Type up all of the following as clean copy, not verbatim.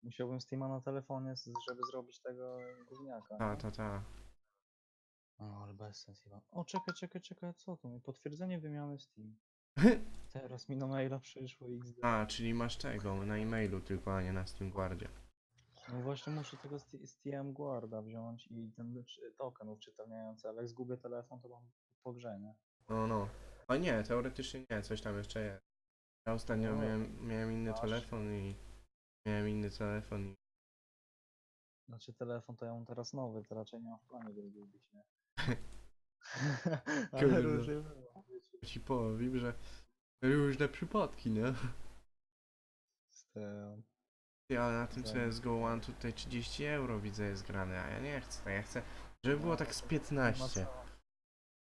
Musiałbym Steama na telefonie, żeby zrobić tego gówniaka, Ta, nie? ta, ta. O, ale bez sensu chyba. O, czekaj, co to? Potwierdzenie wymiany Steam. Teraz mi na maila przyszło XD. A, czyli masz tego na e-mailu tylko, a nie na SteamGuardzie. No właśnie muszę tego Steam Guarda wziąć i ten token uczytelniający, ale jak zgubię telefon, to mam po grze, nie? No, no. A nie, teoretycznie nie, coś tam jeszcze jest. Ja ostatnio No, miałem inny masz. telefon i... Miałem inny telefon i... Znaczy telefon to ja mam teraz nowy, to raczej nie mam w planie go zgubić, nie? Ale Kurde. różnie było. Ci powiem, że różne przypadki, nie? Steam. Ty, ale na tym Zanim- CSGO mam tutaj 30 euro widzę jest grane, a ja nie chcę, ja chcę, żeby było No, tak z to nie ma 15. co.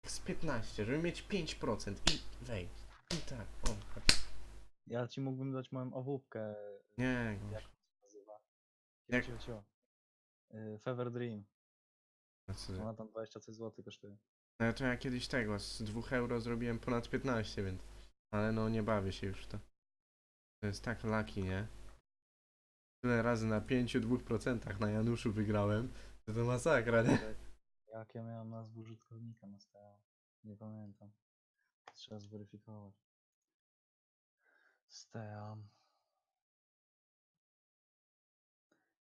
Tak z 15, żeby mieć 5% i wejdź. I tak, o, patrz. Ja ci mógłbym dać moją awupkę, Nie, jak gość. to się nazywa. Jak? Cio. Fever Dream. No co ty? Ona tam 20 coś złotych kosztuje. No to ja kiedyś tego, z 2 euro zrobiłem ponad 15, więc... Ale no nie bawię się już w to. To jest tak lucky, nie? Tyle razy na 5-2% na Januszu wygrałem, to masakra, nie? Jak ja miałem nazwę użytkownika na Steam? Nie pamiętam. Trzeba zweryfikować. Steam.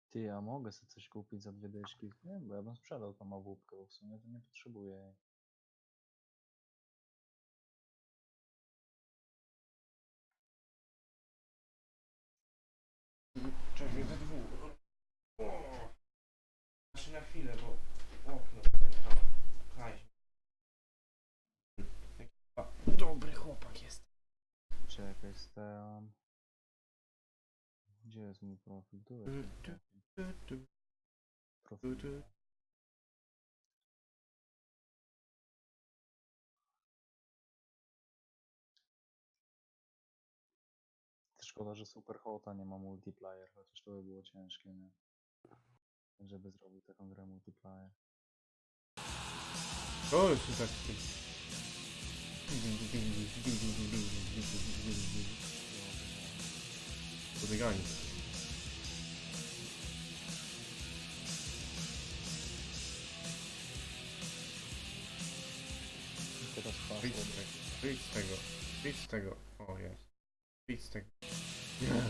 Ty, a mogę sobie coś kupić za 2 dyszki? Nie, bo ja bym sprzedał tą awupkę, bo w sumie to nie potrzebuję jej. Czekaj, we dwóch. Znaczy na chwilę, bo okno zamykam. Dobry chłopak jest. Czekaj, Steam. Gdzie jest mój profil? Tu jest mój profil. Profil. Szkoda, że Super Hota nie ma multiplayer, chociaż to by było ciężkie, nie? Żeby zrobić taką grę multiplayer. O, już tak. Podygani. Teraz Wyjdź hasło. z tego. Wyjdź z tego. Wyjdź z tego. O, jest. Wyjdź z tego. Nie.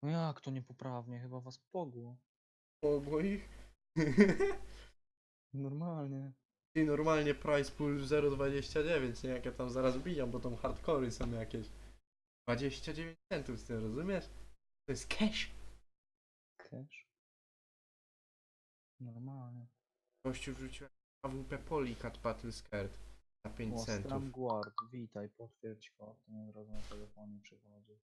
No jak to niepoprawnie? Chyba was pogło. Mogło ich? Normalnie. I normalnie price pool 0,29, nie? Jak ja tam zaraz bijam, bo tam hardcory są jakieś. 29 centów z tym, rozumiesz? To jest cash. Cash? Normalnie. Gościu wrzuciłem AWP Polycat Battle Skirt za 5 O, centów. Stram Guard, witaj, potwierdź kod. To mnie od razu na telefonie przychodzi.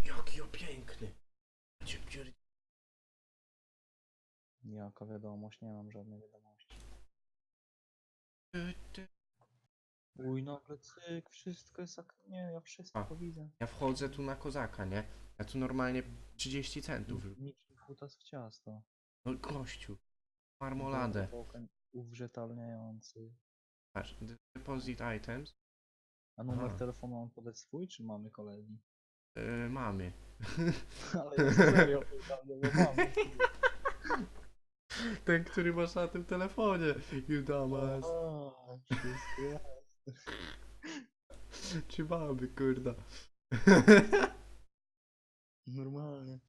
Jaki o piękny. Cię pier- Jaka wiadomość? Nie mam żadnej wiadomości. Uj, nagle cyk, wszystko jest jak... Nie, ja A, wszystko widzę. ja wchodzę tu na kozaka, nie? Ja tu normalnie 30 centów. Niczym kutas w ciasto. No gościu. Dobra, Marmoladę. token uwrzetelniający. Patrz, deposit items. A numer Aha. telefonu mam podać swój, czy mamy kolegi? Mamy. Ale ja serio pytam, no bo mamy. Ten, który masz na tym telefonie. You dumbass. O, wszystko jest. Czy mamy, kurda? Normalnie.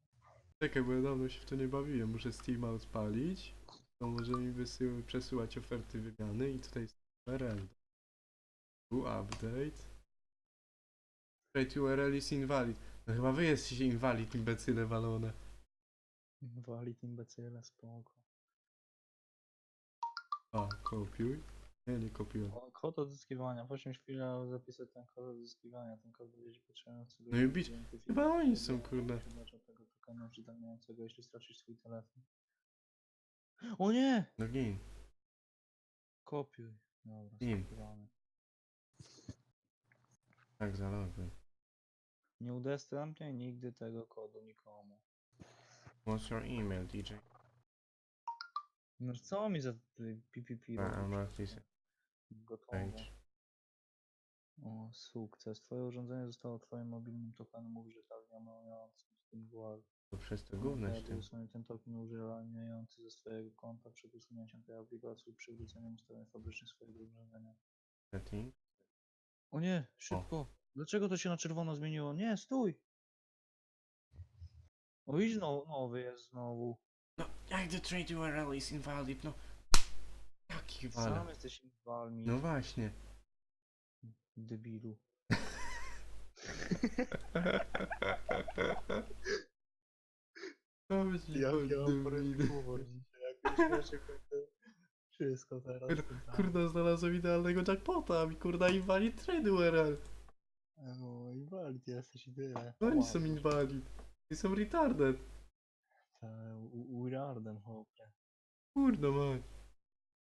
Czekaj, bo ja dawno się w to nie bawiłem. Muszę Steama odpalić. To może mi przesyłać oferty wymiany i tutaj jest URL. Tu update. Wait, URL is invalid. No chyba wy jesteście invalid, imbecyle walone. Walit imbecyle, spoko. A, kopiuj. Nie kopiuję. O, kod odzyskiwania. W 8 chwilach zapisać ten kod odzyskiwania. Ten kod będzie potrzebny w celu No i bić. identyfikacji Chyba oni są, kurde. posiadacza tego tokenu czytelniającego, jeśli stracisz swój telefon. O nie! No gin. Kopiuj. Dobra, Nim. skopiowany. Tak, zaloguj. Nie udostępniaj nigdy tego kodu nikomu. What's your email, DJ? No co mi za PPP robisz? Unlock this Gotowe. page. Sukces. Twoje urządzenie zostało twoim mobilnym tokenem uwierzytelniającym z tym głos. To przez to gówno Aby tym. usunięć ten token uwierzytelniający ze swojego konta przed usunięciem tej aplikacji lub przywróceniem ustawień fabrycznych swojego urządzenia. Setting. O nie, szybko. Dlaczego to się na czerwono zmieniło? Nie, stój! O, idź nowy jest znowu. No, jak the trade URL is invalid, no. Jaki Sam wale. jesteś invalid, No właśnie. debilu. To myśli Jak pod ja mam debil. humor dzisiaj, jak śmieszek wszystko teraz. Kurda, znalazłem idealnego jackpota, a mi kurda invalid trade URL. No, invalid jesteś i tyle. Oni są invalid. I są retarded. Uradem, chłopie. Kurda mać.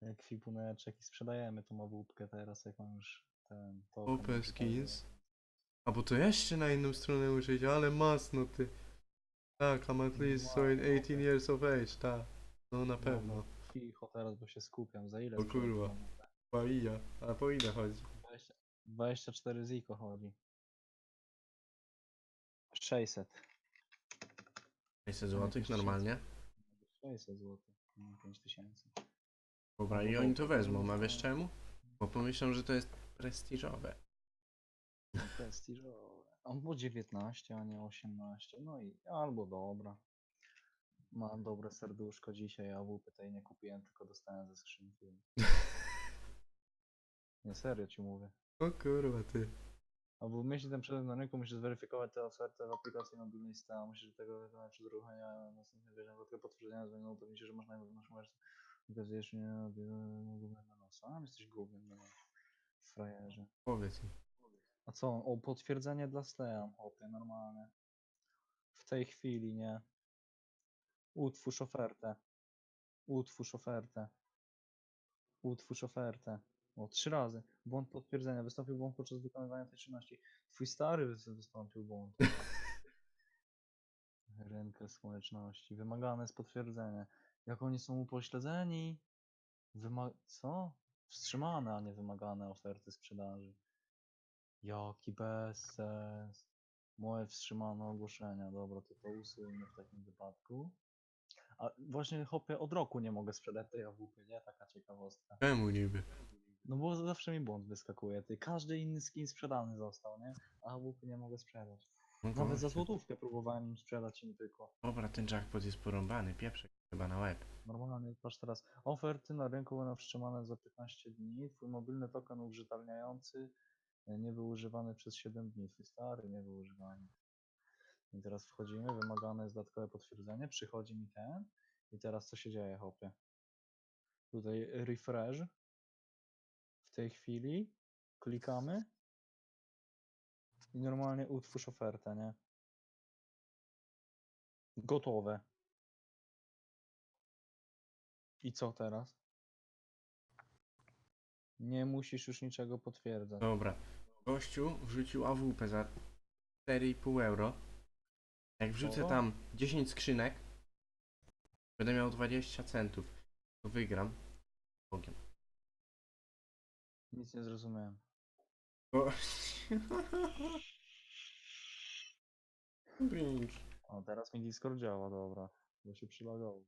Jak fipuneczek i sprzedajemy tą awupkę teraz, jak mam już ten token. Open skins. A bo to jeszcze na inną stronę muszę iść, ale masno ty. Tak, I'm at least so in 18 years of age, tak. No na pewno. Cicho teraz, bo się skupiam. Za ile O sprzedać kurwa. tą awupkę? Paija. A po ile chodzi? 24 ziko chodzi. 600. 600 zł normalnie? 600 zł. 5000. Dobra, i oni to wezmą, a wiesz czemu? Bo pomyślą, że to jest prestiżowe. Prestiżowe. On było 19, a nie 18. No i albo dobra. Mam dobre serduszko dzisiaj, a AWP tej nie kupiłem, tylko dostałem ze skrzynki. Nie, serio ci mówię. O kurwa ty. Albo myśli ten przedmiot na rynku, musisz zweryfikować tę ofertę w aplikacji mobilnej Steam, musisz tego wykonać przez uruchamiania, następnie wejść na tylko potwierdzenia dzwonią, upewnić się, że masz najnowszą wersję. Okazujesz nie gównem na nos. A, jesteś gównem na frajerze. Powiedz mi. A co? O, potwierdzenie dla Steam, chłopie, normalnie. W tej chwili, nie? Utwórz ofertę. Utwórz ofertę. Utwórz ofertę. O, 3 razy. Błąd potwierdzenia. Wystąpił błąd podczas wykonywania tej czynności. Twój stary wystąpił błąd. Rynkę społeczności. Wymagane jest potwierdzenie. Jak oni są upośledzeni? Co? Wstrzymane, a nie wymagane oferty sprzedaży. Jaki bezsens. Moje wstrzymane ogłoszenia. Dobra, to usuńmy w takim wypadku. A właśnie hopie od roku nie mogę sprzedać tej AWP, nie? Taka ciekawostka. Czemu niby? No bo zawsze mi błąd wyskakuje. Każdy inny skin sprzedany został, nie? A AWP nie mogę sprzedać. No Nawet za gościu. złotówkę próbowałem im sprzedać i nie pykło. Dobra, ten jackpot jest porąbany, pieprzek chyba na łeb. Normalnie, patrz teraz. Oferty na rynku będą wstrzymane za 15 dni. Twój mobilny token uwierzytelniający nie był używany przez 7 dni. Twój stary nie był używany. I teraz wchodzimy, wymagane jest dodatkowe potwierdzenie. Przychodzi mi ten. I teraz co się dzieje, hopie? Tutaj refresh. W tej chwili klikamy i normalnie utwórz ofertę, nie? Gotowe. I co teraz? Nie musisz już niczego potwierdzać. Dobra. Gościu wrzucił AWP za 4,5 euro. Jak wrzucę O. tam 10 skrzynek, będę miał 20 centów. To wygram. Bogiem. Nic nie zrozumiałem. O. Cringe. O, teraz mi Discord działa, dobra. Bo się przylagował.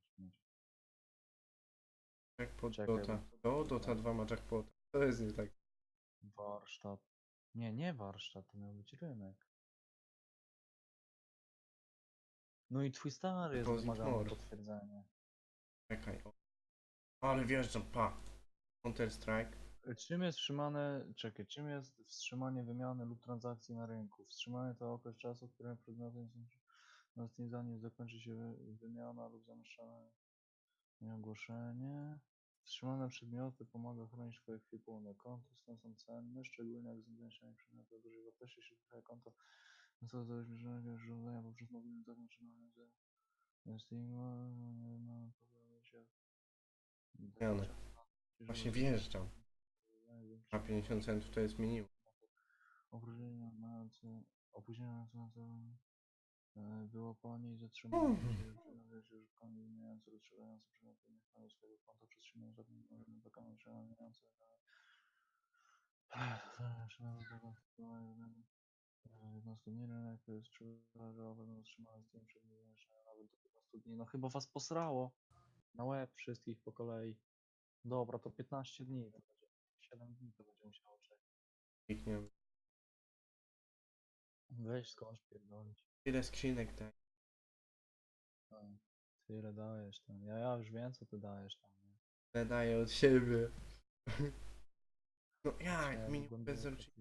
Jackpot Czekaj, Dota. bo- O, Dota 2 ma jackpot. To jest nie tak. Warsztat. Nie warsztat, to miał być rynek. No i twój stary jest Deposit wymagane more. potwierdzenie. Czekaj. O. Ale wjeżdżam, pa. Counter Strike. Czym jest wstrzymane, czym jest wstrzymanie wymiany lub transakcji na rynku? Wstrzymanie to okres czasu, w którym przedmiotem są zanim zakończy się wymiana lub zamieszczone ogłoszenie. Wstrzymane przedmioty pomaga chronić twoje kwipunek. Konto stąd są cenne, szczególnie jak zamieszczenie przedmiotu o dużej wartości, jeśli twoje konto zostało zabezpieczone żądania poprzez mobilny token czy Zmiany. Właśnie wjeżdżam. A 50 centów to jest minimum. Opróżnienia mające, opóźnienia mające wyłapanie i zatrzymanie się użytkownik zmieniający lub sprzedający przedmioty nie chronią swojego konta przez silnie żadnym innym dokonem mające 15 dni rynek to jest trzyrazowy, no trzymałem zdjęć przed nawet do 15 dni. No chyba was posrało. Na łeb wszystkich po kolei. Dobra, to 15 dni to będzie. 7 dni to będzie musiało czekać. Klikniemy. Weź skądś pierdolić. Ile skrzynek daj? No, ty ile dajesz tam? Ja już wiem co ty dajesz tam. Nie? Ile daję od siebie? No jak? Siedem Minimum głęboko, bez rzeczy.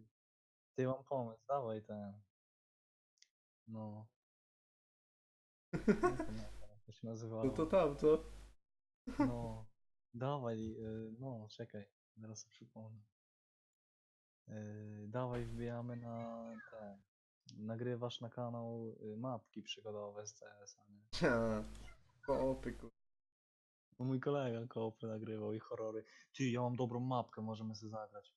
ty mam pomysł, dawaj ten. No. Nie pamiętam jak to się nazywało. No to tamto. No. Dawaj, no czekaj. Zaraz sobie przypomnę. Dawaj wbijamy na te. Nagrywasz na kanał mapki przygodowe z CS-a, nie? Ha, Kopy, kur... Bo mój kolega kopy nagrywał i horrory. Ty, ja mam dobrą mapkę, możemy sobie zagrać.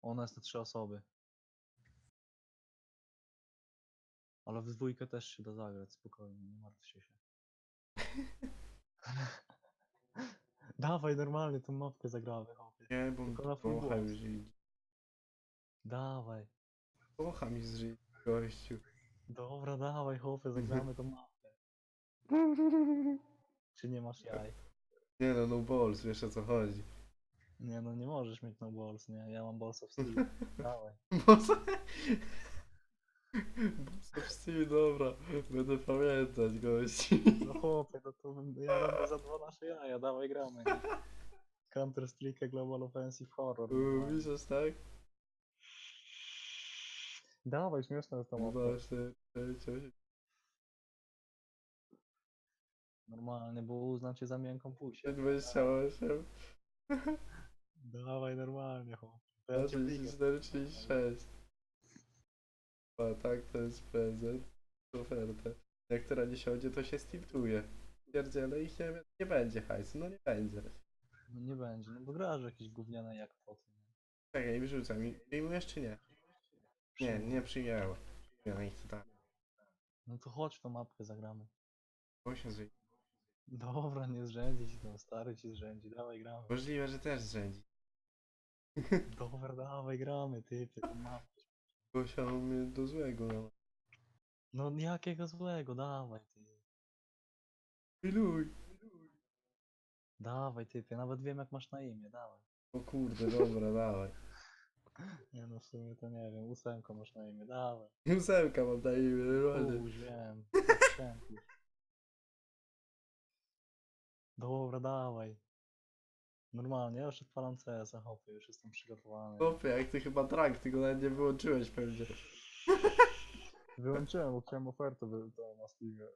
Ona jest na 3 osoby. Ale w dwójkę też się da zagrać, spokojnie, nie martwcie się. Dawaj, normalnie tą mapkę zagramy, chłopie. Nie, bo mi Tylko na full kocha głos. już idzie. Dawaj. Kocha mi zżyć, gościu. Dobra, dawaj, chłopie, zagramy tą mapkę. Czy nie masz jaj? Nie no, no balls, wiesz o co chodzi. Nie no, nie możesz mieć no balls, nie? Ja mam balls of steel. Dawaj. Bo co? Steve, dobra, będę pamiętać, gości. No chłopie, no to ja robię za 2 nasze jaja, dawaj gramy. Counter Strike Global Offensive Horror. normalnie. Widzisz, tak? Dawaj, śmieszna jest ta mapka. 12, 6, Normalnie, bo uznam cię za miękką pusię. 28, Dawaj, normalnie, chłopie. To ja cię 34, 36. A tak, to jest prezent. Ofertę. Jak która nie siądzie, to się stiltuje. Pierdziele ich nie będzie hajsu, no nie będzie. No nie będzie, no bo grasz jakieś gówniane jak poty. Czekaj, wyrzucam. Przyjmujesz czy nie? Nie, nie przyjęła. Ja nie chcę tak. No to chodź tą mapkę zagramy. Bo się zżyj. Dobra, nie zrzędzi ci tam, stary ci zrzędzi, dawaj gramy. Możliwe, że też zrzędzi. Dobra, dawaj gramy, typie, tą mapkę. Gosia mnie do złego, no. No jakiego złego, dawaj ty. Iluj. Dawaj typie, nawet wiem jak masz na imię, dawaj. O kurde, dobra, dawaj. Nie no, w sumie to nie wiem, 8 masz na imię, dawaj. 8 mam na imię, normalnie. Pójdź, wiem, jak szczępisz. Dobra, dawaj. Normalnie, ja już odpalam CS-a, hopy, już jestem przygotowany. Chłopie, jak ty chyba drag, ty go nawet nie wyłączyłeś pewnie. Wyłączyłem, bo chciałem ofertę to na Steamie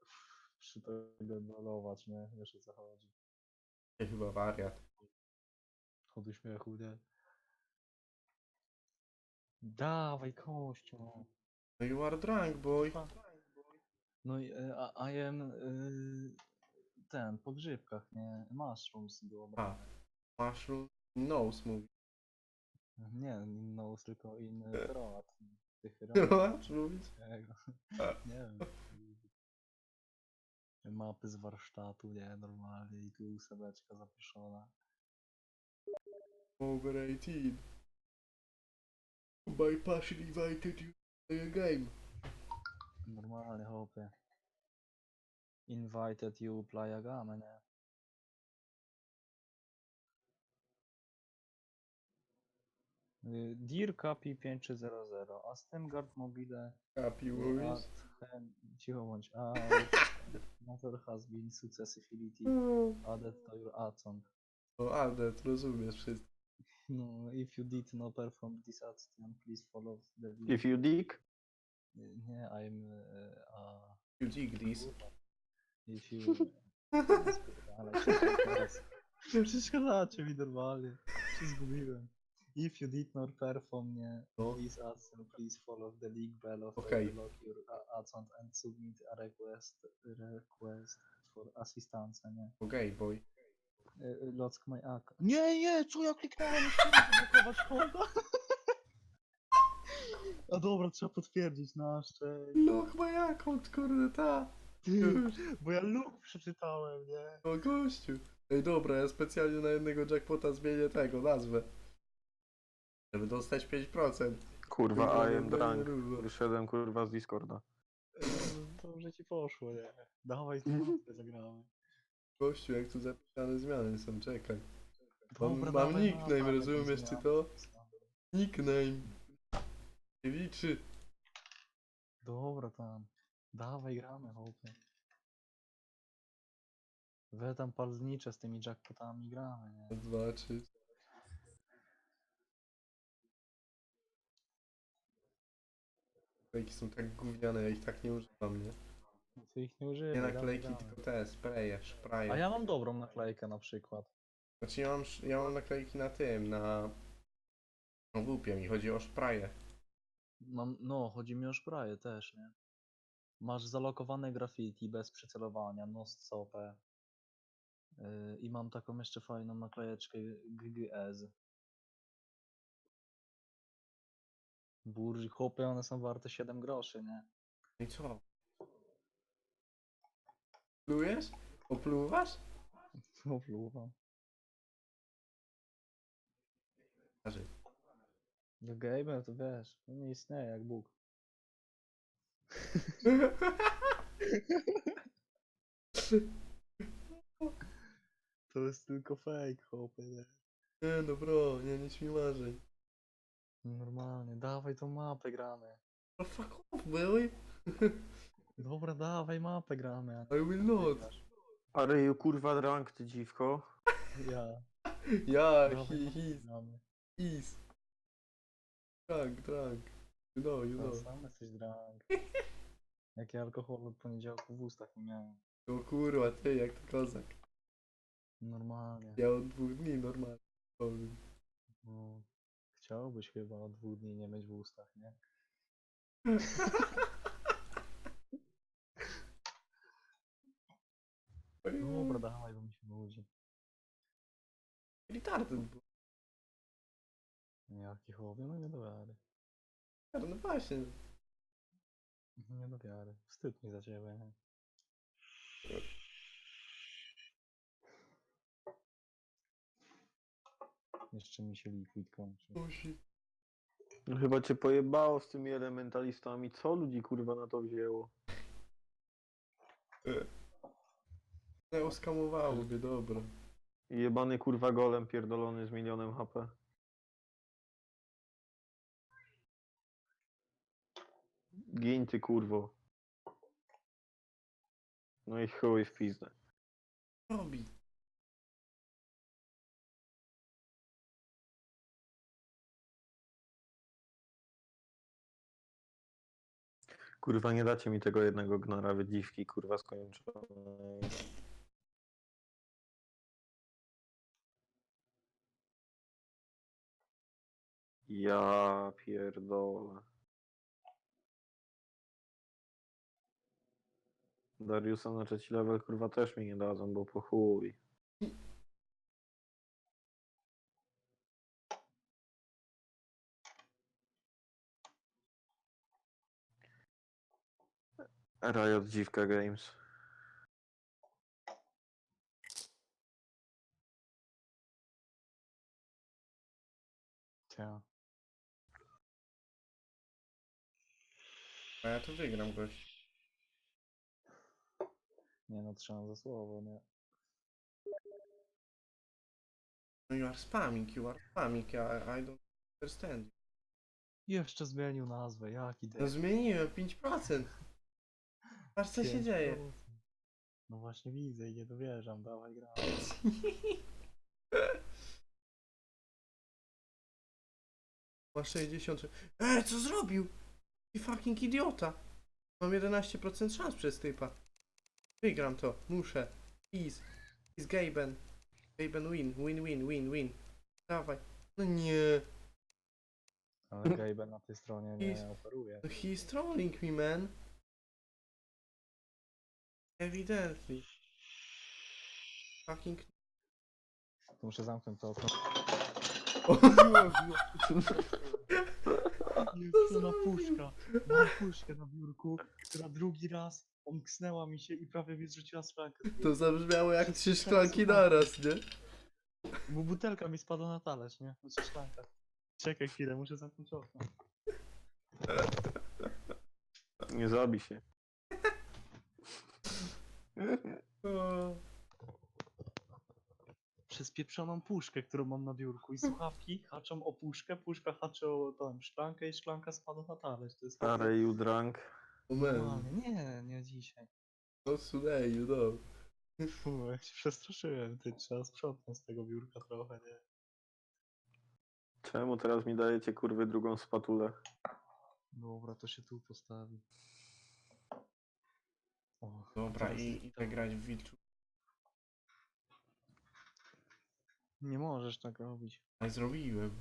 przy tego dolować, nie? Wiesz o co chodzi. Ty chyba wariat. Od uśmiechu, nie? Dawaj, kościół. No you are drunk, boy. No i I am ten, po grzybkach, nie? Mushrooms było brane. Mushroom nose mówi. Nie, no, tylko inny teroat. Tych Masz mówić? Nie wiem. Mapy z warsztatu, nie? Normalnie i tu ósemeczka zapiszona. Over 18. My passion invited you to play a game. Normalnie, hopie. Invited you play a game, nie? Dear Capi 5300, a Stengard mobile Happy mówisz? cicho bądź, matter has been successfully added to your add-on. No Adet, rozumiesz wszystko. No, if you did not perform this action, please follow the link. If you dig, Nie, I'm You dig this. if you... Przeszkadzacie mi normalnie. Się zgubiłem. If you did not perform No. this action, please follow the link below to Okay. unlock your add-on and submit a request for assistance, nie? Okej, boy. Lock my account. Nie, co ja kliknąłem? Chciałem zablokować konto. A dobra, trzeba potwierdzić nasz cześć. Look my account, kurde, ta. Bo ja luk przeczytałem, nie? O gościu. Ej dobra, ja specjalnie na jednego jackpota zmienię tego, nazwę. żeby dostać 5%. Kurwa, Kurwa, I am no, drunk. kurwa. Wyszedłem kurwa z Discorda. Dobrze ci poszło, nie? Dawaj tu mapkę zagramy. Gościu, jak tu zapisane zmiany są, czekaj. Dobra, Mam dawaj nickname, mapę, rozumiesz jakąś ty zmianę to? wpisamy. Nickname. Nie liczy. Dobra tam. Dawaj gramy, chłopie. We tam palnicze z tymi jackpotami gramy, nie? 2, 3. Naklejki są tak gówniane, ja ich tak nie używam, nie? No ty ich nie Nie używaj, dawaj naklejki, gramy. tylko te, spraye, A szpraje. ja mam dobrą naklejkę na przykład. Znaczy ja mam naklejki na tym, na... No głupie mi, chodzi o szpraje. No, chodzi mi o szpraje też, nie? Masz zalokowane graffiti bez przycelowania, no stopę. I mam taką jeszcze fajną naklejeczkę GGS. Burzi, chłopie, one są warte 7 groszy, nie? No i co? Plujesz? Opluwasz? Opluwam. Znaczy, Do gamer to wiesz, to nie istnieje jak Bóg. To jest tylko fake, chłopie, nie? nie no bro, nie nic mi marzeń. Normalnie, dawaj tą mapę gramy. Oh, fuck off, boy. Dobra, dawaj mapę gramy. I will not. Are you kurwa drunk, ty dziwko? Ja. Ja, Dawaj mapę he's, gramy. he's. Drunk. You No, know. sam jesteś drunk. Jak ja alkoholu od poniedziałku w ustach nie miałem. O kurwa, ty, jak to kozak. Normalnie. Ja od 2 dni normalnie powiem. No, chciałbyś chyba od 2 dni nie mieć w ustach, nie? Dobra, dawaj, bo mi się nudzi. Retarded był. Jaki chłopie, no nie do wiary. No właśnie. Nie do wiary. Wstyd mi za ciebie, nie? Jeszcze mi się liquid kończy. Musi. No chyba cię pojebało z tymi elementalistami. Co ludzi kurwa na to wzięło? Nie oskamowało mnie, dobra. Jebany kurwa golem pierdolony z milionem HP. Gin ty kurwo. No i chuj w pizdę. Robi. Kurwa nie dacie mi tego jednego gnara wydziwki kurwa skończonej. Ja pierdolę. Dariusa na 3. level kurwa też mi nie dadzą, bo po chuj. Riot Dziwka Games. Cia. A ja to wygram, gość. Nie no, trzymam za słowo, nie? No you are spamming, I don't understand. Jeszcze zmienił nazwę, jaki No zmieniłem 5%. Patrz co się dzieje. 5%. No właśnie widzę i nie dowierzam, dawaj gramy. Masz 60. Co zrobił? Ty fucking idiota. Mam 11% szans przez typa. Wygram to, muszę. Please. Please Gaben. Gaben win. Dawaj. No nie. Ale Gaben na tej stronie nie He's- operuje. No he's trolling me, man. Ewidentnie. Fucking... To muszę zamknąć to okno. Jest na puszka. Mam puszkę na biurku, która drugi raz omknęła mi się i prawie mi zrzuciła szklankę. To zabrzmiało jak 3 szklanki naraz, nie? Bo butelka mi spadła na talerz, nie? Znaczy szklanka. Czekaj chwilę, muszę zamknąć okno. Nie zabij się. O, Przez pieprzoną puszkę, którą mam na biurku i słuchawki haczą o puszkę, puszka haczy o tą szklankę i szklanka spadła na talerz. To jest Stary you drunk. normalnie. man. Nie dzisiaj. No suleju, no. Fu, jak się przestraszyłem, ty trzeba sprzątnąć z tego biurka trochę, nie? Czemu teraz mi dajecie kurwy drugą spatulę? Dobra, to się tu postawi. O, Dobra, teraz i idę grać w Wilczu. nie możesz tak robić. Ale zrobiłem.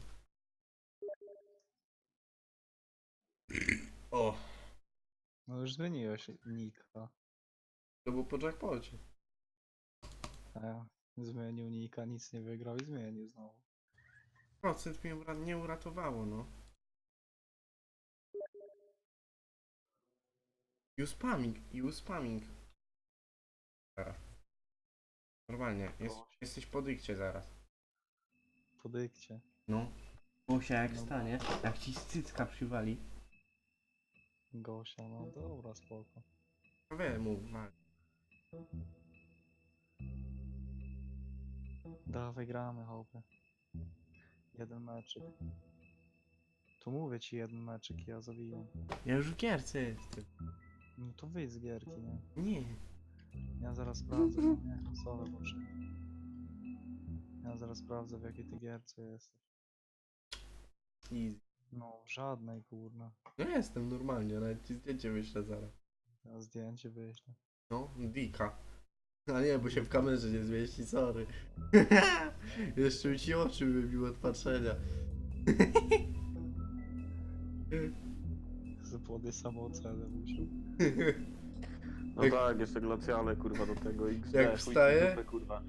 O, No już zmieniłeś nika. to było po jackpocie. A ja zmienił nika, nic nie wygrał i zmienił znowu. Procent mnie nie uratowało, no. You spamming. Teraz. Normalnie, jesteś po dykcie zaraz. Po dykcie. No. Gosia jak No. stanie, jak ci z cycka przywali. Gosia, no dobra, spoko. Wie, mów, wal. Dawaj, gramy, chłopie. Jeden meczyk. Tu mówię ci jeden meczyk i ja zabiję. Ja już w gierce jestem. No to wyjdź z gierki, nie? Nie. Ja zaraz sprawdzę, no nie, konsolę potrzebne. Ja zaraz sprawdzę, w jakiej ty gierce jesteś. Easy. No, żadnej, kurna. No jestem normalnie, nawet ci zdjęcie wyślę zaraz. Ja zdjęcie wyślę. No, dika. A nie, bo się w kamerze nie zmieści, sorry. Jeszcze mi ci oczy wybił od patrzenia. Zapłody samoocenę musiał. No Jak- tak, jeszcze glacjale kurwa do tego XD. Jak chuj wstaje? w dupę, kurwa.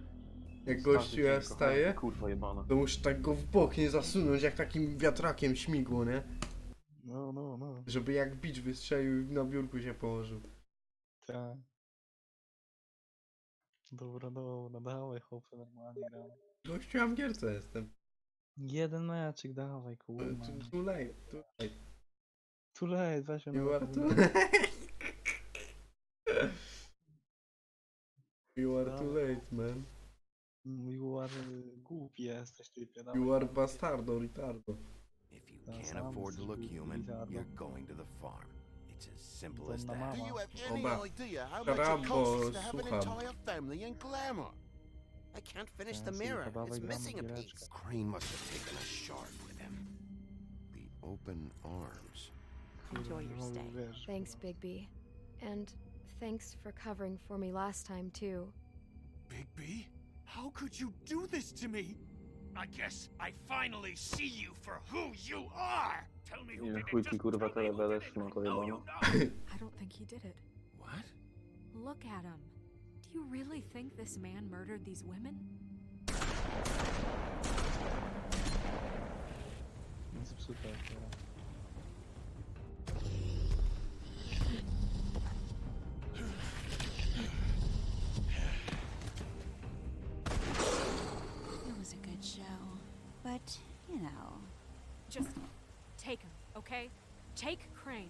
Jak Stary gościu cię ja kocham, wstaję, Kurwa jebana. to muszę tak go w bok nie zasunąć, jak takim wiatrakiem śmigło, nie? No. Żeby jak bicz wystrzelił i na biurku się położył. Tak. Dobra, dawaj, chłopie, normalnie gramy. Gościu, ja w gierce jestem. Jeden meczyk, dawaj, kurwa. Too late, too late. Too late, weź mnie You na are to too wybrać. You are too late, man. You are głupi jesteś, typie. You are bastardo, ritardo. If you That's can't afford to honest, look you human, retard. you're going to the farm. It's as simple Then as my that. mama. Do you have any Oba. idea how Szara, much it bo costs to have an słucham. entire family in glamour? I can't finish the Ja, mirror. słuchaj, dawaj, It's gramy missing a giereczkę. piece. Crane must have taken a shard with him. The open arms. Enjoy your No, stay. wiesz, Thanks, Bigby. And thanks for covering for me last time, too. Bigby, how could you do this to me? I guess I finally see you for who you are. Tell me who Nie, did it. chuj ci Just kurwa tell me tyle who będę did it. szmato No, jebana. you know. I don't think he did it. What? Look at him. Do you really think this man murdered these women? Zepsute akurat. It was a good show. But, you know, Just take him, okay? Take Crane.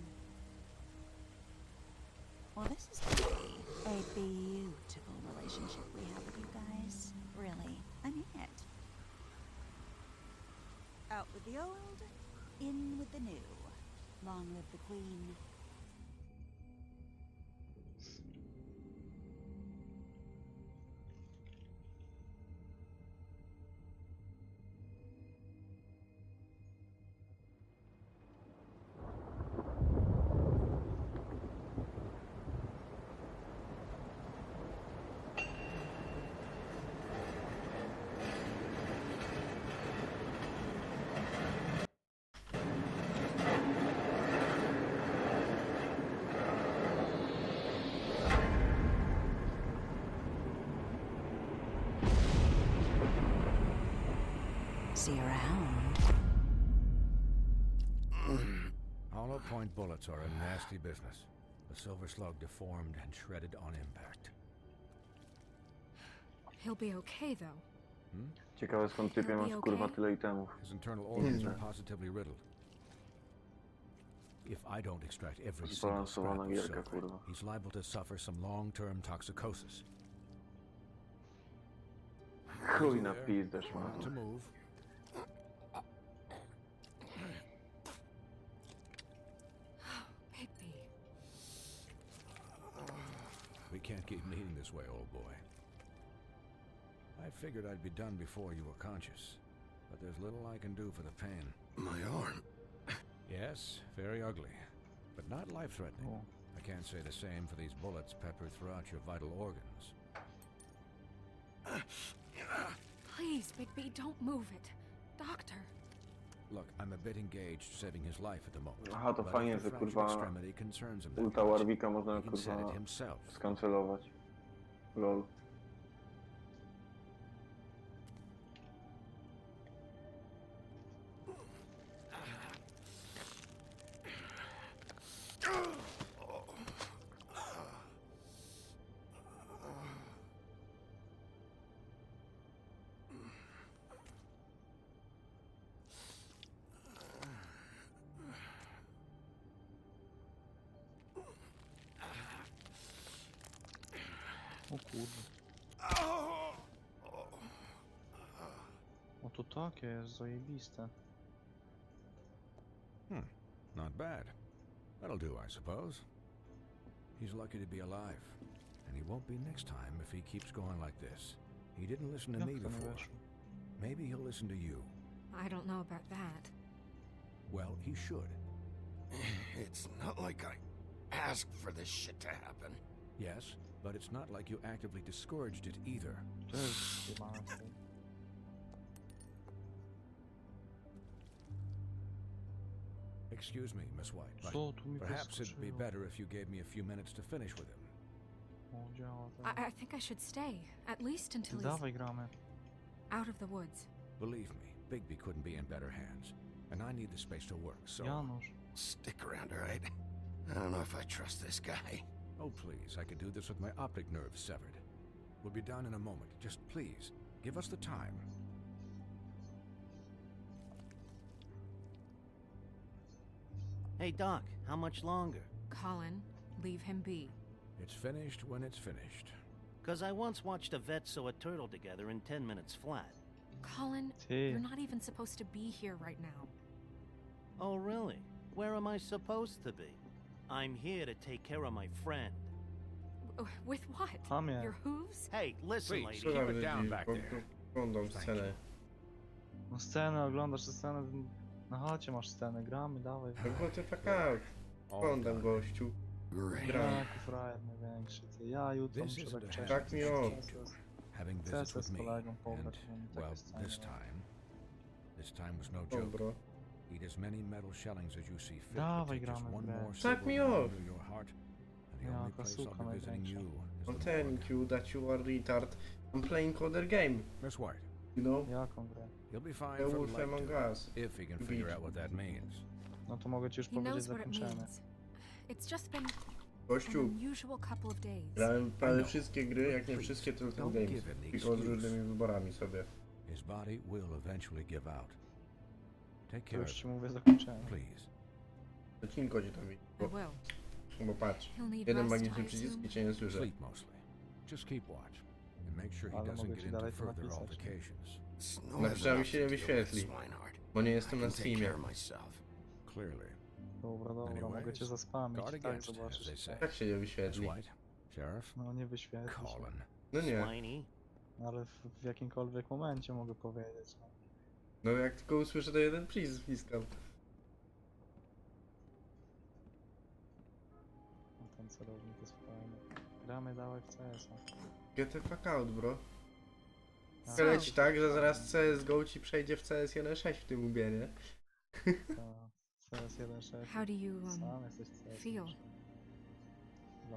well, this is going to be a beautiful relationship we have with you guys. Really. I mean it. Out with the old, in with the new. Long live the queen. See you around. Hollow point bullets are a nasty business. The silver slug deformed and shredded on impact. He'll be okay, though. Ciekawe skąd typie masz kurwa tyle itemów. His internal organs are positively riddled. If I don't extract every single scrap Zbalansowana of gierka, silver, kurwa. he's liable to suffer some long-term toxicosis. Chuj na pizdę, szmat. To move. Bigby. We can't keep meeting this way, old boy. I figured I'd be done before you were conscious, but there's little I can do for the pain. My arm. Yes, very ugly, but not life-threatening. O, I can't say the same for these bullets peppered throughout your vital organs. Please, Bigby, don't move it. Doctor. Look, I'm a bit engaged saving his life at the moment. Aha, to but fajnie, if the że fractured kurwa extremity concerns him that ulta much, Warwicka można he can set kurwa it himself. skancelować. Lol. o kurde. O to takie jest zajebiste. Not bad. That'll do, I suppose. He's lucky to be alive. And he won't be next time if he keeps going like this. He didn't listen to Jak me to nie before. weszło? Maybe he'll listen to you. I don't know about that. Well, he should. It's not like I asked for this shit to happen. Yes, but it's not like you actively discouraged it either. To jest jebane z tym. Excuse me, Miss White, but Co tu mi perhaps it'd be wyskoczyło? better if you gave me a few minutes to finish with him. O, działa tak. I think I should stay, at least until he's Dawaj gramy. out of the woods. Believe me, Bigby couldn't be in better hands. And I need the space to work, so... Janusz. Stick around, all right? I don't know if I trust this guy. Oh, please, I could do this with my optic nerve severed. We'll be down in a moment. Just please, give us the time. Hey, Doc, how much longer? Colin, leave him be. It's finished when it's finished. 'Cause I once watched a vet sew a turtle together in 10 minutes flat. Colin, Ty. you're not even supposed to be here right now. Oh, really? Where am I supposed to be? I'm here to take care of my friend. With what? Hamie. Your hooves? Hey, listen, Please, lady. keep Słuchaj, it down ludzi, back there. oglądam Thank scenę. No scenę oglądasz, tę scenę na chacie masz scenę, gramy, dawaj. No go ty fuck out. All Oglądam done. gościu. Great. Gra. Jaki frajer największy, ty. Ja jutro This muszę isn't tak a wcześniej. Tak mi o. Having Chcę visits se with z me, kolegą and, pograć, bo mi well, takie sceny this robią. time was no joke. Dobro. Eat as many metal shellings as you see fit, Dawaj, but take just gramy w one grę. more Tak silver mi round off. under your heart, and the Jaka only place I'll suka be visiting największa. you is I'm the telling morgue. you that you are retard. I'm playing other game, Miss White, you know? Jaką grę? he'll be fine The from Wolf light Among to Us. if he can Beat. figure out what that means. No to mogę ci już He powiedzieć knows what it zakończenie. means. It's just been an Gościu, unusual couple of days. grałem prawie wszystkie gry, jak nie wszystkie Telltale Don't Games. give him the Tylko z excuse. różnymi wyborami sobie. His body will eventually give out. Take To care już of ci him, mówię zakończenie. please. Odcinko cię tam I widzi. will. Bo patrz, He'll need jeden rest, magiczny I przycisk assume. i cię nie słyszę. Sleep mostly. Just keep watch and make sure he Ale doesn't mogę get ci into dalej to further napisać. altercations. Snow No has przynajmniej enough się nie to deal with, wyświetli, swinehard. bo nie I jestem na can take Steamie. care of myself. Clearly. Dobra, dobra, mogę Anyways, cię zaspamić guard i tak against, as they zobaczysz. say. Tak się nie Miss wyświetli. White, Sheriff, No nie wyświetlisz. Colin. No nie. Swiney. Ale w jakimkolwiek momencie mogę powiedzieć. No. No jak tylko usłyszę, to jeden przycisk wciskam. No ten celownik jest fajny. Gramy, dawaj w CS-a. Get the fuck out, bro. Tak. So, Leci tak, że zaraz CSGO ci przejdzie w CS 1.6 w tym ubie, nie? CS 1.6. how do you, Sam jesteś CS. feel?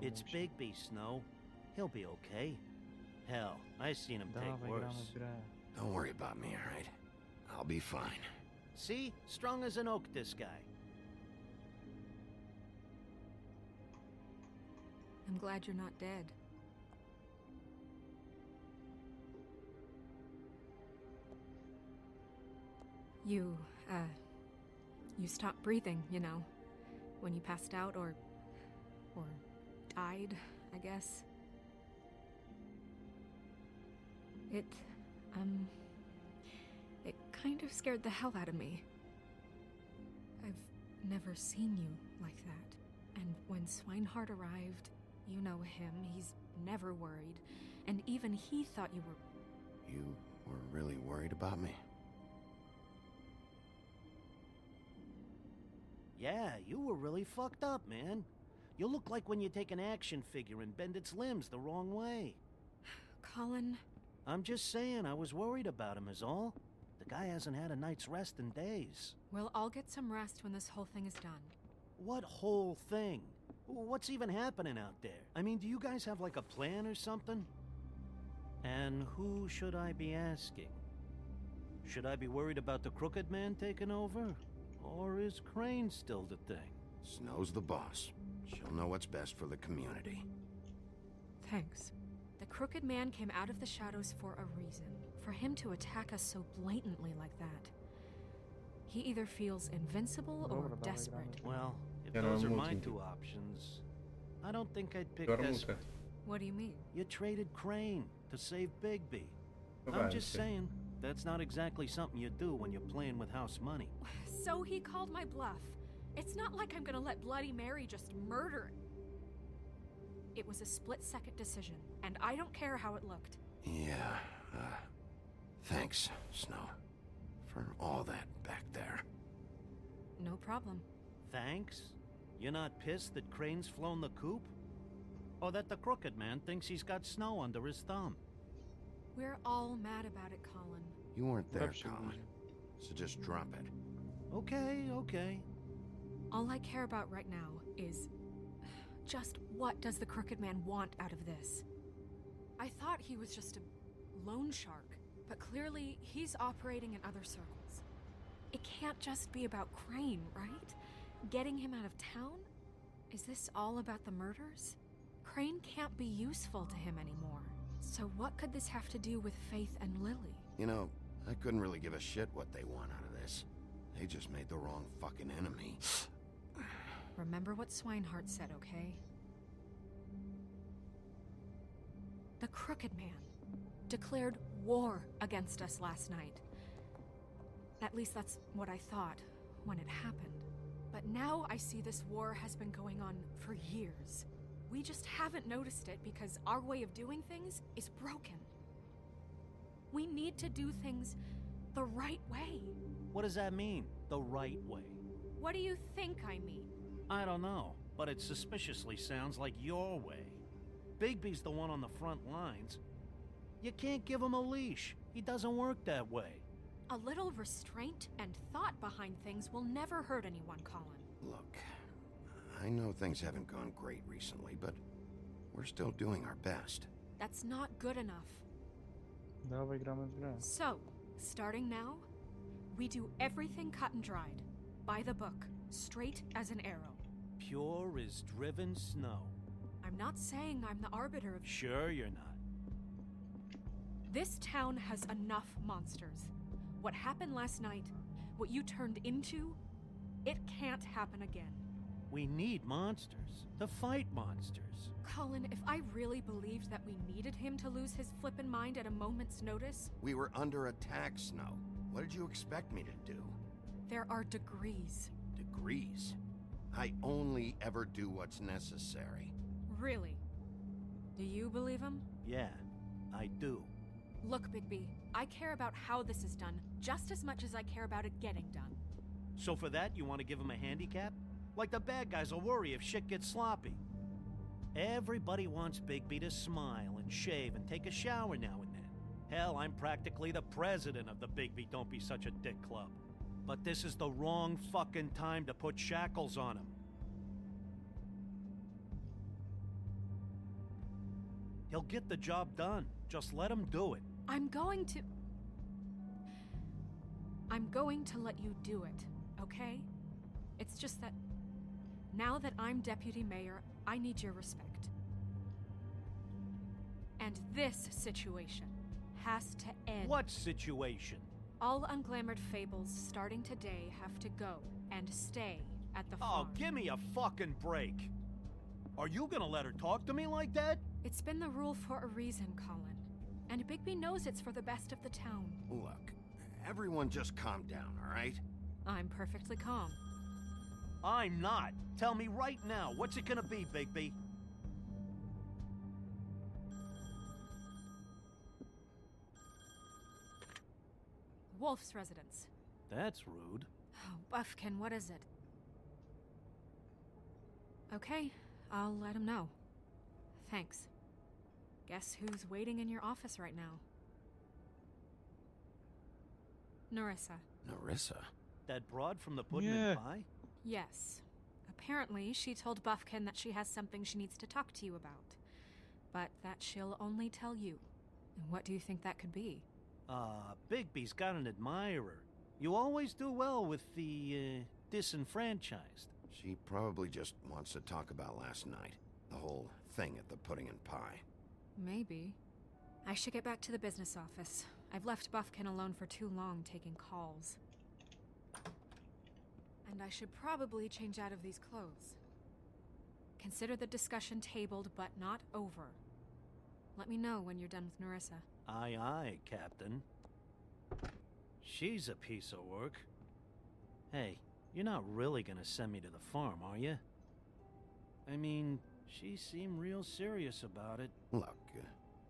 It's Bigby, Snow. He'll be okay. Hell, I've seen him take Dawaj, gramy worse. w grę. Don't worry about me, all right? I'll be fine. See? Strong as an oak, this guy. I'm glad you're not dead. You stopped breathing, you know, when you passed out or died, I guess. It kind of scared the hell out of me. I've never seen you like that. And when Swinehart arrived, you know him, he's never worried. And even he thought you were... You were really worried about me? Yeah, you were really fucked up, man. You look like when you take an action figure and bend its limbs the wrong way. Colin... I'm just saying, I was worried about him is all. The guy hasn't had a night's rest in days. We'll all get some rest when this whole thing is done. What whole thing? What's even happening out there? I mean, do you guys have like a plan or something? And who should I be asking? Should I be worried about the Crooked Man taking over? Or is Crane still the thing? Snow's the boss. She'll know what's best for the community. Thanks. The Crooked Man came out of the shadows for a reason. For him to attack us so blatantly like that. He either feels invincible or desperate. Well, if those are my two options, I don't think I'd pick desperate. What do you mean? You traded Crane to save Bigby. I'm just saying, that's not exactly something you do when you're playing with house money. So he called my bluff. It's not like I'm gonna let Bloody Mary just murder. It was a split-second decision, and I don't care how it looked. Yeah, thanks, Snow, for all that back there. No problem. Thanks? You're not pissed that Crane's flown the coop? Or that the Crooked Man thinks he's got Snow under his thumb? We're all mad about it, Colin. You weren't there, Colin, so just drop it. Okay. All I care about right now is... just what does the Crooked Man want out of this? I thought he was just a loan shark, but clearly he's operating in other circles. It can't just be about Crane, right? Getting him out of town? Is this all about the murders? Crane can't be useful to him anymore. So what could this have to do with Faith and Lily? You know, I couldn't really give a shit what they want out of this. They just made the wrong fucking enemy. Remember what Swinehart said, okay? The Crooked Man declared war against us last night. At least that's what I thought when it happened. But now I see this war has been going on for years. We just haven't noticed it because our way of doing things is broken. We need to do things the right way. What does that mean, the right way? What do you think I mean? I don't know, but it suspiciously sounds like your way. Bigby's the one on the front lines. You can't give him a leash. He doesn't work that way. A little restraint and thought behind things will never hurt anyone, Colin. Look, I know things haven't gone great recently, but we're still doing our best. That's not good enough. Dawaj, gramy w grę. So, starting now, we do everything cut and dried. By the book, straight as an arrow. Pure as driven snow. I'm not saying I'm the arbiter of... Sure you're not. This town has enough monsters. What happened last night, what you turned into, it can't happen again. We need monsters to fight monsters. Colin, if I really believed that we needed him to lose his flippin' mind at a moment's notice... We were under attack, Snow. What did you expect me to do? There are degrees. Degrees? I only ever do what's necessary. Really? Do you believe him? Yeah, I do. Look, Bigby, I care about how this is done just as much as I care about it getting done. So for that, you want to give him a handicap? Like the bad guys will worry if shit gets sloppy. Everybody wants Bigby to smile and shave and take a shower now and then. Hell, I'm practically the president of the Bigby Don't Be Such a Dick Club. But this is the wrong fucking time to put shackles on him. He'll get the job done. Just let him do it. I'm going to let you do it, okay? It's just that now that I'm deputy mayor, I need your respect. And this situation has to end. What situation? All unglamored fables starting today have to go and stay at the Oh, farm. give me a fucking break. Are you gonna let her talk to me like that? It's been the rule for a reason, Colin. And Bigby knows it's for the best of the town. Look, everyone just calm down, all right? I'm perfectly calm. I'm not. Tell me right now, what's it gonna be, Bigby? Wolf's residence. That's rude. Oh, Buffkin, what is it? Okay, I'll let him know. Thanks. Guess who's waiting in your office right now? Nerissa. Nerissa? That broad from the pudding Yeah. and pie? Yes. Apparently, she told Buffkin that she has something she needs to talk to you about. But that she'll only tell you. And what do you think that could be? Bigby's got an admirer. You always do well with the, disenfranchised. She probably just wants to talk about last night. The whole thing at the pudding and pie. Maybe. I should get back to the business office. I've left Buffkin alone for too long taking calls. And I should probably change out of these clothes. Consider the discussion tabled but not over. Let me know when you're done with Nerissa. Aye, aye, Captain. She's a piece of work. Hey, you're not really gonna send me to the farm, are you? I mean, she seemed real serious about it. Look,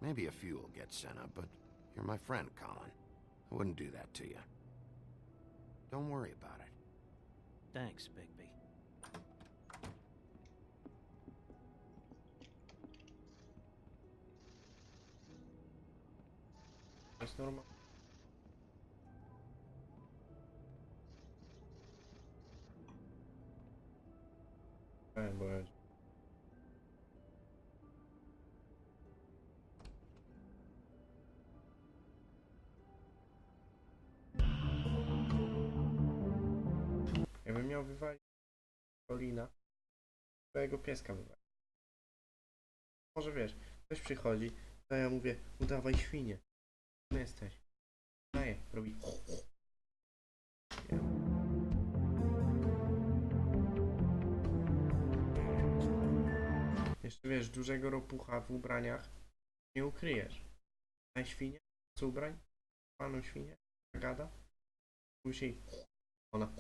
maybe a few will get sent up, but you're my friend, Colin. I wouldn't do that to you. Don't worry about it. Thanks, Bigby. Jest normal. Bo ja... Jakbym miał wywalić Colina, swojego pieska wywalić. Może wiesz, ktoś przychodzi, to ja mówię, udawaj świnię. Kim jesteś? Daję, robi. Jeszcze wiesz, dużego ropucha w ubraniach nie ukryjesz. Daj świnię, co ubrań? Panu świnię, gada. Później ona.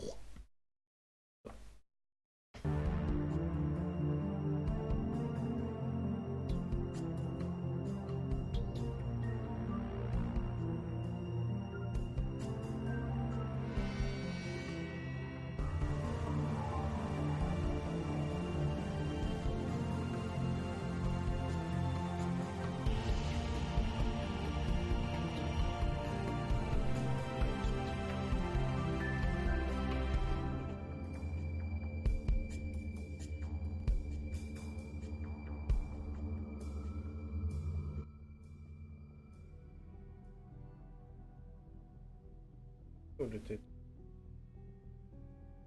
Który ty?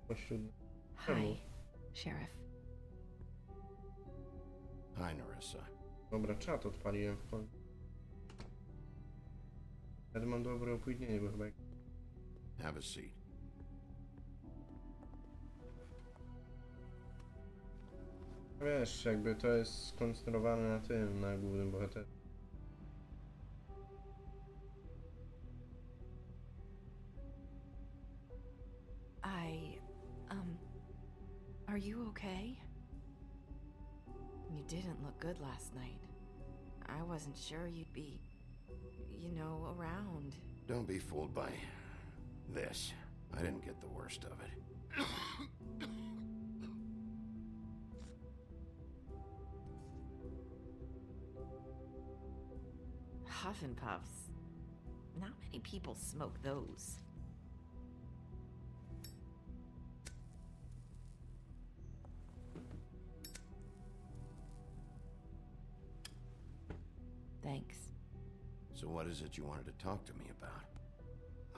Pośród... Hi, Sheriff. Hi, Nerissa. Dobra, czat odpaliłem w końcu. Ja tu mam dobre opóźnienie, bo chyba... Have a seat. Wiesz, jakby to jest skonstruowane na tym, na głównym bohaterze. Are you okay? You didn't look good last night. I wasn't sure you'd be, you know, around. Don't be fooled by this. I didn't get the worst of it. Huff and puffs. Not many people smoke those. Thanks. So what is it you wanted to talk to me about?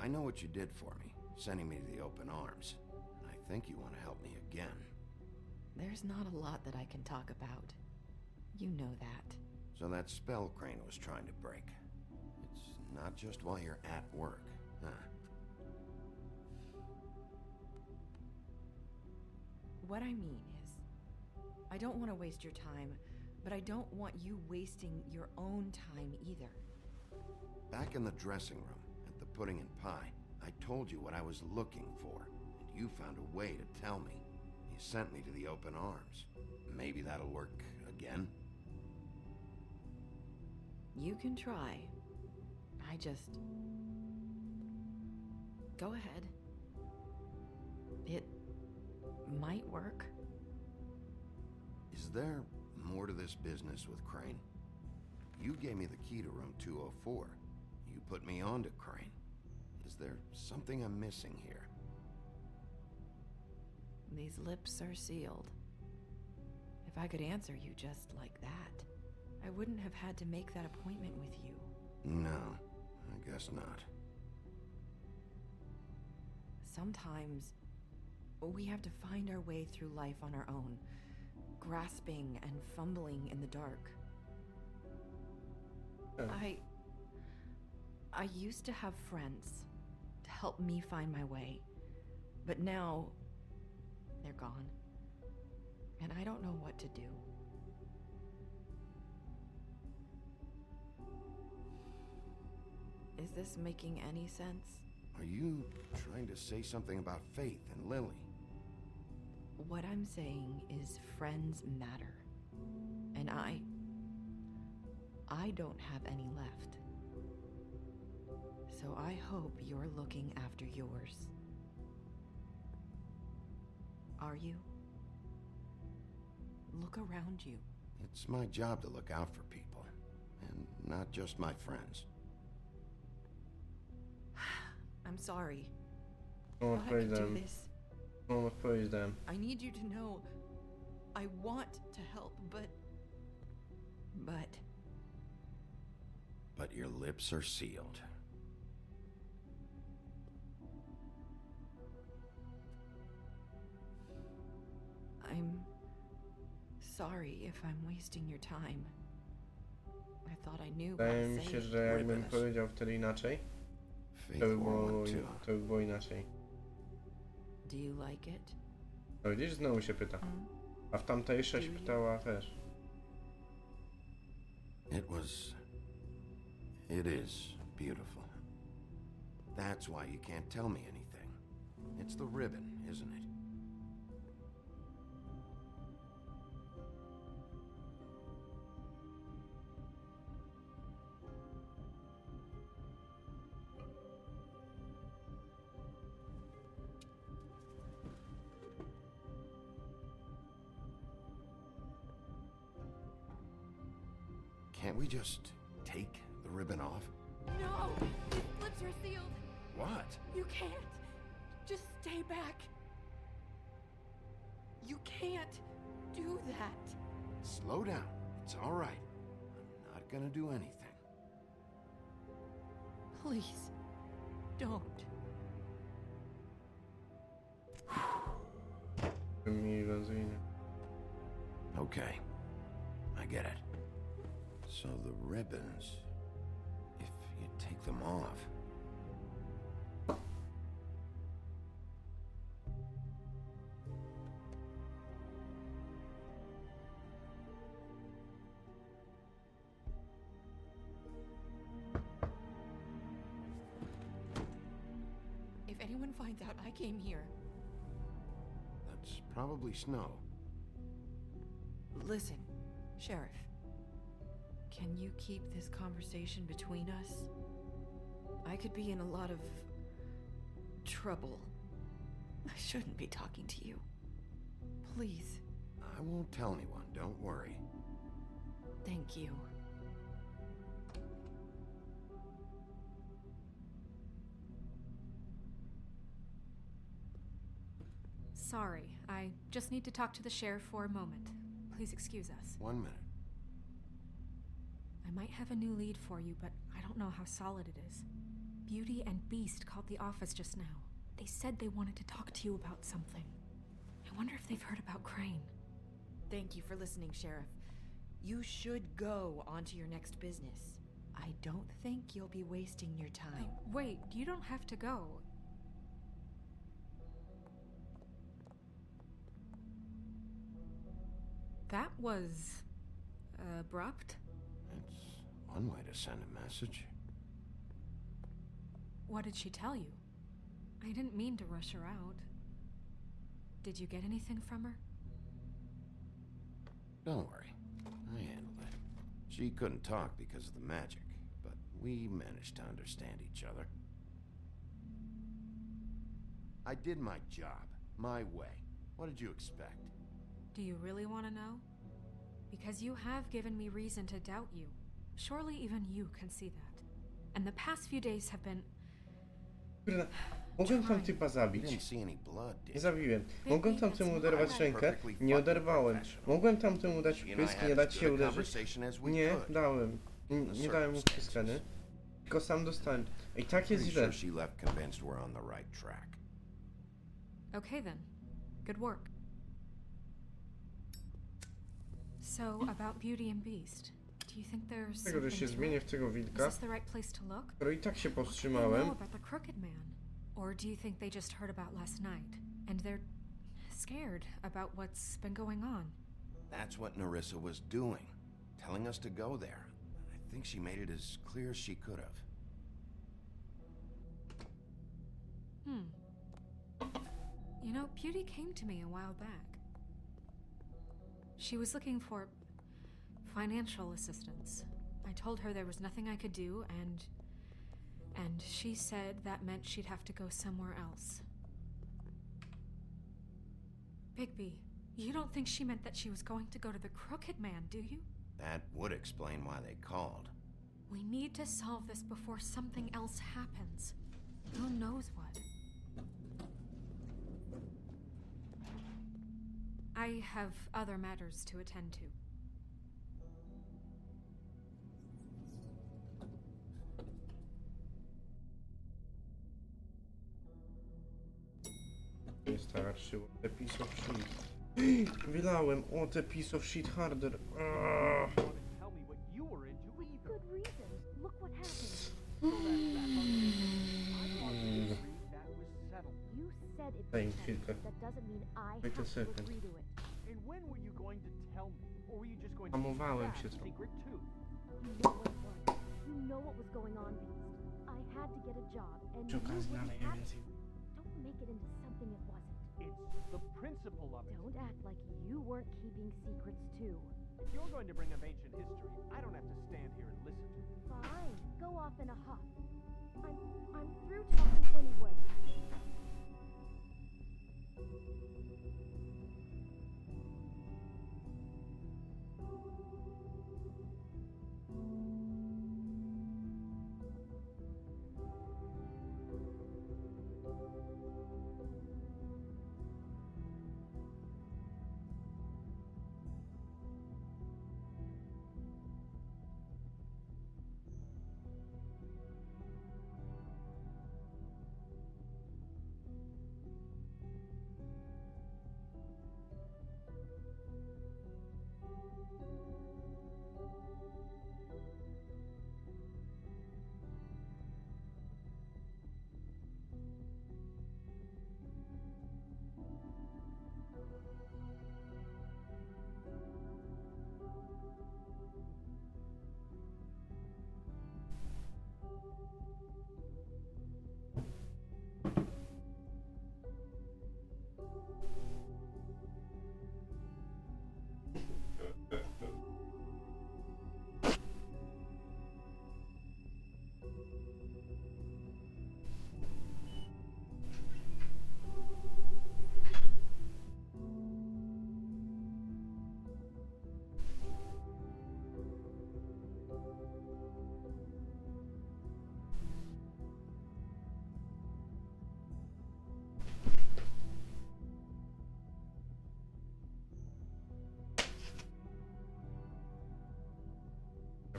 I know what you did for me, sending me to the open arms. And I think you want to help me again. There's not a lot that I can talk about. You know that. So that spell Crane was trying to break. It's not just while you're at work, huh? What I mean is, I don't want to waste your time, but I don't want you wasting your own time either. Back in the dressing room, at the pudding and pie, I told you what I was looking for, and you found a way to tell me. You sent me to the open arms. Maybe that'll work again? You can try. I just... Go ahead. It might work. Is there more to this business with Crane? You gave me the key to room 204. You put me on to Crane. Is there something I'm missing here? These lips are sealed. If I could answer you just like that, I wouldn't have had to make that appointment with you. No, I guess not. Sometimes we have to find our way through life on our own, grasping and fumbling in the dark. I used to have friends to help me find my way, but now they're gone, and I don't know what to do. Is this making any sense? Are you trying to say something about Faith and Lily? What I'm saying is friends matter, and I don't have any left. So I hope you're looking after yours. Are you? Look around you. It's my job to look out for people, and not just my friends. I'm sorry. No But I could do odpowiedziałem. this. No odpowiedziałem. I need you to know I want to help, but But your lips are sealed. I'm sorry if I'm wasting your time. I thought I knew what Wydaje to mi say. się, że jakbym Ribbons. powiedział wtedy inaczej, Faith to by wore było, one too. to by było inaczej. Do you like it? No widzisz, znowu się pyta. A w tamtejsze się pytała też. It is beautiful. That's why you can't tell me anything. It's the ribbon, isn't it? Can't we just take the ribbon off? No! His lips are sealed! What? You can't! Just stay back! You can't do that! Slow down. It's all right. I'm not gonna do anything. Please, don't. Iluzyjnie. Okay. I get it. So the ribbons, if you take them off... If anyone finds out I came here, That's probably snow. Listen, Sheriff. Can you keep this conversation between us? I could be in a lot of trouble. I shouldn't be talking to you. Please. I won't tell anyone, don't worry. Thank you. sorry. I just need to talk to the sheriff for a moment. Please excuse us. 1 minute. I might have a new lead for you, but I don't know how solid it is. Beauty and Beast called the office just now. They said they wanted to talk to you about something. I wonder if they've heard about Crane. Thank you for listening, Sheriff. You should go on to your next business. I don't think you'll be wasting your time. Wait, you don't have to go. That was abrupt. It's one way to send a message. What did she tell you? I didn't mean to rush her out. Did you get anything from her? Don't worry, I handled it. She couldn't talk because of the magic, but we managed to understand each other. I did my job, my way. What did you expect? Do you really want to know? Because you have given me reason to doubt you. Surely even you can see that. And the past few days have been... Kurna, mogłem tam typa You zabić. didn't see any blood, did Nie you? zabiłem. Mogłem tamtemu oderwać rękę. Nie oderwałem. Mogłem tamtemu dać You and I wpysk, had nie as dać się good a uderzyć. conversation as we Nie, could. dałem. Nie dałem mu wpyskany. Tylko sam dostałem. Ej, tak jest Pretty źle. sure she left convinced we're on the right track. Okay then. Good work. So, about Beauty and Beast. Do you think there's Tego, że się something to zmienię it? w tego Is wilka, this the right place to look? skoro i tak się What do they powstrzymałem. know about the Crooked Man? Or do you think they just heard about last night and they're scared about what's been going on? That's what Nerissa was doing, telling us to go there. I think she made it as clear as she could have. You know, Beauty came to me a while back. She was looking for financial assistance. I told her there was nothing I could do, and she said that meant she'd have to go somewhere else. Bigby, you don't think she meant that she was going to go to the Crooked Man, do you? That would explain why they called. We need to solve this before something else happens. Who knows what? I have other matters to attend to. Nie starczyło. The piece of shit. Wylałem. O, the piece of shit harder. Tell me what you were into either. Good reason. Look what happened. That was settled. You said it Daj mi was chwilkę. settled. That doesn't mean I Wait a have to second. agree to it. And when were you going to tell me? Or were you just going to Hamowałem keep się that trochę. secret too? You know what it was. You know what was going on, Beast. I had to get a job, and Przy you okazji wouldn't naleję have więcej. Don't make it into something it wasn't. It's the principle of it. Don't act like you weren't keeping secrets too. If you're going to bring up ancient history, I don't have to stand here and listen to it. Fine. Go off in a huff. I'm through talking anyway.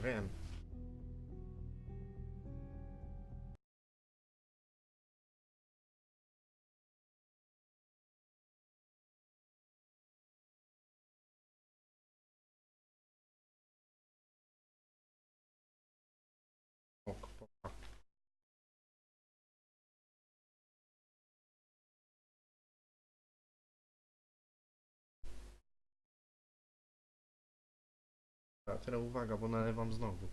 Wiem. Ok, Dobra, teraz uwaga, bo nalewam znowu.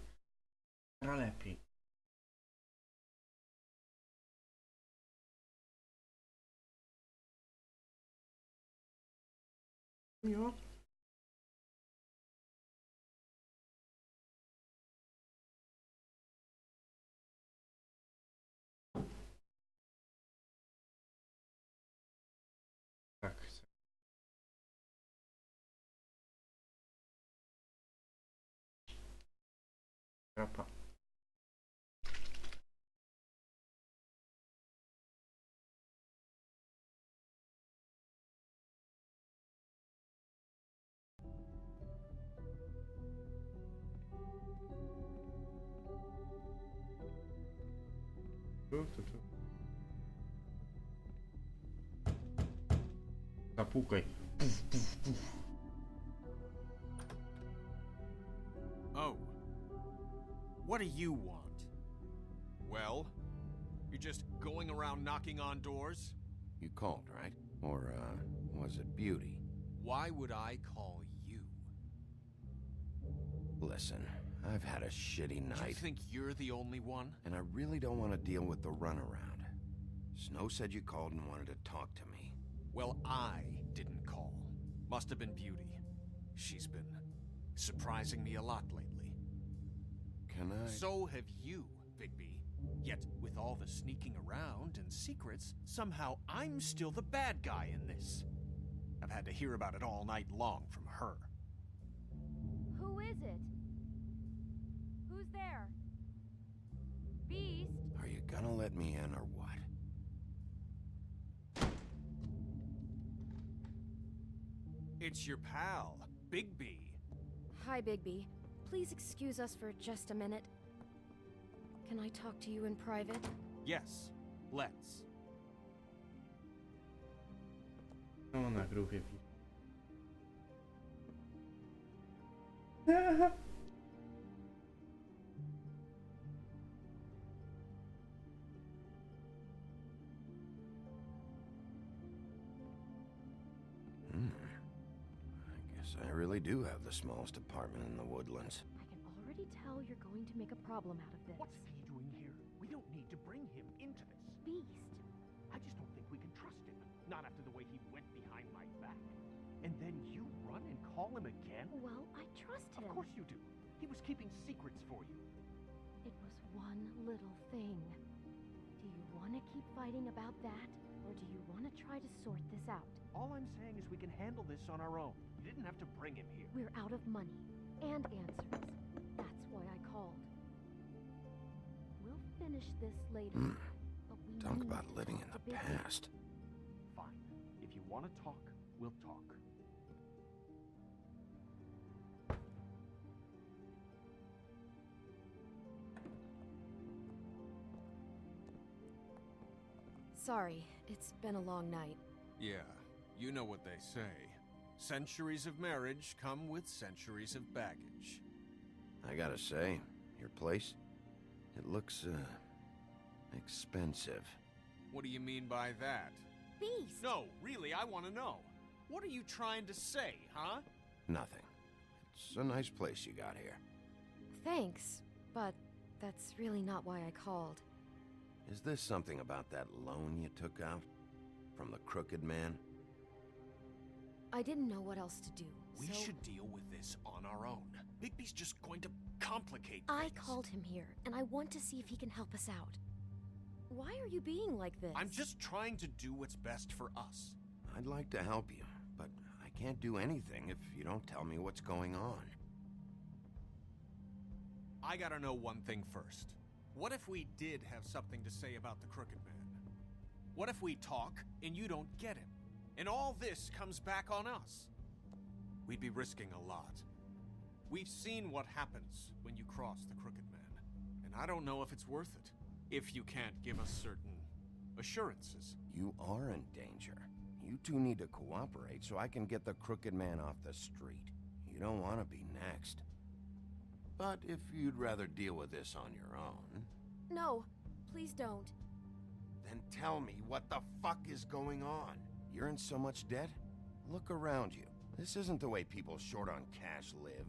Teraz lepiej. Jo. Tak, chcę. Rapa. Tu. Zapukaj. Puf. Oh. What do you want? Well, you're just going around knocking on doors? You called, right? Or, was it Beauty? Why would I call you? Listen, I've had a shitty night. You think you're the only one? And I really don't want to deal with the runaround. Snow said you called and wanted to talk to me. Well, I didn't call. Must have been Beauty. She's been surprising me a lot lately. Can I? So have you, Bigby. Yet, with all the sneaking around and secrets, somehow I'm still the bad guy in this. I've had to hear about it all night long from her. Who is it? Who's there? Beast? Are you gonna let me in or what? It's your pal, Bigby. Hi, Bigby. Please excuse us for just a minute. Can I talk to you in private? Yes, let's. No, na grubie pi. I guess I really do have the smallest apartment in the woodlands. I can already tell you're going to make a problem out of this. What's he doing here? We don't need to bring him into this. Beast? I just don't think we can trust him. Not after the way he went behind my back. And then you run and call him again? Well, I trust him. Of course you do. He was keeping secrets for you. It was one little thing. Do you want to keep fighting about that? Or do you want to try to sort this out? All I'm saying is we can handle this on our own. You didn't have to bring him here. We're out of money and answers. That's why I called. We'll finish this later. But we Talk need about to living in talk the to Bigby. past. Fine. If you want to talk, we'll talk. Sorry, it's been a long night. Yeah, you know what they say. Centuries of marriage come with centuries of baggage. I gotta say, your place, it looks, expensive. What do you mean by that? Beast! No, really, I want to know. What are you trying to say, huh? Nothing. It's a nice place you got here. Thanks, but that's really not why I called. Is this something about that loan you took out? From the crooked man? I didn't know what else to do, We so should deal with this on our own. Bigby's just going to complicate I things. called him here, and I want to see if he can help us out. Why are you being like this? I'm just trying to do what's best for us. I'd like to help you, but I can't do anything if you don't tell me what's going on. I gotta know one thing first. What if we did have something to say about the Crooked Man? What if we talk and you don't get him? And all this comes back on us? We'd be risking a lot. We've seen what happens when you cross the Crooked Man, and I don't know if it's worth it, if you can't give us certain assurances. You are in danger. You two need to cooperate so I can get the Crooked Man off the street. You don't want to be next. But if you'd rather deal with this on your own... No, please don't. Then tell me what the fuck is going on. You're in so much debt? Look around you. This isn't the way people short on cash live.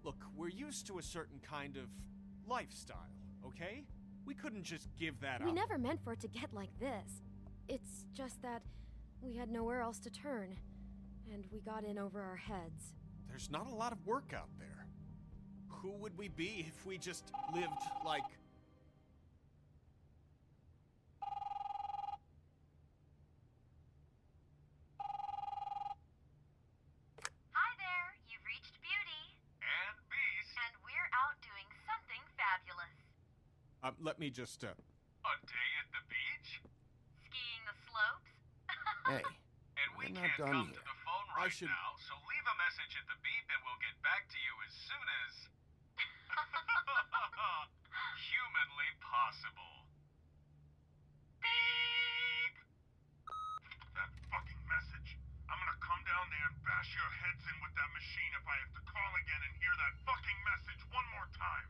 Look, we're used to a certain kind of lifestyle, okay? We couldn't just give that We up. never meant for it to get like this. It's just that we had nowhere else to turn, and we got in over our heads. There's not a lot of work out there. Who would we be if we just lived like... Hi there, you've reached Beauty. And Beast. And we're out doing something fabulous. Let me just, A day at the beach? Skiing the slopes? Hey, And we we're not can't done come yet. to the phone I right should- now, so leave a message at the beep and we'll get back to you as soon as... humanly possible. Beep! That fucking message. I'm gonna come down there and bash your heads in with that machine if I have to call again and hear that fucking message one more time.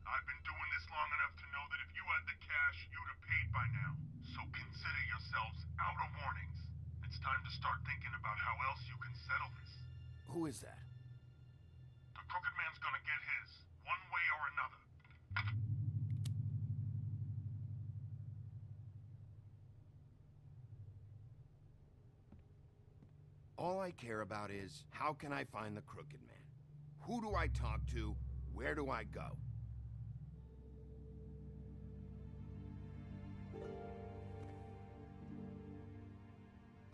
I've been doing this long enough to know that if you had the cash, you'd have paid by now. So consider yourselves out of warnings. It's time to start thinking about how else you can settle this. Who is that? The Crooked Man's gonna get his, one way or another. All I care about is, how can I find the Crooked Man? Who do I talk to? Where do I go?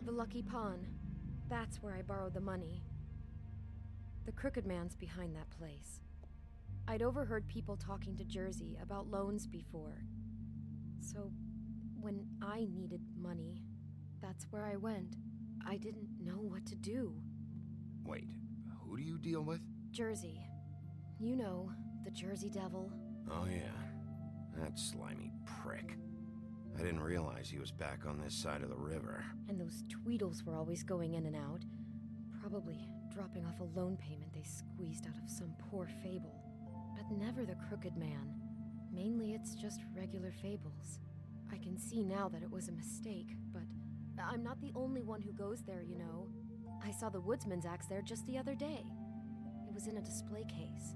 The Lucky Pawn. That's where I borrowed the money. The Crooked Man's behind that place. I'd overheard people talking to Jersey about loans before. So, when I needed money, that's where I went. I didn't know what to do. Wait, who do you deal with? Jersey. You know, the Jersey Devil. Oh yeah, that slimy prick. I didn't realize he was back on this side of the river. And those Tweedles were always going in and out. Probably dropping off a loan payment they squeezed out of some poor fable. But never the Crooked Man. Mainly it's just regular fables. I can see now that it was a mistake, but I'm not the only one who goes there, you know. I saw the woodsman's axe there just the other day. It was in a display case.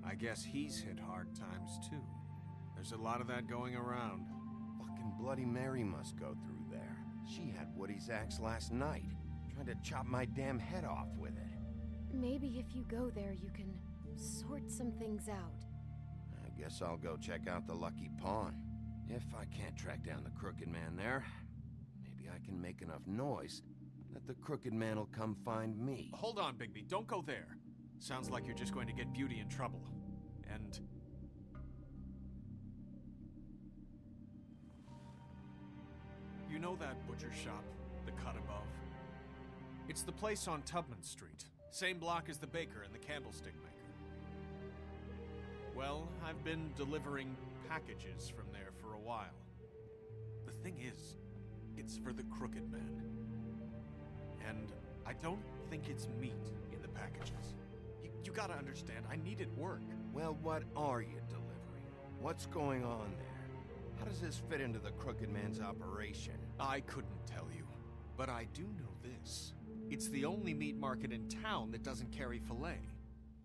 I guess he's hit hard times too. There's a lot of that going around. Fucking Bloody Mary must go through there. She had Woody's axe last night, trying to chop my damn head off with it. Maybe if you go there, you can sort some things out. I guess I'll go check out the Lucky Pawn. If I can't track down the Crooked Man there, maybe I can make enough noise that the Crooked Man will come find me. Hold on, Bigby, don't go there. Sounds like you're just going to get Beauty in trouble. And... you know that butcher shop, the cut above? It's the place on Tubman Street. Same block as the baker and the candlestick maker. Well, I've been delivering packages from there for a while. The thing is, it's for the Crooked Man. And I don't think it's meat in the packages. You gotta understand, I needed work. Well, what are you delivering? What's going on there? How does this fit into the Crooked Man's operation? I couldn't tell you, but I do know this. It's the only meat market in town that doesn't carry filet.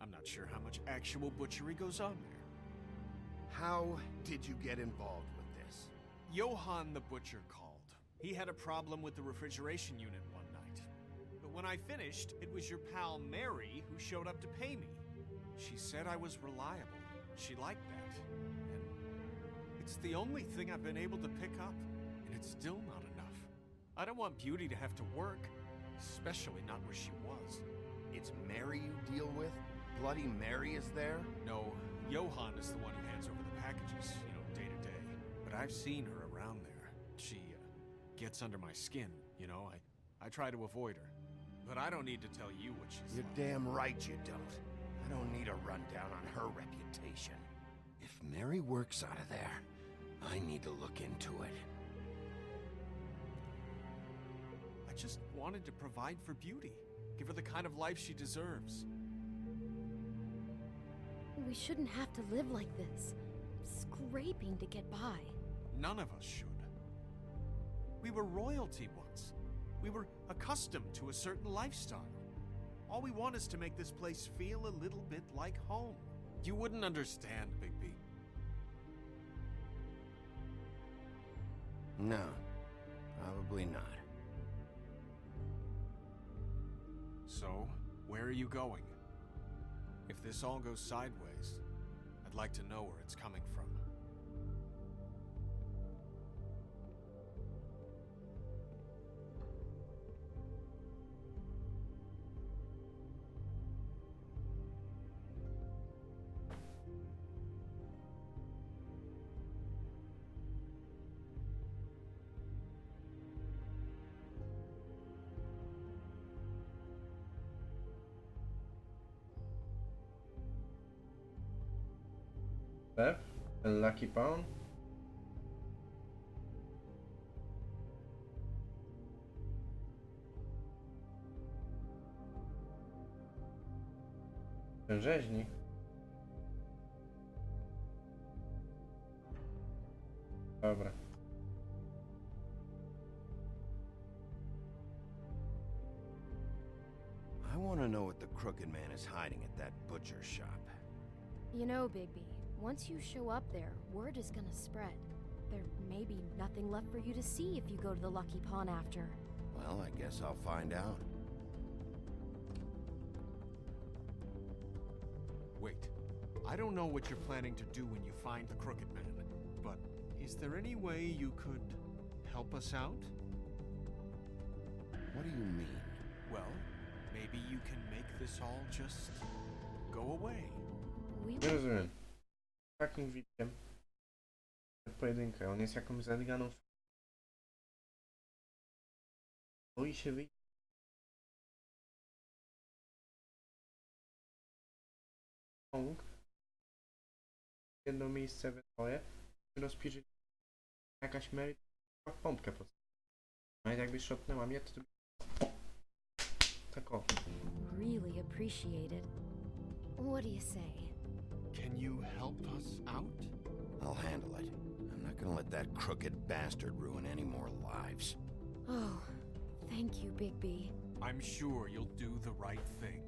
I'm not sure how much actual butchery goes on there. How did you get involved with this? Johann the butcher called. He had a problem with the refrigeration unit one night. But when I finished, it was your pal Mary who showed up to pay me. She said I was reliable. She liked that. And it's the only thing I've been able to pick up, and it's still not enough. I don't want Beauty to have to work, especially not where she was. It's Mary you deal with? Bloody Mary is there? No, Johann is the one who hands over the packages, day to day. But I've seen her around there. She, gets under my skin, I try to avoid her. But I don't need to tell you what she's You're like. damn right you don't. I don't need a rundown on her reputation. If Mary works out of there, I need to look into it. I just wanted to provide for Beauty. Give her the kind of life she deserves. We shouldn't have to live like this, scraping to get by. None of us should. We were royalty once. We were accustomed to a certain lifestyle. All we want is to make this place feel a little bit like home. You wouldn't understand, Bigby. No, probably not. So, where are you going? If this all goes sideways, I'd like to know where it's coming from. Sklep, ten Lucky Pound. Ten rzeźnik. Dobra. I want to know what the Crooked Man is hiding at that butcher shop. You know, Bigby, once you show up there, word is gonna spread. There may be nothing left for you to see if you go to the Lucky Pawn after. Well, I guess I'll find out. Wait, I don't know what you're planning to do when you find the Crooked Man, but is there any way you could help us out? What do you mean? Well, maybe you can make this all just go away. Nie rozumiem. Takim widziem pojedynkę. On jest jakąś zadganą. Boi się wyjść. Jedno miejsce wyboje. Rozpiżyć jakaś Mary pompkę pod. Nawet jakby szotnęła mnie, to tak o. Really appreciate it. What do you say? Can you help us out? I'll handle it. I'm not gonna let that crooked bastard ruin any more lives. Oh, thank you, Bigby. I'm sure you'll do the right thing.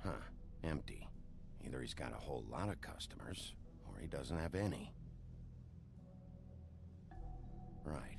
Huh. Empty. Either he's got a whole lot of customers, or he doesn't have any. Right.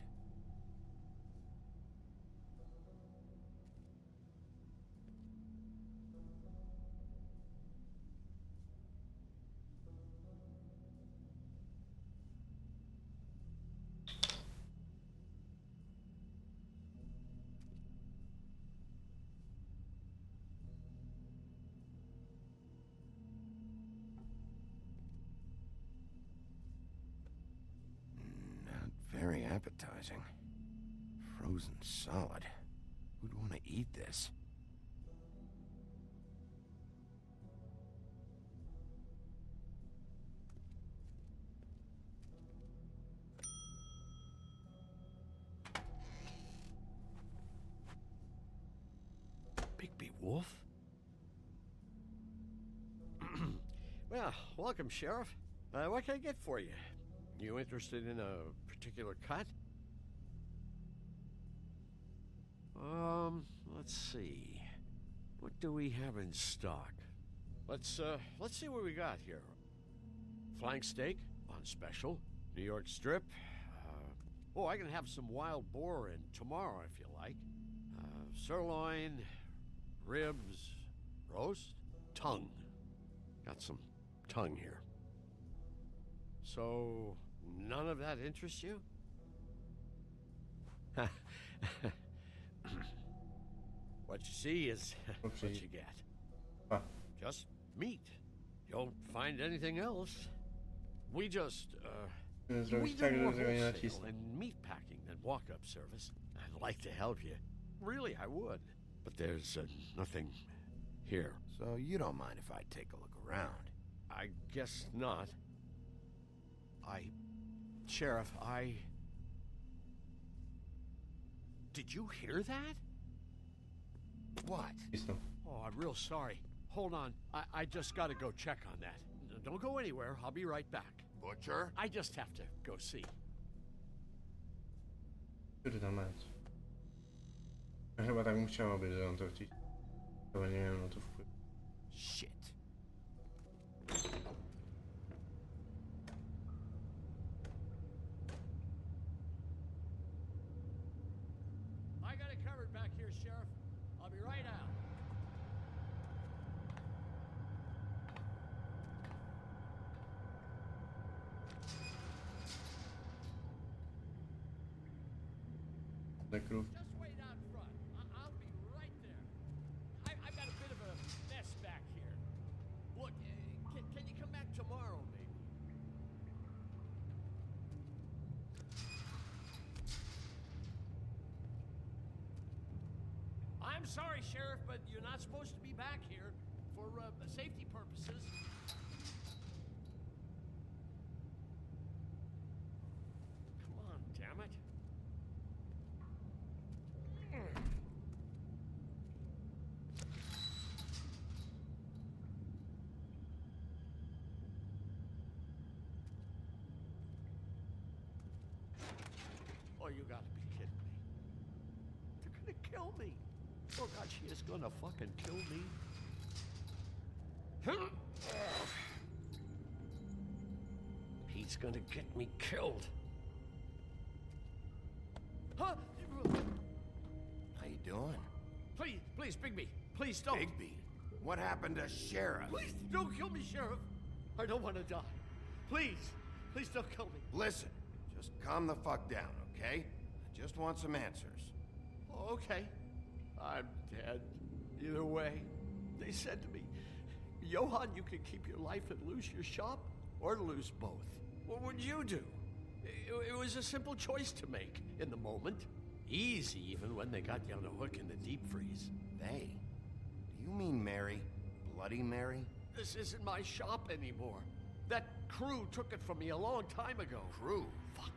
Very appetizing. Frozen solid. Who'd want to eat this? Bigby Wolf? Well, welcome, Sheriff. What can I get for you? You interested in a particular cut? Let's see. What do we have in stock? Let's see what we got here. Flank steak on special. New York strip. Oh, I can have some wild boar in tomorrow if you like. Sirloin, ribs, roast, tongue. Got some tongue here. So, none of that interests you? What you see is what you get. Just meat. You don't find anything else. We just, we do more wholesale and meat packing than walk-up service. I'd like to help you. Really, I would. But there's nothing here. So you don't mind if I take a look around? I guess not. Sheriff, Did you hear that? What? Oh, I'm real sorry. Hold on. I just gotta go check on that. Don't go anywhere. I'll be right back. Butcher? I just have to go see. Kurna mać. No chyba tak musiało być, że on to wciśnie. Chyba nie miałem na to wpływu. Shit. I got it covered back here, Sheriff. I'll be right out. Na krów. Just wait out front. I'll be right there. I've got a bit of a mess back here. Look, can you come back tomorrow, maybe? I'm sorry, Sheriff, but you're not supposed to be back here for safety purposes. Come on, damn it. Oh, you gotta be kidding me. They're gonna kill me. Oh God, she is gonna fucking kill me. He's gonna get me killed. Huh? How you doing? Please, Bigby. Please don't. Bigby? What happened to Sheriff? Please don't kill me, Sheriff. I don't want to die. Please don't kill me. Listen, just calm the fuck down, okay? I just want some answers. Okay. I'm dead. Either way. They said to me, Johann, you can keep your life and lose your shop, or lose both. What would you do? It was a simple choice to make in the moment. Easy, even when they got you on a hook in the deep freeze. They? Do you mean Mary? Bloody Mary? This isn't my shop anymore. That crew took it from me a long time ago. Crew? Fuck.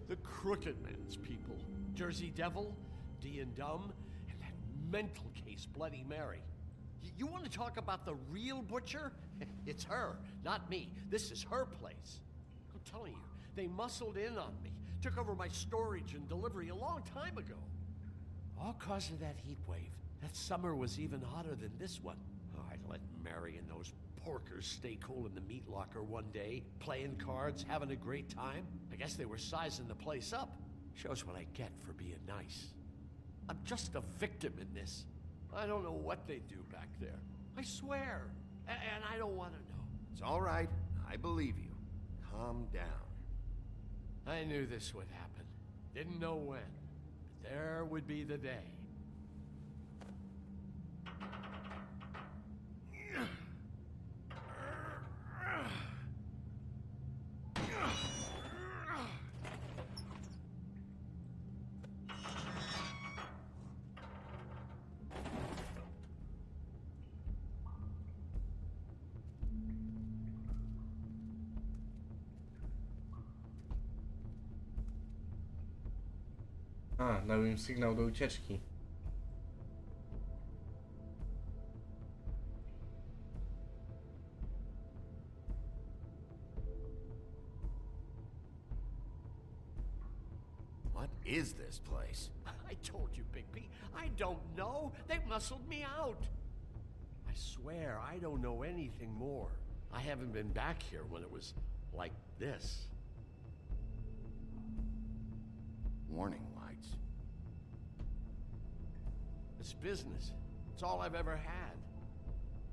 The Crooked Man's people. Jersey Devil, D and Dumb, and that mental case, Bloody Mary. You want to talk about the real butcher? It's her, not me. This is her place. I'm telling you, they muscled in on me, took over my storage and delivery a long time ago. All cause of that heat wave. That summer was even hotter than this one. Oh, I let Mary and those porkers stay cool in the meat locker one day, playing cards, having a great time. I guess they were sizing the place up. Shows what I get for being nice. I'm just a victim in this. I don't know what they do back there. I swear. And I don't want to know. It's all right. I believe you. Calm down. I knew this would happen. Didn't know when. But there would be the day. A, dał im sygnał do ucieczki. What is this place? I told you, Bigby. I don't know. They muscled me out. I swear, I don't know anything more. I haven't been back here when it was like this. Warning lights. It's business. It's all I've ever had.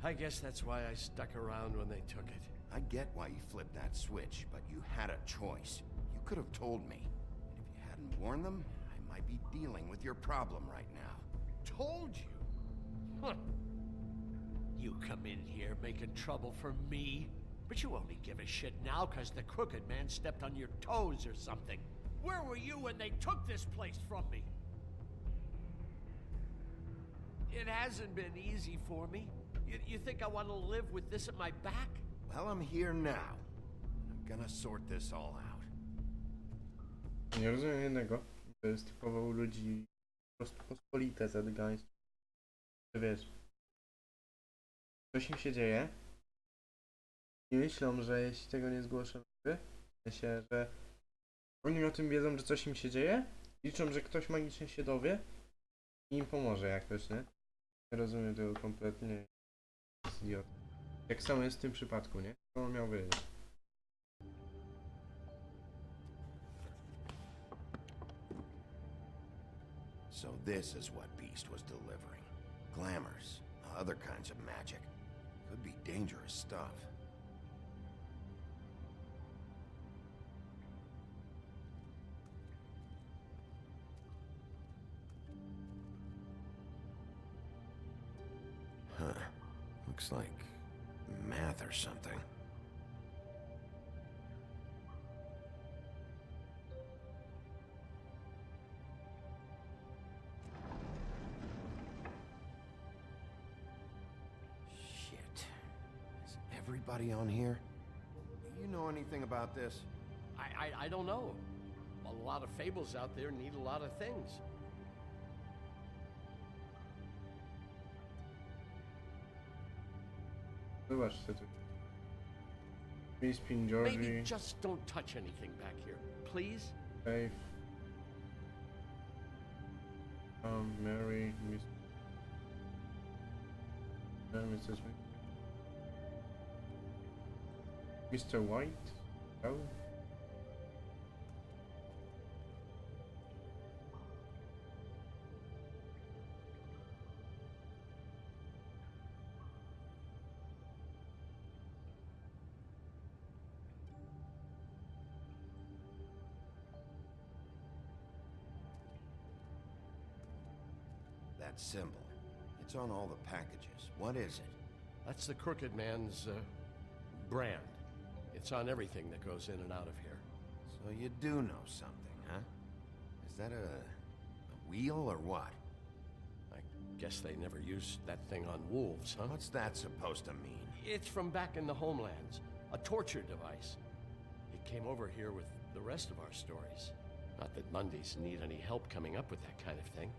I guess that's why I stuck around when they took it. I get why you flipped that switch, but you had a choice. You could have told me. And if you hadn't warned them, I might be dealing with your problem right now. Told you? Huh. You come in here making trouble for me, but you only give a shit now because the Crooked Man stepped on your toes or something. Where were you when they took this place from me? It hasn't been easy for me. You think I want to live with this at my back? Well, I'm here now. I'm gonna sort this all out. Nie rozumiem jednego. To jest typowo u ludzi po prostu pospolite zadygaństwo. Wiesz, coś im się dzieje i myślą, że jeśli tego nie zgłoszą, w sensie, że oni o tym wiedzą, że coś im się dzieje, liczą, że ktoś magicznie się dowie i im pomoże jakoś, nie? Nie rozumiem tego kompletnie. Jest idiota. Jak samo jest w tym przypadku, nie? Co on miał wiedzieć? So this is what Beast was delivering. Glamours, other kinds of magic. Could be dangerous stuff. Huh. Looks like math or something. Shit. Is everybody on here? Do you know anything about this? I don't know. A lot of fables out there need a lot of things. Zobacz co tu. Miss Pin Georgie. Maybe just don't touch anything back here, please. Faith. Mary, Miss. Mrs. Mr. White. Oh. That symbol. It's on all the packages. What is it? That's the Crooked Man's brand. It's on everything that goes in and out of here. So you do know something, huh? Is that a wheel or what? I guess they never used that thing on wolves, huh? What's that supposed to mean? It's from back in the homelands. A torture device. It came over here with the rest of our stories. Not that Mundies need any help coming up with that kind of thing.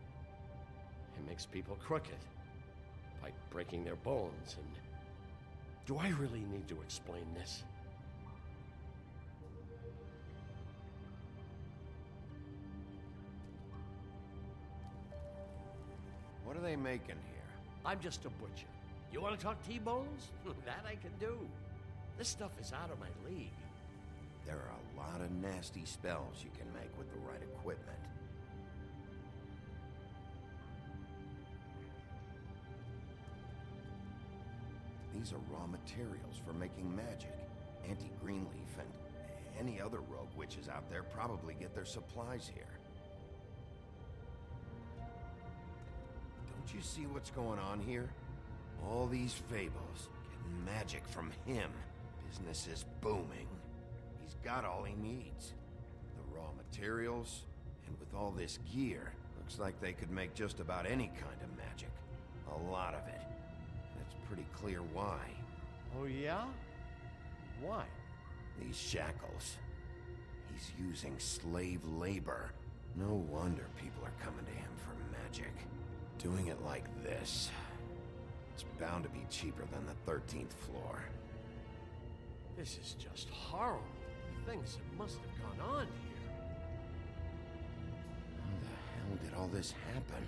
It makes people crooked by breaking their bones and... Do I really need to explain this? What are they making here? I'm just a butcher. You want to talk T-bones? That I can do. This stuff is out of my league. There are a lot of nasty spells you can make with the right equipment. These are raw materials for making magic. Auntie Greenleaf and any other rogue witches out there probably get their supplies here. Don't you see what's going on here? All these fables, getting magic from him. Business is booming. He's got all he needs. The raw materials, and with all this gear, looks like they could make just about any kind of magic. A lot of it. It's pretty clear why. Oh, yeah? Why? These shackles. He's using slave labor. No wonder people are coming to him for magic. Doing it like this. It's bound to be cheaper than the 13th floor. This is just horrible. Things that must have gone on here. How the hell did all this happen?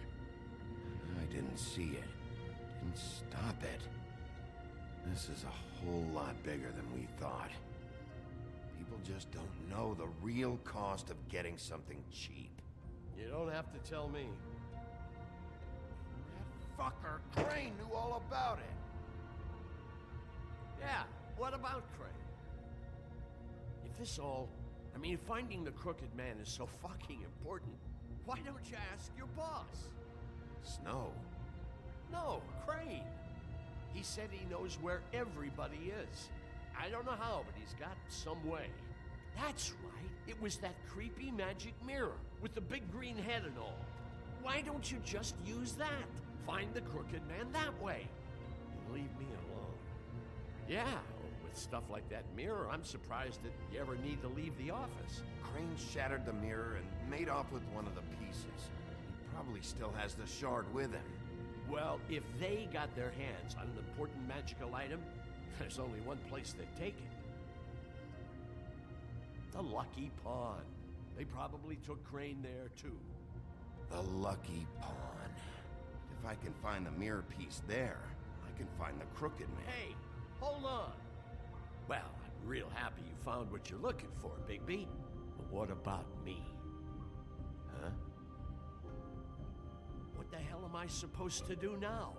I didn't see it. Didn't stop it. This is a whole lot bigger than we thought. People just don't know the real cost of getting something cheap. You don't have to tell me. That fucker Crane knew all about it. Yeah, what about Crane? If this all... I mean, finding the Crooked Man is so fucking important, why don't you ask your boss? Snow? No, Crane. He said he knows where everybody is. I don't know how, but he's got some way. That's right. It was that creepy magic mirror with the big green head and all. Why don't you just use that? find the crooked man that way. And leave me alone. Yeah, with stuff like that mirror, I'm surprised that you ever need to leave the office. Crane shattered the mirror and made off with one of the pieces. He probably still has the shard with him. Well, if they got their hands on an important magical item, there's only one place they'd take it. The Lucky Pawn. They probably took Crane there, too. The Lucky Pawn. If I can find the mirror piece there, I can find the crooked man. Hey, hold on. Well, I'm real happy you found what you're looking for, Bigby. But what about me? Huh? What the hell am I supposed to do now?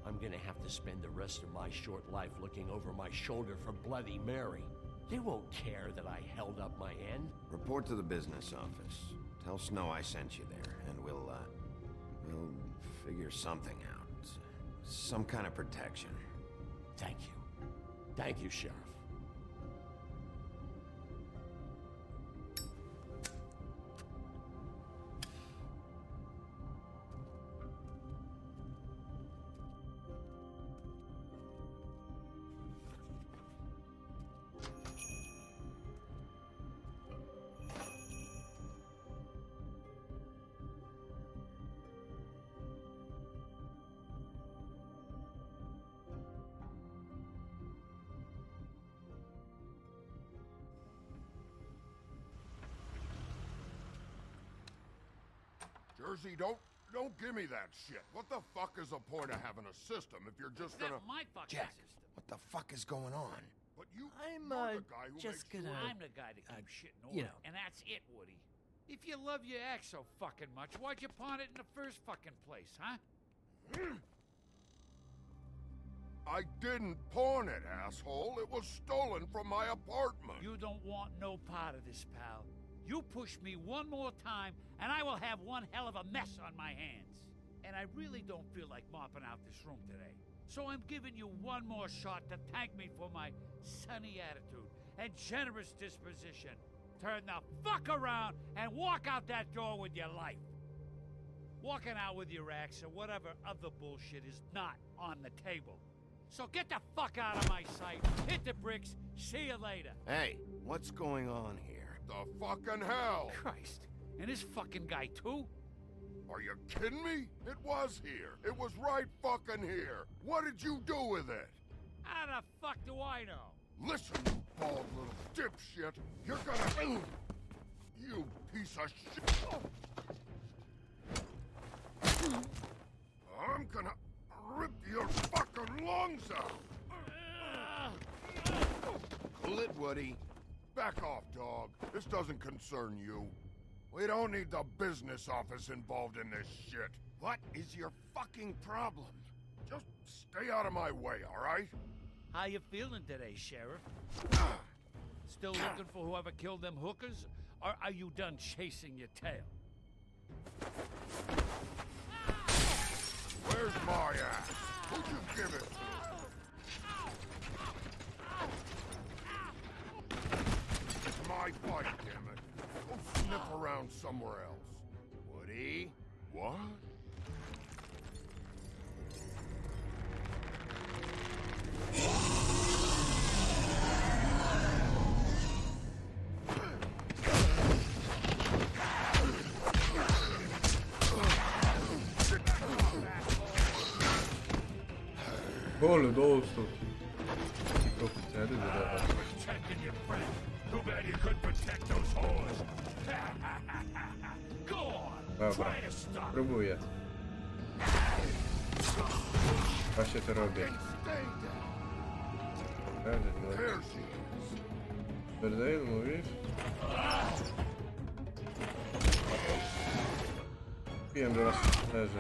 I'm gonna have to spend the rest of my short life looking over my shoulder for Bloody Mary. They won't care that I held up my end. Report to the business office. Tell Snow I sent you there, and we'll figure something out. Some kind of protection. Thank you. Thank you, Sheriff. Jersey, don't give me that shit. What the fuck is the point of having a system if you're just gonna... my fucking Jack, system. what the fuck is going on? But you, I'm you're the guy who just makes gonna. sure- I'm the guy that keeps shit in you order, know. and that's it, Woody. If you love your ex so fucking much, why'd you pawn it in the first fucking place, huh? I didn't pawn it, asshole. It was stolen from my apartment. You don't want no part of this, pal. You push me one more time, and I will have one hell of a mess on my hands. And I really don't feel like mopping out this room today. So I'm giving you one more shot to thank me for my sunny attitude and generous disposition. Turn the fuck around and walk out that door with your life. Walking out with your axe or whatever other bullshit is not on the table. So get the fuck out of my sight, hit the bricks, see you later. Hey, what's going on here? The fucking hell! Christ, and this fucking guy too? Are you kidding me? It was here. It was right fucking here. What did you do with it? How the fuck do I know? Listen, you bald little dipshit. You're gonna... You piece of shit. I'm gonna rip your fucking lungs out. Cool it, Woody. Back off, dog. This doesn't concern you. We don't need the business office involved in this shit. What is your fucking problem? Just stay out of my way, all right? How you feeling today, Sheriff? Still looking for whoever killed them hookers? Or are you done chasing your tail? Where's my ass? Who'd you give it to? It's my fight, damn it. Go sniff around somewhere else. Woody? What? Gol dostum. Çok güzeldi de daha. Protecting your friend. Too bad you couldn't protect those whores. Go on. Dobra, Try to stop. próbuję. Właśnie to robię. There she is. Berdale mówisz? Wiem, że raz leży.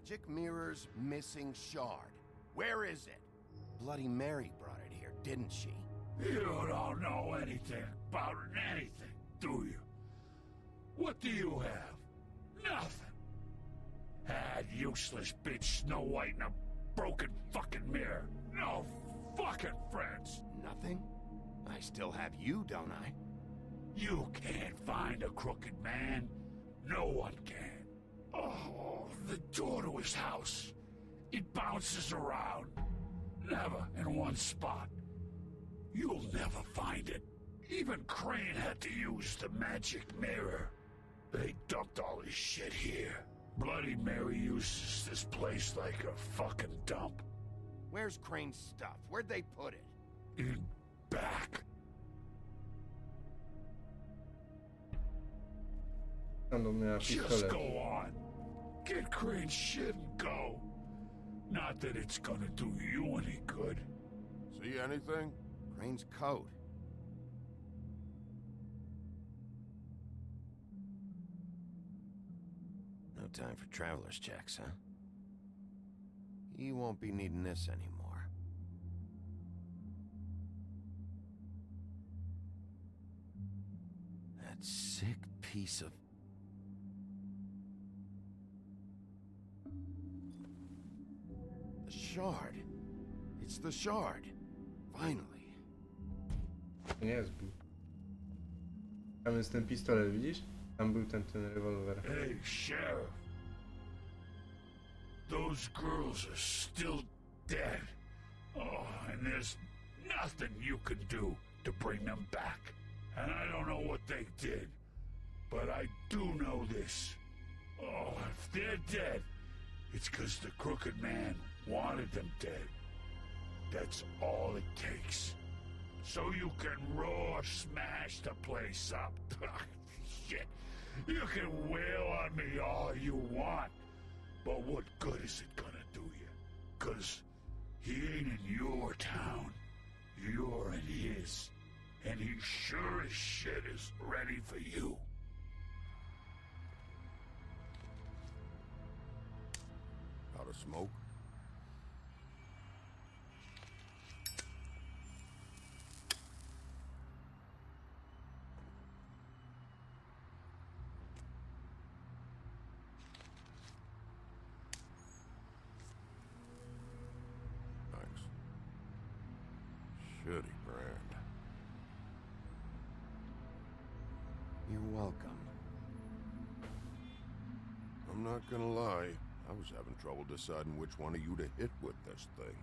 magic mirror's missing shard. Where is it? Bloody Mary brought it here, didn't she? You don't know anything about anything, do you? What do you have? Nothing. That useless bitch Snow White and a broken fucking mirror. No fucking friends. Nothing? I still have you, don't I? You can't find a crooked man. No one can. Oh, the door to his house. It bounces around. Never in one spot. You'll never find it. Even Crane had to use the magic mirror. They dumped all his shit here. Bloody Mary uses this place like a fucking dump. Where's Crane's stuff? Where'd they put it? In back. Just go on. Get Crane's shit and go. Not that it's gonna do you any good. See anything? Crane's coat. No time for traveler's checks, huh? You won't be needing this anymore. That sick piece of... The shard. It's the shard. Finally. To nie jest był. Tam jest ten pistolet, widzisz? Tam był ten rewolwer. Hey, Sheriff. Those girls are still dead. Oh, and there's nothing you can do to bring them back. And I don't know what they did, but I do know this. Oh, if they're dead, it's 'cause the Crooked Man wanted them dead. That's all it takes. So you can raw smash the place up. Shit. You can wail on me all you want, but what good is it gonna do you? 'Cause he ain't in your town. You're in his. And he sure as shit is ready for you. Out of smoke? Thanks. Shitty brand. You're welcome. I'm not gonna lie. I was having trouble deciding which one of you to hit with this thing.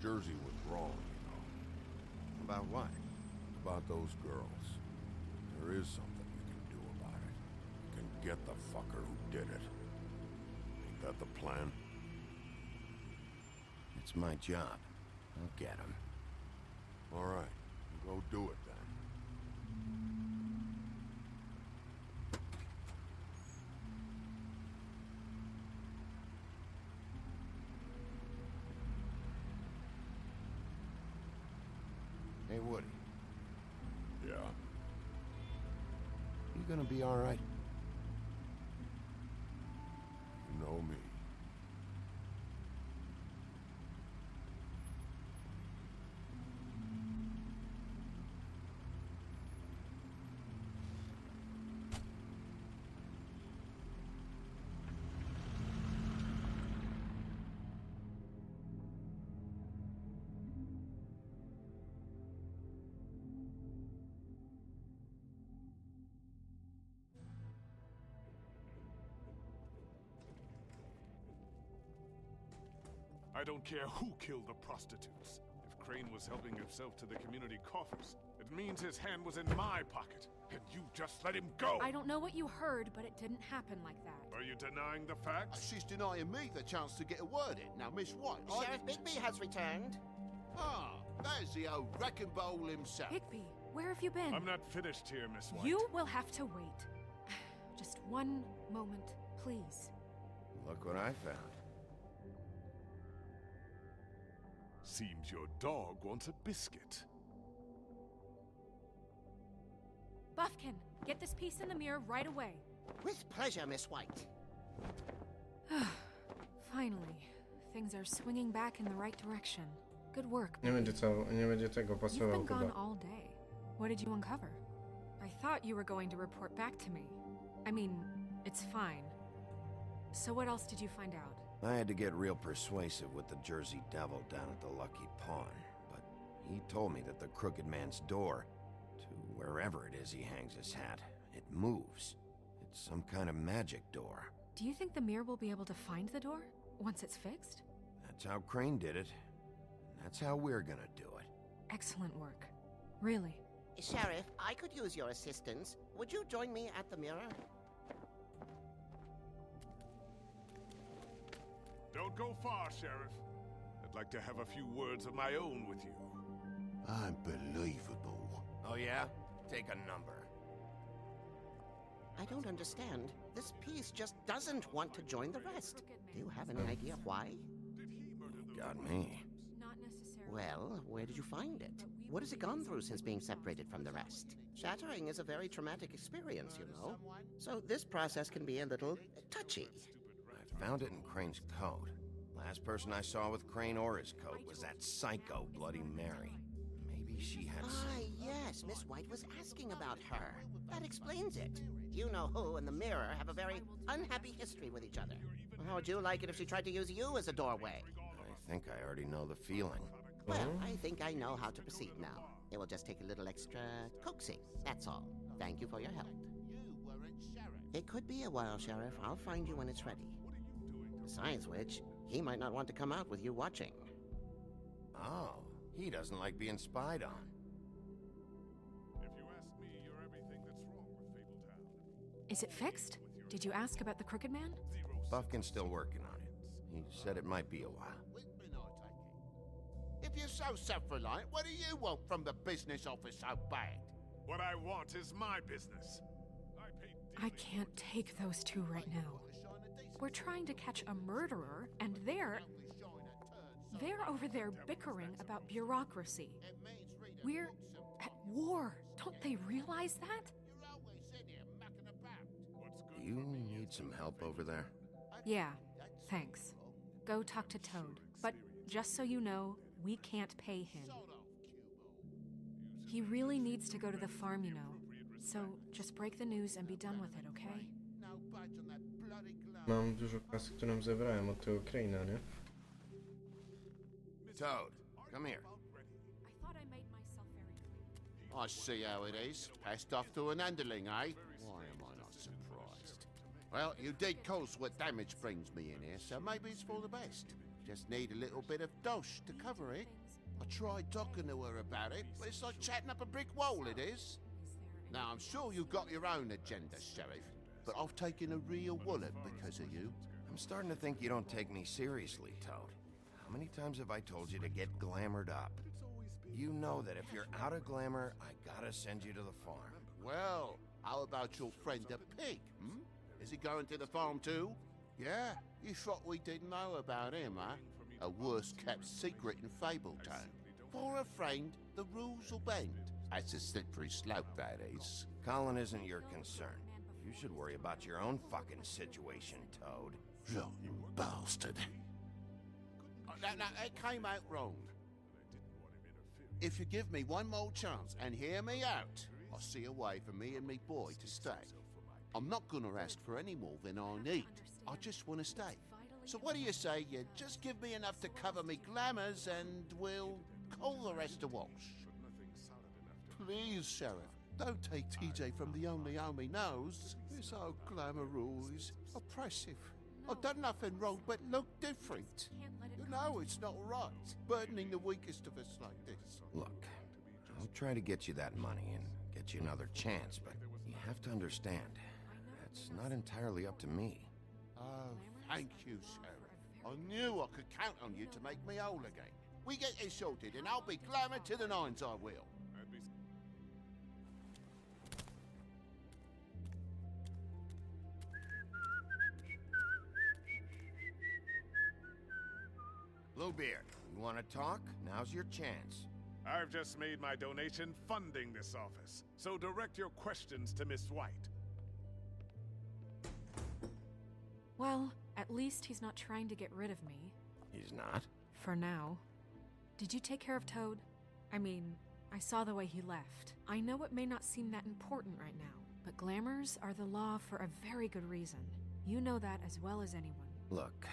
Jersey was wrong, you know. About what? About those girls. There is something you can do about it. You can get the fucker who did it. Ain't that the plan? It's my job. I'll get him. All right, go do it then. Hey, Woody. Yeah? You gonna be all right? You know me. I don't care who killed the prostitutes. If Crane was helping himself to the community coffers, it means his hand was in my pocket, and you just let him go! I don't know what you heard, but it didn't happen like that. Are you denying the facts? She's denying me the chance to get a word in. Now, Miss White, Sheriff Bigby has returned. Ah, there's the old wrecking bowl himself. Bigby, where have you been? I'm not finished here, Miss White. You will have to wait. Just one moment, please. Look what I found. Seems your dog wants a biscuit. Buffkin, get this piece in the mirror right away. With pleasure, Miss White. Finally, things are swinging back in the right direction. Good work. Nie będzie tego You've pasował been gone chyba. all day. What did you uncover? I thought you were going to report back to me. I mean, it's fine. So what else did you find out? I had to get real persuasive with the Jersey Devil down at the Lucky Pawn, but he told me that the Crooked Man's door, to wherever it is he hangs his hat, it moves. It's some kind of magic door. Do you think the mirror will be able to find the door once it's fixed? That's how Crane did it. And that's how we're gonna do it. Excellent work. Really. Sheriff, I could use your assistance. Would you join me at the mirror? Don't go far, Sheriff. I'd like to have a few words of my own with you. Unbelievable. Oh yeah? Take a number. I don't understand. This piece just doesn't want to join the rest. Do you have any idea why? Got me. Not necessarily. Well, where did you find it? What has it gone through since being separated from the rest? Shattering is a very traumatic experience, you know. So this process can be a little touchy. I found it in Crane's coat. Last person I saw with Crane or his coat was that psycho Bloody Mary. Maybe she had Ah, yes, Miss White was asking about her. That explains it. You know who and the mirror have a very unhappy history with each other. How would you like it if she tried to use you as a doorway? I think I already know the feeling. Well, I think I know how to proceed now. It will just take a little extra coaxing, that's all. Thank you for your help. It could be a while, Sheriff. I'll find you when it's ready. Besides which, he might not want to come out with you watching. Oh, he doesn't like being spied on. If you ask me, you're everything that's wrong with Fabletown. Is it fixed? Did you ask about the Crooked Man? Buffkin's still working on it. He said it might be a while. If you're so self-reliant, what do you want from the business office so bad? What I want is my business. I can't take those two right now. We're trying to catch a murderer, and they're over there bickering about bureaucracy. We're at war. Don't they realize that? Do you need some help over there? Yeah, thanks. Go talk to Toad. But just so you know, we can't pay him. He really needs to go to the farm, you know. So just break the news and be done with it, okay? Mam dużo kasy, którą zebrałem od tego Crane'a, nie? Toad, come here. I thought I made myself very clear. I see how it is. Passed off to an underling, eh? Why am I not surprised? Well, you did cause what damage brings me in here, so maybe it's for the best. Just need a little bit of dosh to cover it. I tried talking to her about it, but it's like chatting up a brick wall, it is. Now, I'm sure you've got your own agenda, Sheriff, but I've taken a real wallet because of you. I'm starting to think you don't take me seriously, Toad. How many times have I told you to get glamored up? You know that if you're out of glamour, I gotta send you to the farm. Well, how about your friend the pig, Is he going to the farm too? Yeah, you thought we didn't know about him, huh? A worst-kept secret in Fabletown. For a friend, the rules will bend. That's a slippery slope, that is. Colin isn't your concern. You should worry about your own fucking situation, Toad. Rotten bastard. Now, it came out wrong. If you give me one more chance and hear me out, I'll see a way for me and me boy to stay. I'm not gonna ask for any more than I need. I just want to stay. So what do you say you just give me enough to cover me glamours and we'll call the rest a wash? Please, Sheriff, don't take TJ from the only home he knows. This old glamour rule is oppressive. I've done nothing wrong but look different. You know it's not right, burdening the weakest of us like this. Look, I'll try to get you that money and get you another chance, but you have to understand, that's not entirely up to me. Oh, thank you, Sheriff. I knew I could count on you to make me whole again. We get this sorted and I'll be glamour to the nines, I will. Bluebeard, you want to talk? Now's your chance. I've just made my donation funding this office, so direct your questions to Miss White. Well, at least he's not trying to get rid of me. He's not? For now. Did you take care of Toad? I mean, I saw the way he left. I know it may not seem that important right now, but glamours are the law for a very good reason. You know that as well as anyone. Look,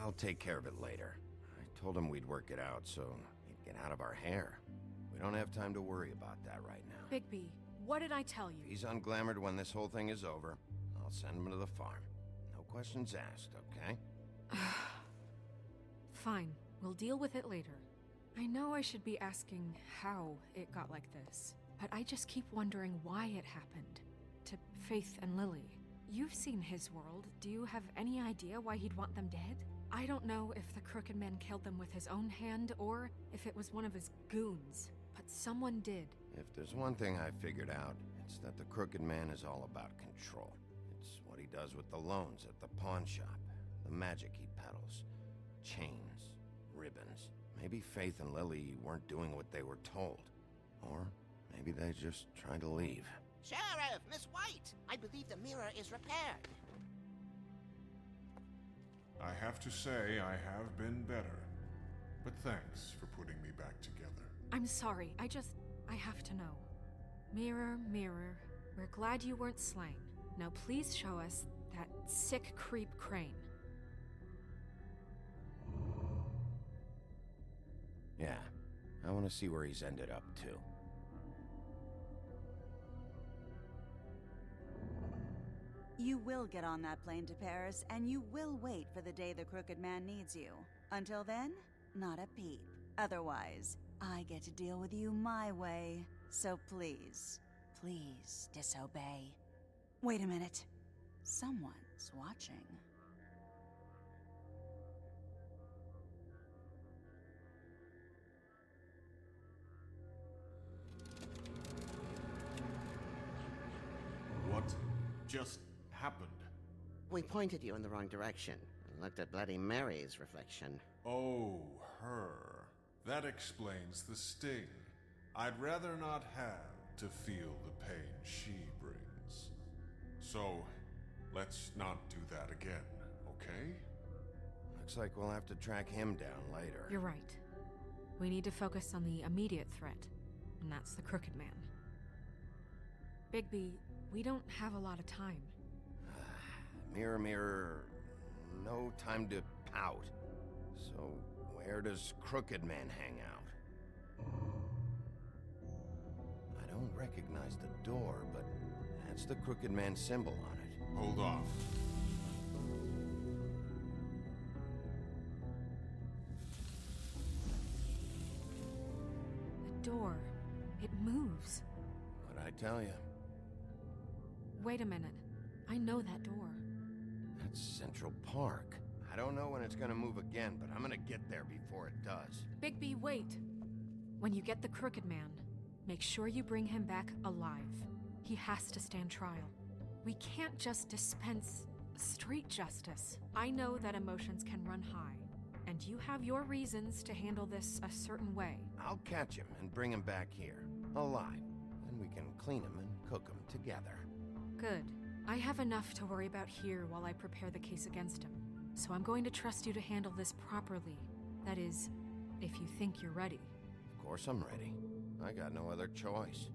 I'll take care of it later. I told him we'd work it out so he'd get out of our hair. We don't have time to worry about that right now. Bigby, what did I tell you? If he's unglamored when this whole thing is over, I'll send him to the farm. No questions asked, okay? Fine, we'll deal with it later. I know I should be asking how it got like this, but I just keep wondering why it happened. To Faith and Lily. You've seen his world. Do you have any idea why he'd want them dead? I don't know if the Crooked Man killed them with his own hand or if it was one of his goons, but someone did. If there's one thing I figured out, it's that the Crooked Man is all about control. It's what he does with the loans at the pawn shop, the magic he peddles, chains, ribbons. Maybe Faith and Lily weren't doing what they were told. Or maybe they just tried to leave. Sheriff, Miss White! I believe the mirror is repaired. I have to say I have been better. But thanks for putting me back together. I'm sorry, I have to know. Mirror, mirror, we're glad you weren't slain. Now please show us that sick creep Crane. Yeah, I want to see where he's ended up, too. You will get on that plane to Paris, and you will wait for the day the Crooked Man needs you. Until then, not a peep. Otherwise, I get to deal with you my way. So please, please disobey. Wait a minute. Someone's watching. What just happened? We pointed you in the wrong direction and looked at Bloody Mary's reflection. Oh, her. That explains the sting. I'd rather not have to feel the pain she brings. So, let's not do that again, okay? Looks like we'll have to track him down later. You're right. We need to focus on the immediate threat, and that's the Crooked Man. Bigby, we don't have a lot of time. Mirror, mirror, no time to pout. So, where does Crooked Man hang out? I don't recognize the door, but that's the Crooked Man symbol on it. Hold off. The door, it moves. What'd I tell you? Wait a minute. I know that door. That's Central Park. I don't know when it's gonna move again, but I'm gonna get there before it does. Bigby, wait! When you get the Crooked Man, make sure you bring him back alive. He has to stand trial. We can't just dispense street justice. I know that emotions can run high, and you have your reasons to handle this a certain way. I'll catch him and bring him back here, alive. Then we can clean him and cook him together. Good. I have enough to worry about here while I prepare the case against him. So I'm going to trust you to handle this properly. That is, if you think you're ready. Of course I'm ready. I got no other choice.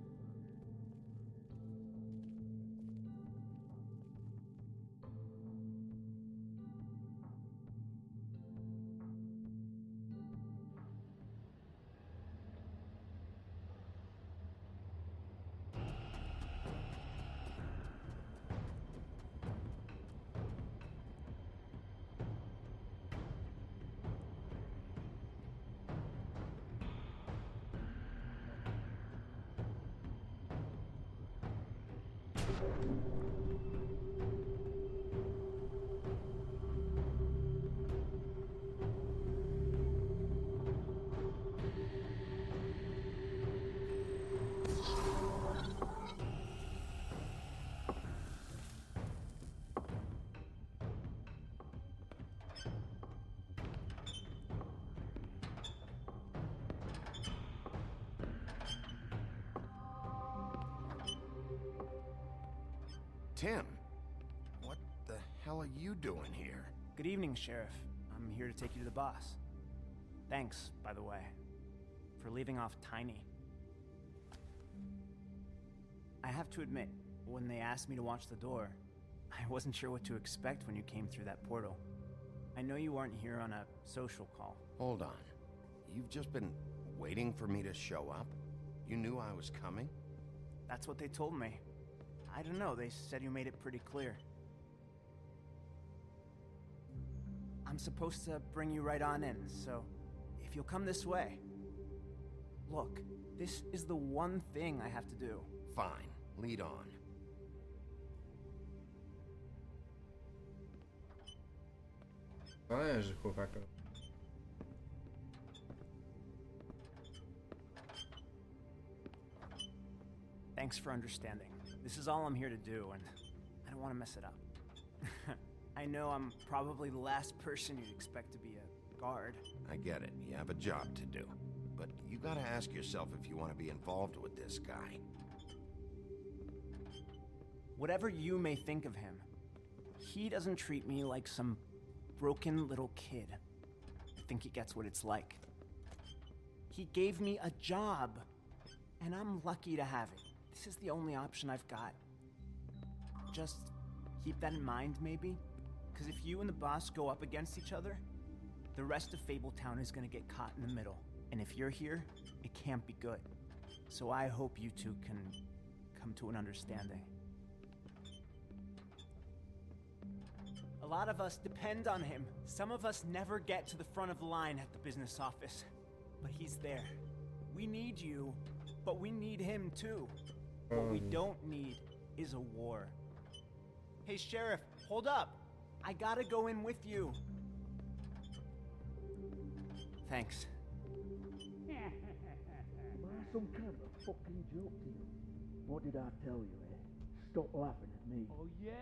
Tim, what the hell are you doing here? Good evening, Sheriff. I'm here to take you to the boss. Thanks, by the way, for leaving off Tiny. I have to admit, when they asked me to watch the door, I wasn't sure what to expect when you came through that portal. I know you aren't here on a social call. Hold on. You've just been waiting for me to show up? You knew I was coming? That's what they told me. I don't know, they said you made it pretty clear. I'm supposed to bring you right on in, so if you'll come this way. Look, this is the one thing I have to do. Fine, lead on. Zależy, chłopaku. Thanks for understanding. This is all I'm here to do, and I don't want to mess it up. I know I'm probably the last person you'd expect to be a guard. I get it. You have a job to do. But you gotta ask yourself if you want to be involved with this guy. Whatever you may think of him, he doesn't treat me like some broken little kid. I think he gets what it's like. He gave me a job, and I'm lucky to have it. This is the only option I've got. Just keep that in mind, maybe? Because if you and the boss go up against each other, the rest of Fabletown is gonna get caught in the middle. And if you're here, it can't be good. So I hope you two can come to an understanding. A lot of us depend on him. Some of us never get to the front of the line at the business office. But he's there. We need you, but we need him too. What we don't need is a war. Hey, Sheriff, hold up. I gotta go in with you. Thanks. Some kind of a fucking joke to you. What did I tell you, eh? Stop laughing at me. Oh, yeah?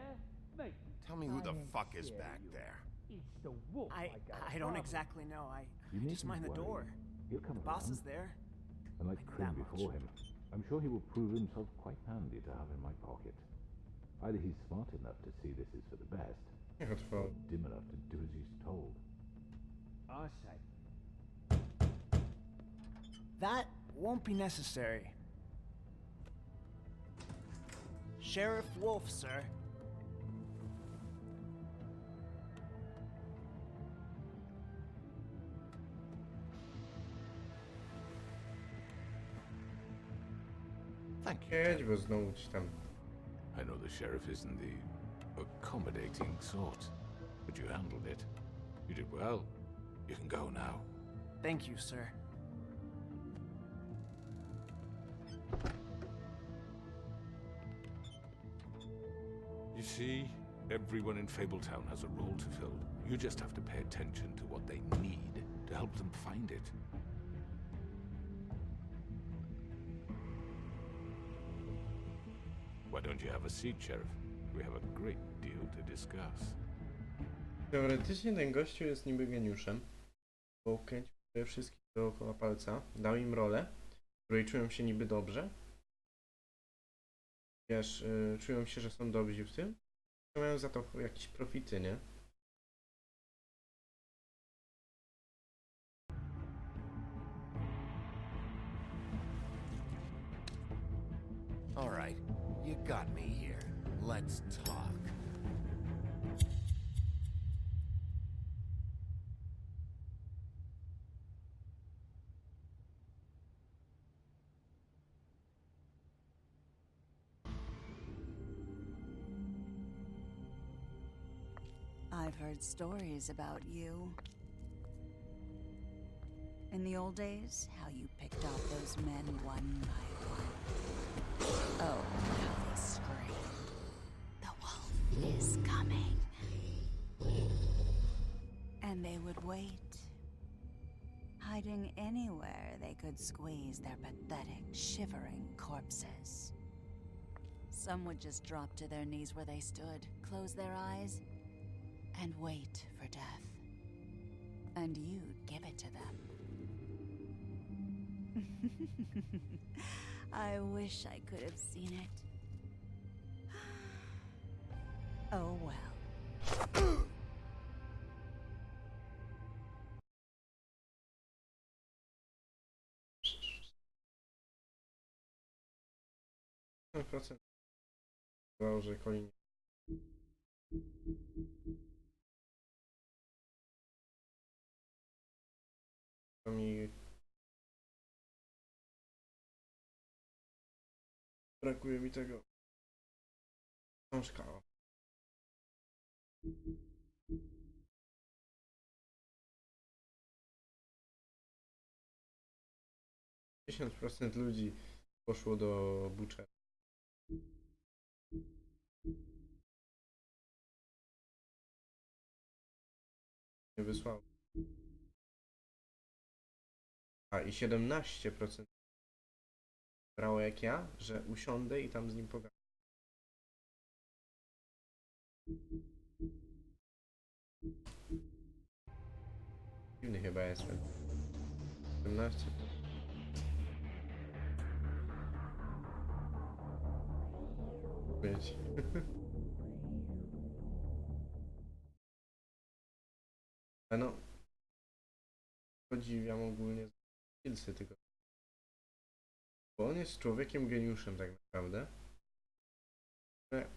Mate. Tell me who the fuck is back there. It's the wolf. I don't exactly know. I just mind the door. He'll come The boss around. is there. And like I know Trim that much. before him, I'm sure he will prove himself quite handy to have in my pocket. Either he's smart enough to see this is for the best, or dim enough to do as he's told. I say. That won't be necessary. Sheriff Wolf, sir. Thank you. Jedź, bo znowu ci tam... I know the sheriff isn't the accommodating sort, but you handled it. You did well. You can go now. Thank you, sir. You see, everyone in Fabletown has a role to fill. You just have to pay attention to what they need to help them find it. Why don't you have a seat, Sheriff? We have a great deal to discuss. Teoretycznie ten gościu jest niby geniuszem, bo kręcił sobie wszystkich dookoła palca, dał im rolę, w której czują się niby dobrze. Wiesz, czują się, że są dobrzy w tym, to mają za to jakieś profity, nie? All right, you got me here. Let's talk. I've heard stories about you. In the old days, how you picked off those men one by one. Oh, how they screamed. The wolf is coming. And they would wait, hiding anywhere they could squeeze their pathetic, shivering corpses. Some would just drop to their knees where they stood, close their eyes, and wait for death. And you'd give it to them. I wish I could have seen it. Oh well. Procent że koni. To mi brakuje mi tego. Książka. 10% ludzi poszło do Butchera. Nie wysłało. A i 17% brało jak ja, że usiądę i tam z nim pogadam. Dziwny chyba jest. 17. Być. Ale no, podziwiam ogólnie skillsy tylko. Bo on jest człowiekiem geniuszem tak naprawdę. Ale...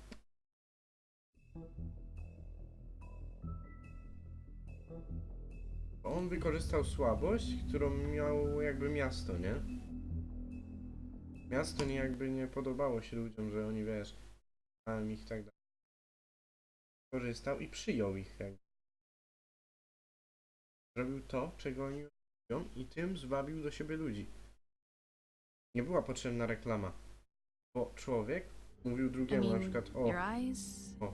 On wykorzystał słabość, którą miało jakby miasto, nie? Miasto nie podobało się ludziom, że oni, wiesz, znałem ich tak dalej. Korzystał i przyjął ich jakby. Zrobił to, czego oni robią i tym zwabił do siebie ludzi. Nie była potrzebna reklama, bo człowiek mówił drugiemu na przykład o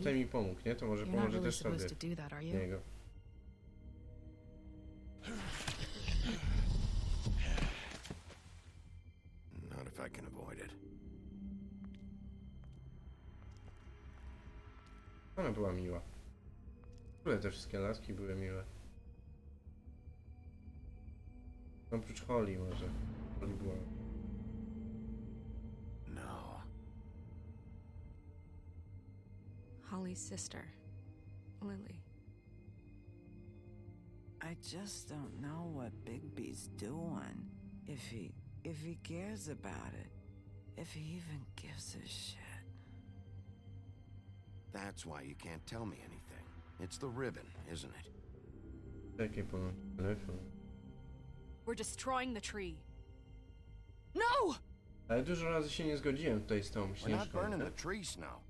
ten mi pomógł, nie? To może pomoże też sobie niego. Not if I can avoid it. Ona była miła. W ogóle te wszystkie laski były miłe. Oprócz Holly może. Holly była. No. Holly's sister, Lily. I just don't know what Bigby's doing. If he cares about it. If he even gives a shit. That's why you can't tell me anything. It's the ribbon, isn't it? Takie po telefon. We're destroying the tree. No! Ale dużo razy się nie zgodziłem tutaj z tą We're not śnieżką. burning the trees now.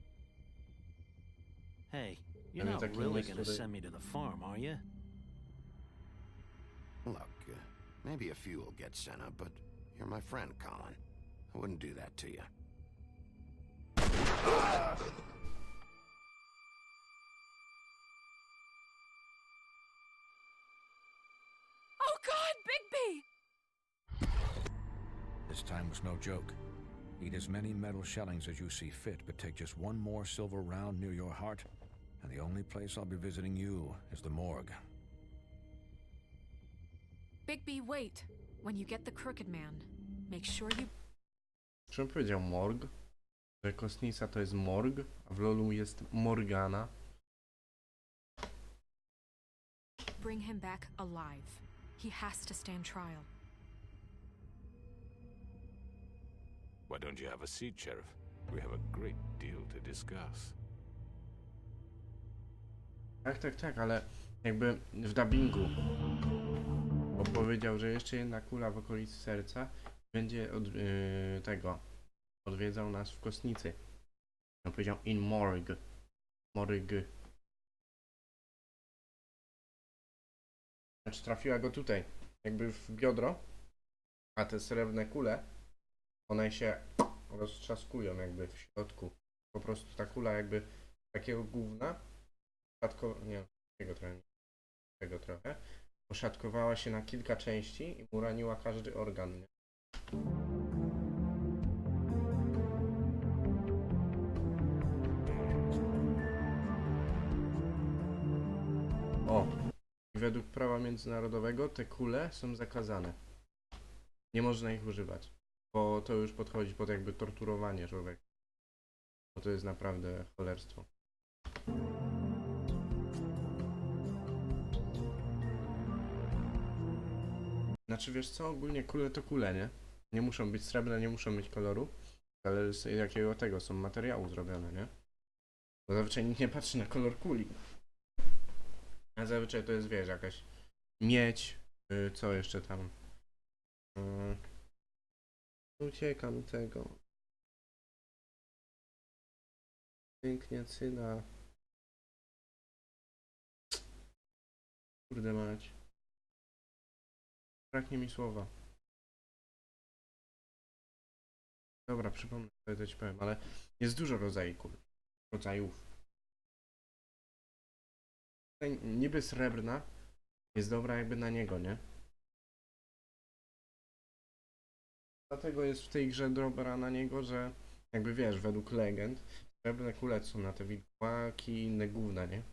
Hey, you're not really gonna send me to the farm, are you? Look, maybe a few will get sent up, but you're my friend, Colin. I wouldn't do that to you. Oh God, Bigby! This time was no joke. Eat as many metal shellings as you see fit, but take just one more silver round near your heart, and the only place I'll be visiting you is the morgue. Bigby, wait. When you get the Crooked Man, make sure you... Czy on powiedział morg? Że kostnica to jest morg, a w LoLu jest Morgana. Bring him back alive. He has to stand trial. Why don't you have a seat, Sheriff? We have a great deal to discuss. Tak, ale jakby w dubbingu opowiedział, że jeszcze jedna kula w okolicy serca będzie odwiedzał nas w kostnicy. On powiedział in morgue. Morgue. Znaczy trafiła go tutaj, jakby w biodro, a te srebrne kule, one się roztrzaskują jakby w środku. Po prostu ta kula jakby takiego gówna, tego trochę, poszatkowała się na kilka części i mu raniła każdy organ. Nie? O! Według prawa międzynarodowego te kule są zakazane. Nie można ich używać, bo to już podchodzi pod jakby torturowanie człowieka. Bo to jest naprawdę cholerstwo. Znaczy wiesz co, ogólnie kule to kule, nie? Nie muszą być srebrne, nie muszą mieć koloru, ale z jakiego tego są materiału zrobione, nie? Bo zazwyczaj nikt nie patrzy na kolor kuli. A zazwyczaj to jest, wiesz, jakaś miedź, co jeszcze tam? Ucieka mi tego. Pięknie cyna. Kurde mać. Braknie mi słowa. Dobra, przypomnę sobie, to ci powiem, ale jest dużo rodzajów. Niby srebrna jest dobra jakby na niego, nie? Dlatego jest w tej grze dobra na niego, że jakby wiesz, według legend srebrne kule są na te wilkołaki i inne gówna, nie?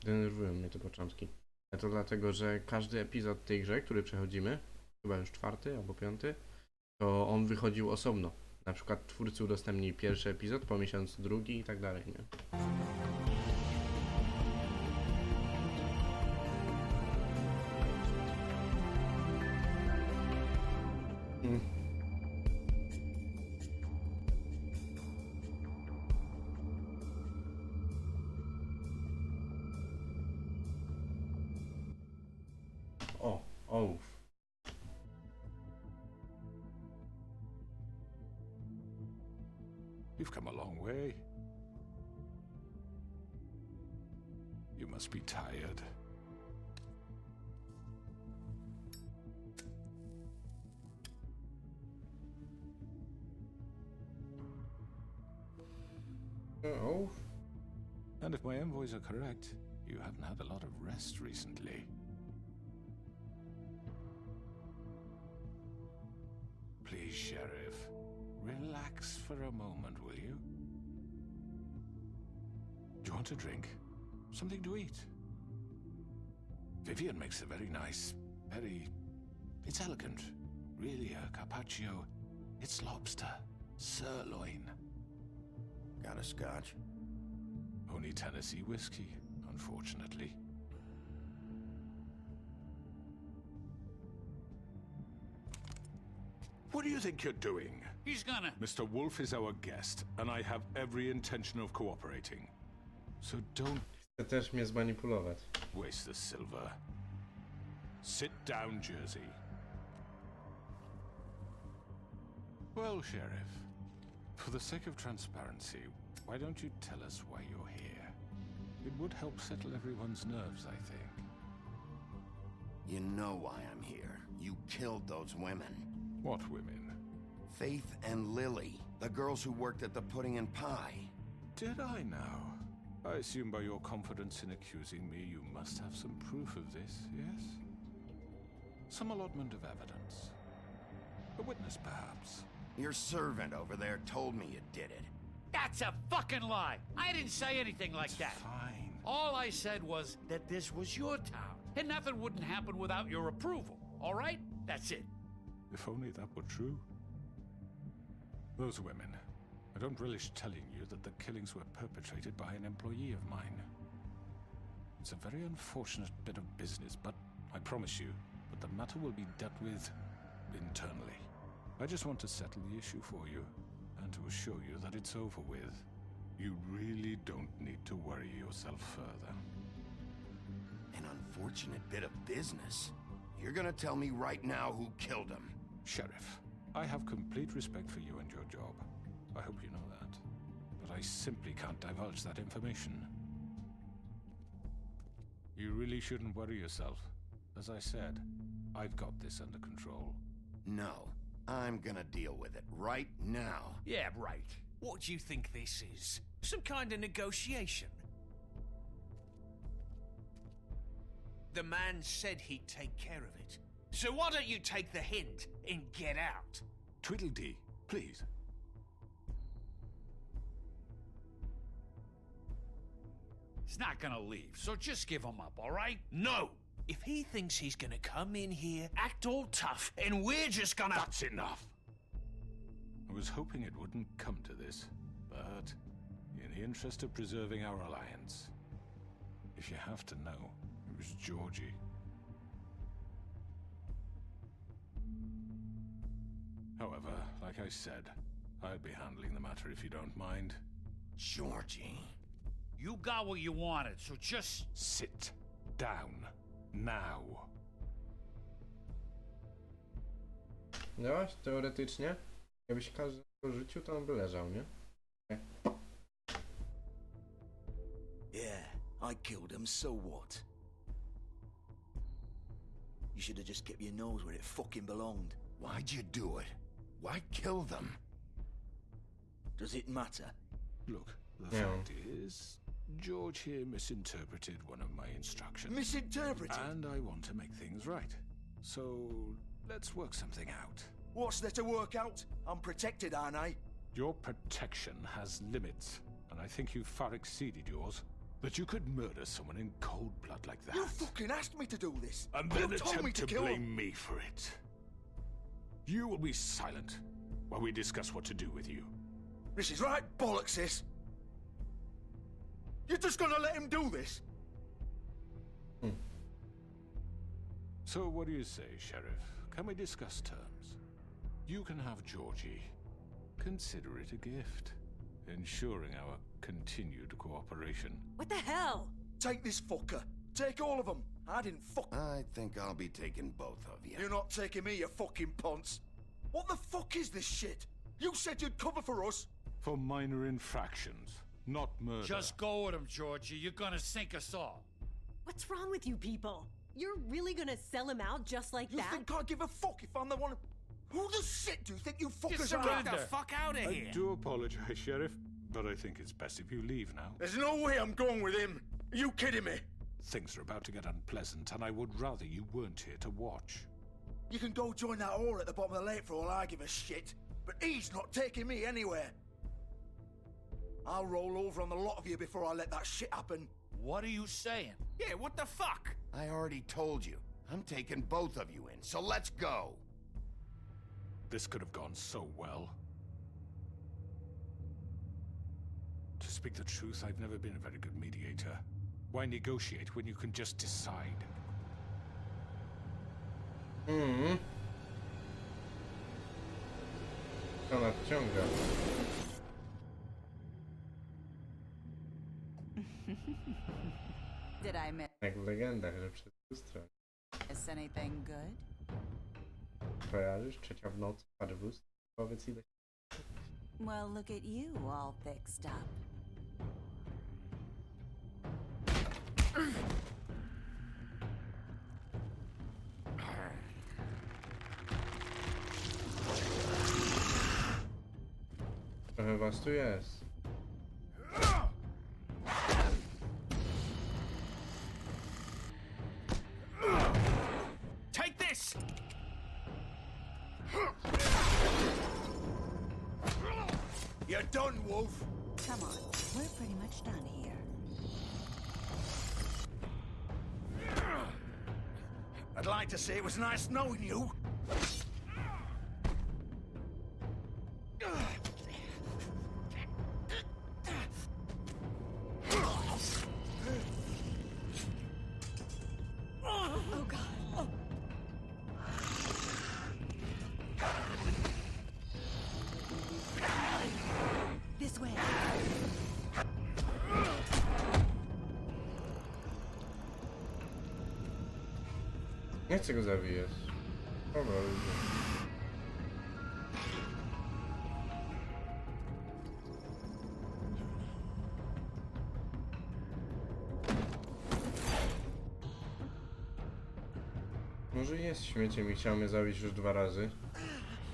Denerwują mnie te początki. A to dlatego, że każdy epizod tej grze, który przechodzimy, chyba już 4. albo 5, to on wychodził osobno. Na przykład twórcy udostępnili pierwszy epizod, po miesiącu drugi i tak dalej, nie? O, ołów. You've come a long way. You must be tired. Ołów? And if my envoys are correct, you haven't had a lot of rest recently. Please, Sheriff, relax for a moment, will you? Do you want a drink? Something to eat? Vivian makes a very nice, it's elegant. Really a carpaccio. It's lobster, sirloin. Got a scotch? Only Tennessee whiskey, unfortunately. What do you think you're doing? He's gonna... Mr. Wolf is our guest, and I have every intention of cooperating. So don't... Chce też mnie zmanipulować. Waste the silver. Sit down, Jersey. Well, Sheriff, for the sake of transparency, why don't you tell us why you're here? It would help settle everyone's nerves, I think. You know why I'm here. You killed those women. What women? Faith and Lily, the girls who worked at the Pudding and Pie. Did I now? I assume by your confidence in accusing me, you must have some proof of this, yes? Some allotment of evidence. A witness, perhaps. Your servant over there told me you did it. That's a fucking lie. I didn't say anything like that. Fine. All I said was that this was your town, and nothing wouldn't happen without your approval. All right? That's it. If only that were true. Those women. I don't relish telling you that the killings were perpetrated by an employee of mine. It's a very unfortunate bit of business, but I promise you that the matter will be dealt with internally. I just want to settle the issue for you, and to assure you that it's over with. You really don't need to worry yourself further. An unfortunate bit of business? You're gonna tell me right now who killed him? Sheriff, I have complete respect for you and your job. I hope you know that. But I simply can't divulge that information. You really shouldn't worry yourself. As I said, I've got this under control. No, I'm gonna deal with it right now. Yeah, right. What do you think this is? Some kind of negotiation? The man said he'd take care of it. So why don't you take the hint and get out? Tweedledee, please. He's not gonna leave, so just give him up, all right? No! If he thinks he's gonna come in here, act all tough, and we're just gonna... That's enough. I was hoping it wouldn't come to this, but in the interest of preserving our alliance, if you have to know, it was Georgie. However, like I said, I'll be handling the matter if you don't mind. Georgie. You got what you wanted, so just... Sit down. Now. No, teoretycznie, jakbyś każdego życiu, to on by leżał, nie? Okay. Yeah, I killed him, so what? You should have just kept your nose where it fucking belonged. Why'd you do it? Why kill them? Does it matter? Look, the fact is, George here misinterpreted one of my instructions. Misinterpreted? And I want to make things right. So, let's work something out. What's there to work out? I'm protected, aren't I? Your protection has limits, and I think you've far exceeded yours. That you could murder someone in cold blood like that. You fucking asked me to do this! And then you told me attempt to kill blame him. me for it. You will be silent while we discuss what to do with you. This is right bollocks, this! You're just gonna let him do this? So what do you say, Sheriff? Can we discuss terms? You can have Georgie. Consider it a gift, ensuring our continued cooperation. What the hell? Take this fucker. Take all of them. I didn't fuck... I think I'll be taking both of you. You're not taking me, you fucking ponce. What the fuck is this shit? You said you'd cover for us. For minor infractions, not murder. Just go with him, Georgie. You're gonna sink us all. What's wrong with you people? You're really gonna sell him out just like that? You think I give a fuck if I'm the one... Who the shit do you think you fuckers are? Get the fuck out of here! I do apologize, Sheriff, but I think it's best if you leave now. There's no way I'm going with him. Are you kidding me? Things are about to get unpleasant, and I would rather you weren't here to watch. You can go join that whore at the bottom of the lake for all I give a shit. But he's not taking me anywhere. I'll roll over on the lot of you before I let that shit happen. What are you saying? Yeah, what the fuck? I already told you. I'm taking both of you in, so let's go. This could have gone so well. To speak the truth, I've never been a very good mediator. Why negotiate when you can just decide? To nadciąga. Did I Jak w legendach, że przez lustro. miss anything good? Kojarzysz? Trzecia w nocy, parę w lustro. Powiedz ile. Well, look at you, all fixed up. Trochę was tu jest. Take this! You're done, Wolf. Come on, we're pretty much done here. I'd like to say it was nice knowing you. Oh god. Oh. This way. Nie chcę go zabijać. Dobra, ludzie. Może jest śmieciem i chciał mnie zabić już 2 razy.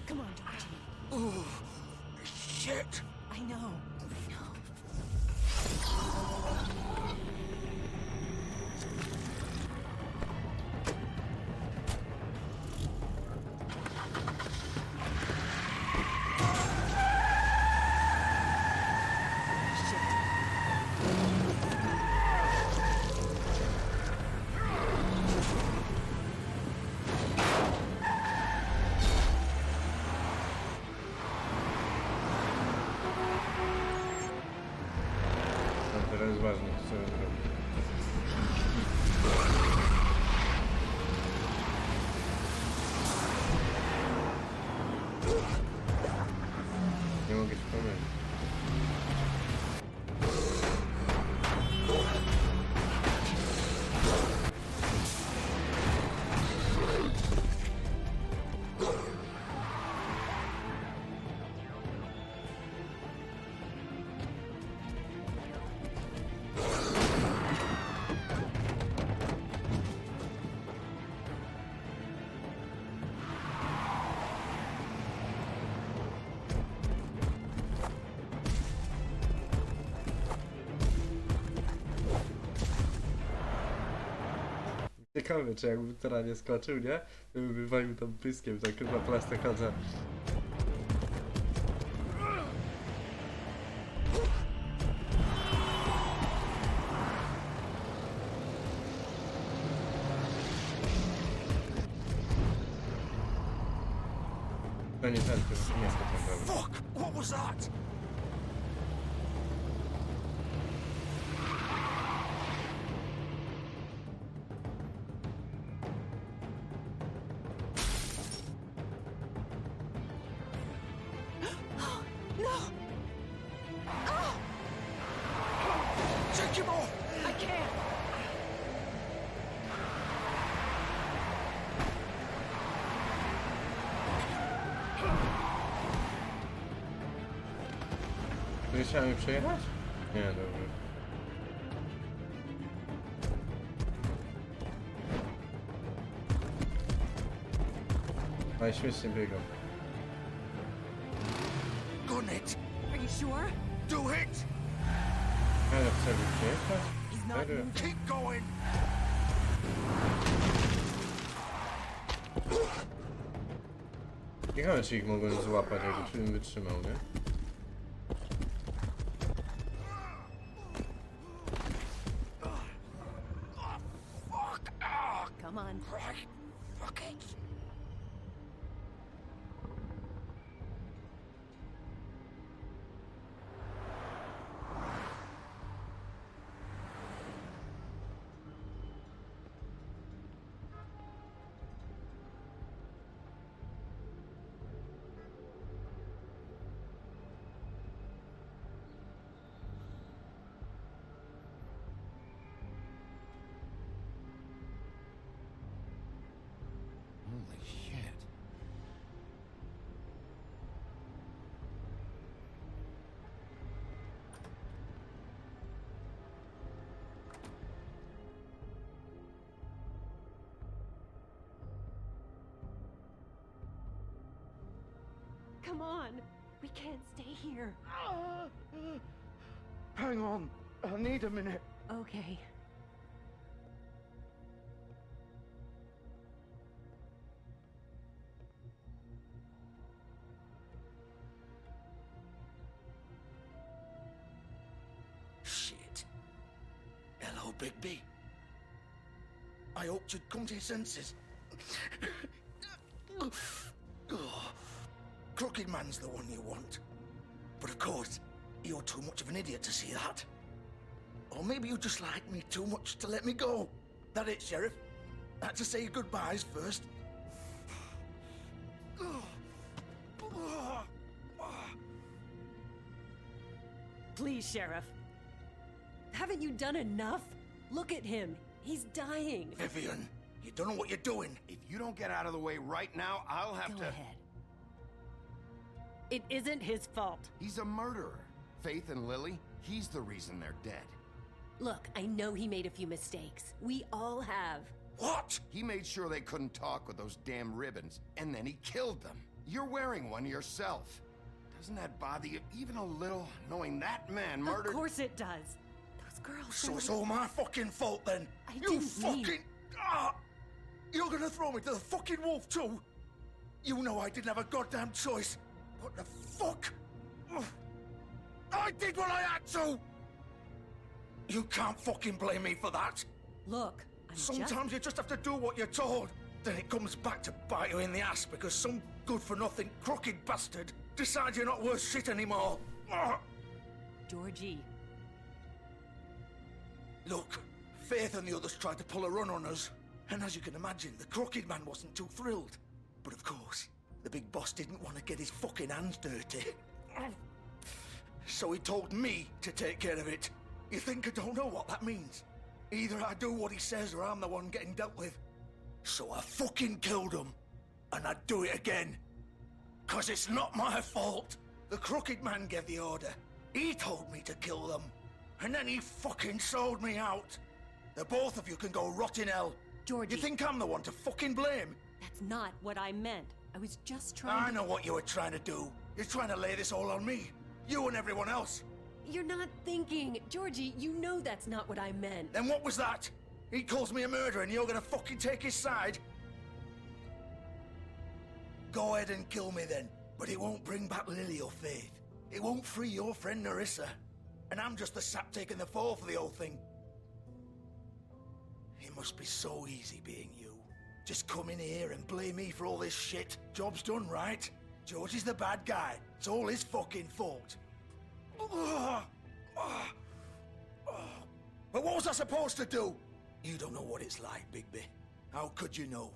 Come on, Georgie. Oh, shit. I know. ważne, co robi. Nie mogę się pomylić. Ciekawe, czy jakby teraz nie skoczył, nie? To by wywalił tam pyskiem, tak na plastykaza. To nie ten, to nie skoczył. Fuck! What was that? Take him off! I can't. To chciałem przejechać? Nie, dobrze. Ale śmiesznie biegał. Gun it! Are you sure? Do it! Ale chcę przejechać? He's not Serio? moving. Keep going! Ciekawe, czy ich mogłem złapać, jakby czy bym wytrzymał, nie? Come on. Right. Fuck it! Holy shit. Come on. We can't stay here. Hang on. I need a minute. Okay. Shit. Hello, Bigby. I hoped you'd come to your senses. Crooked Man's the one you want. But of course, you're too much of an idiot to see that. Or maybe you just like me too much to let me go. That it, Sheriff? I had to say your goodbyes first. Please, Sheriff. Haven't you done enough? Look at him. He's dying. Vivian, you don't know what you're doing. If you don't get out of the way right now, I'll have Go to... ahead. It isn't his fault. He's a murderer. Faith and Lily, he's the reason they're dead. Look, I know he made a few mistakes. We all have. What? He made sure they couldn't talk with those damn ribbons, and then he killed them. You're wearing one yourself. Doesn't that bother you even a little, knowing that man murdered... Of course it does. Those girls... So it's all my fucking fault then? I You didn't fucking... mean- You're gonna throw me to the fucking wolf too? You know I didn't have a goddamn choice. What the fuck? I did what I had to! You can't fucking blame me for that. Look, I'm Sometimes you just have to do what you're told. Then it comes back to bite you in the ass because some good-for-nothing crooked bastard decides you're not worth shit anymore. Georgie. Look, Faith and the others tried to pull a run on us. And as you can imagine, the Crooked Man wasn't too thrilled. But of course, the big boss didn't want to get his fucking hands dirty. So he told me to take care of it. You think I don't know what that means? Either I do what he says or I'm the one getting dealt with. So I fucking killed him. And I'd do it again. 'Cause it's not my fault. The Crooked Man gave the order. He told me to kill them. And then he fucking sold me out. The both of you can go rot in hell. Georgie. You think I'm the one to fucking blame? That's not what I meant. I was just trying I to... know what you were trying to do. You're trying to lay this all on me. You and everyone else. You're not thinking. Georgie, you know that's not what I meant. Then what was that? He calls me a murderer and you're gonna fucking take his side? Go ahead and kill me then. But it won't bring back Lily or Faith. It won't free your friend Nerissa. And I'm just the sap taking the fall for the whole thing. It must be so easy being you. Just come in here and blame me for all this shit. Job's done, right? George is the bad guy. It's all his fucking fault. But what was I supposed to do? You don't know what it's like, Bigby. How could you know?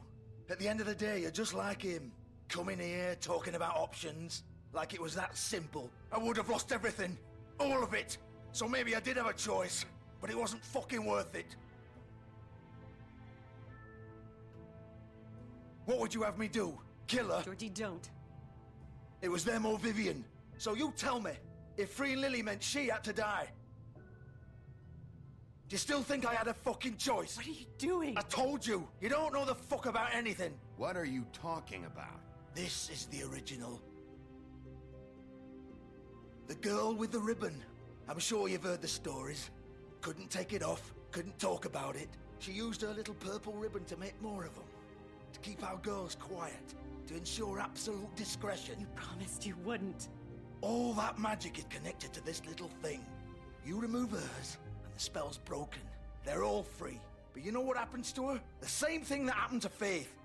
At the end of the day, you're just like him. Coming here, talking about options. Like it was that simple. I would have lost everything. All of it. So maybe I did have a choice. But it wasn't fucking worth it. What would you have me do? Kill her? Georgie, don't. It was them or Vivian. So you tell me, if freeing Lily meant she had to die. Do you still think I had a fucking choice? What are you doing? I told you, you don't know the fuck about anything. What are you talking about? This is the original. The girl with the ribbon. I'm sure you've heard the stories. Couldn't take it off, couldn't talk about it. She used her little purple ribbon to make more of them. To keep our girls quiet. To ensure absolute discretion. You promised you wouldn't. All that magic is connected to this little thing. You remove hers, and the spell's broken. They're all free. But you know what happens to her? The same thing that happened to Faith.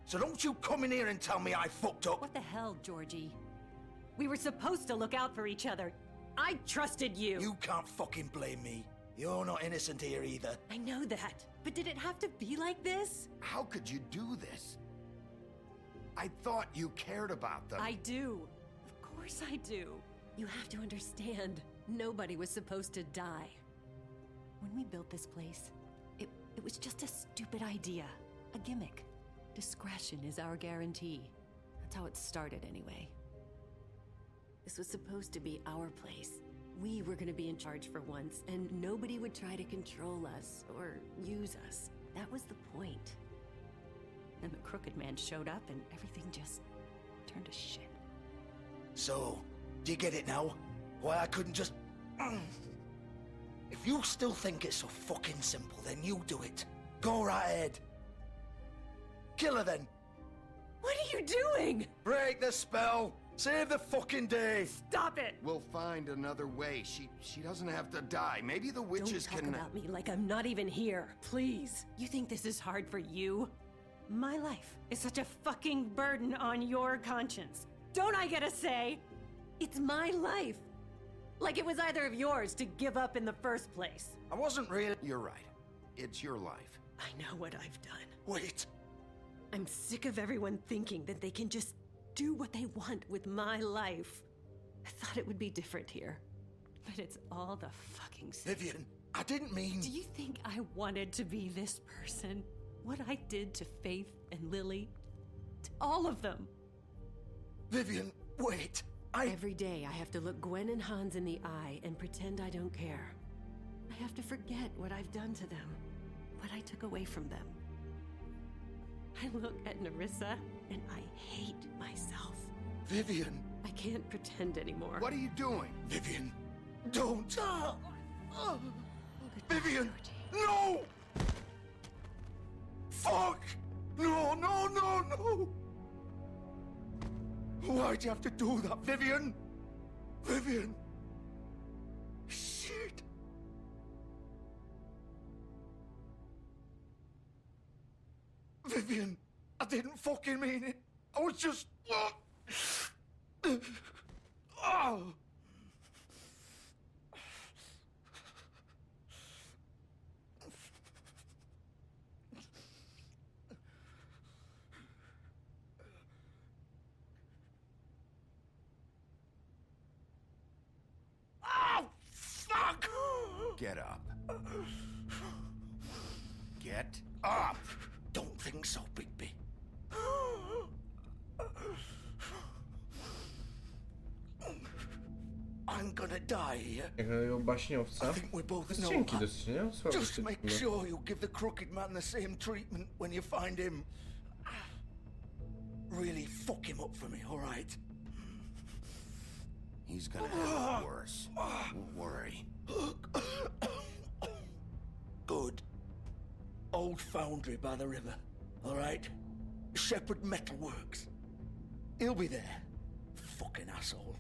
So don't you come in here and tell me I fucked up. What the hell, Georgie? We were supposed to look out for each other. I trusted you. You can't fucking blame me. You're not innocent here either. I know that. But did it have to be like this? How could you do this? I thought you cared about them. I do. Of course I do. You have to understand. Nobody was supposed to die. When we built this place, it was just a stupid idea. A gimmick. Discretion is our guarantee. That's how it started anyway. This was supposed to be our place. We were gonna be in charge for once, and nobody would try to control us or use us. That was the point. Then the Crooked Man showed up and everything just turned to shit. So, do you get it now? Why I couldn't just... If you still think it's so fucking simple, then you do it. Go right ahead. Kill her then. What are you doing? Break the spell. Save the fucking day. Stop it. We'll find another way. She doesn't have to die. Maybe the witches Don't can... talk about me like I'm not even here. Please. You think this is hard for you? My life is such a fucking burden on your conscience. Don't I get a say? It's my life. Like it was either of yours to give up in the first place. I wasn't really... You're right. It's your life. I know what I've done. Wait. I'm sick of everyone thinking that they can just do what they want with my life. I thought it would be different here. But it's all the fucking same. Vivian, I didn't mean... Do you think I wanted to be this person? What I did to Faith and Lily? To all of them? Vivian, wait. Every day I have to look Gwen and Hans in the eye and pretend I don't care. I have to forget what I've done to them. What I took away from them. I look at Nerissa and I hate myself. Vivian. I can't pretend anymore. What are you doing? Vivian, don't. Vivian, no! Fuck! No, no, no, no! Why'd you have to do that, Vivian? Vivian! Shit! Vivian, I didn't fucking mean it. I was just... Get up. Get up! Don't think so, Bigby. I'm gonna die here. Jakiego baśniowca? I think we both To jest know cienki that. dosyć, nie? Słaby Just typ, make no. sure you give the crooked man the same treatment when you find him. Really fuck him up for me, all right? He's gonna have it worse. Don't worry. Good. Old foundry by the river, all right? Shepherd Metalworks. He'll be there. Fucking asshole.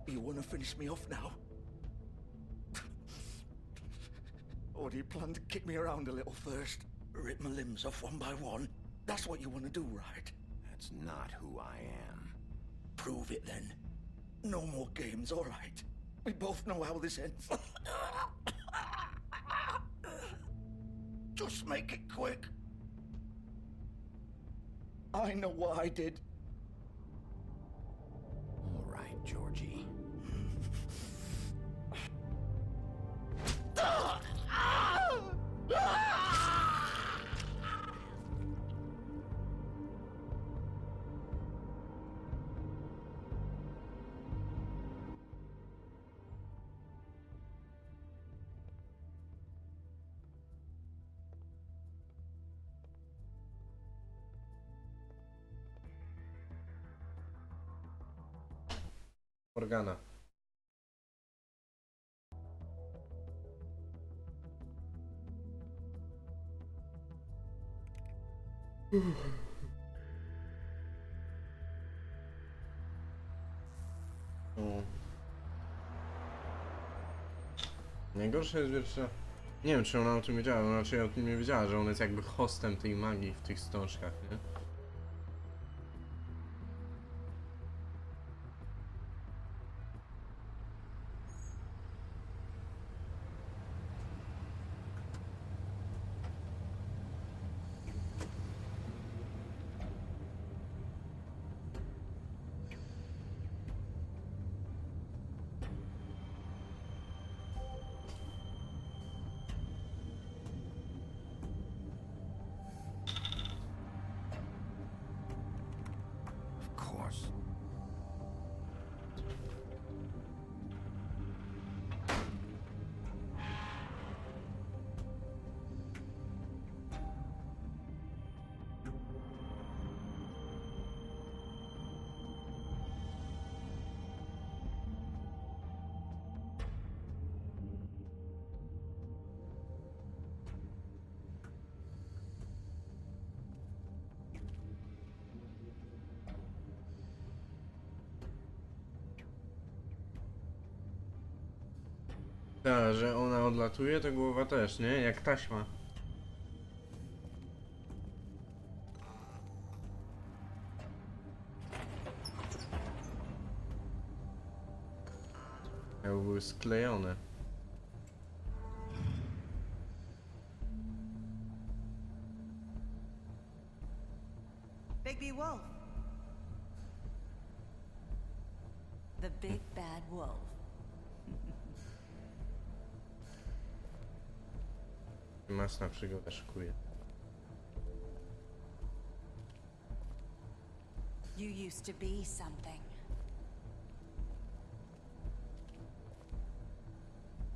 You want to finish me off now? Or do you plan to kick me around a little first? Rip my limbs off one by one? That's what you want to do, right? That's not who I am. Prove it then. No more games, all right? We both know how this ends. Just make it quick. I know what I did. All right, Georgie. Morgana. O. Najgorsze jest, wiesz, że... Nie wiem, czy ona o tym wiedziała, ona raczej o tym nie wiedziała, że on jest jakby hostem tej magii w tych wstążkach, nie? Of course. Tak, że ona odlatuje, to głowa też, nie? Jak taśma. Jakby były sklejone. Bigby Wolf. The big bad wolf. Masna przygoda szykuje. You used to be something.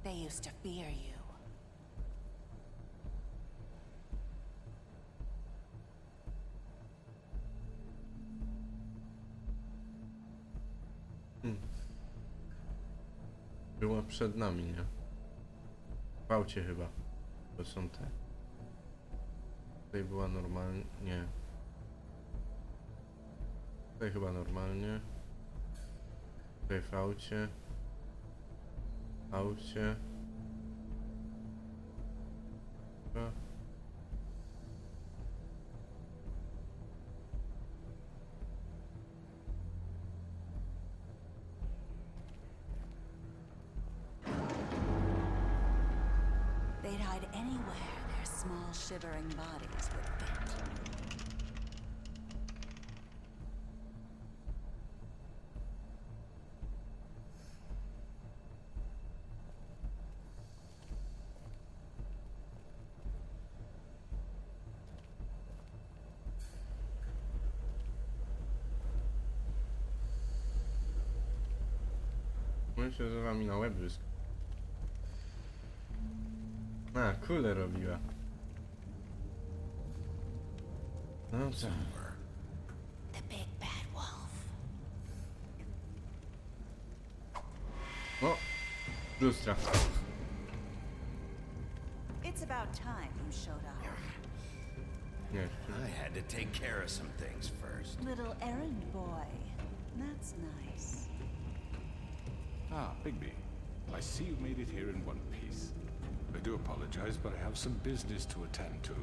They used to fear you. Była przed nami, nie? W aucie chyba. To są te. Tutaj była normalnie. Nie. Tutaj chyba normalnie. Tutaj w aucie. Aucie. Chyba. They'd hide anywhere their small, shivering bodies would fit. Myślę, że wam na łeb wysk. A, kulę robiła. No co? The big bad wolf. O! Lustra. It's about time you showed up. Nie. I had to take care of some things first. Little errand boy. That's nice. Ah, Bigby. I see you made it here in one piece. I do apologize, but I have some business to attend to.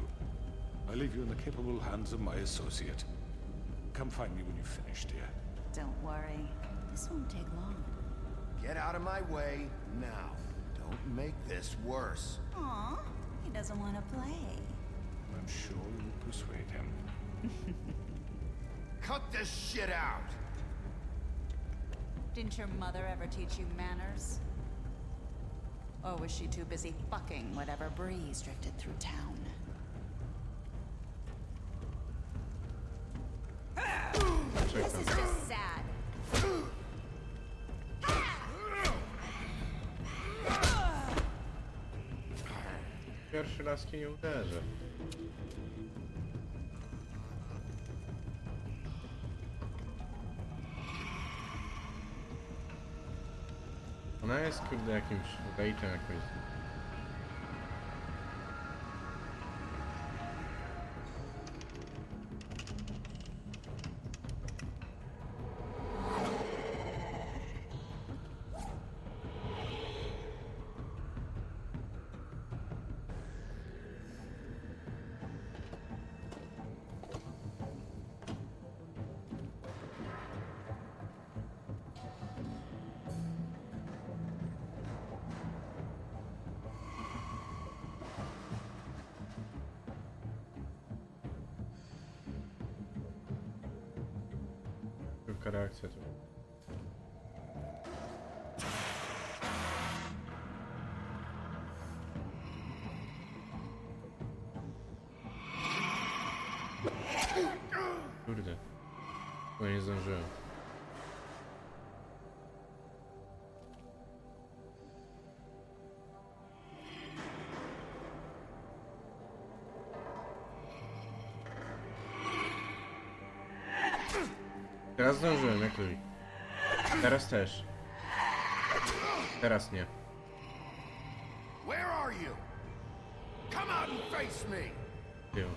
I leave you in the capable hands of my associate. Come find me when you've finished, dear. Don't worry. This won't take long. Get out of my way now. Don't make this worse. Aw, he doesn't want to play. I'm sure you'll persuade him. Cut this shit out! Didn't your mother ever teach you manners? Or was she too busy fucking whatever breeze drifted through town? This is just sad. Pierwszy laski nie uderzę. Ona jest kurde jakimś wejtem jakoś. Szybka reakcja tu. Kurde. No nie zdążyłem. Teraz zdążyłem, jak lubi. Teraz też. Teraz nie. Where are you? Come out and face me! Jo.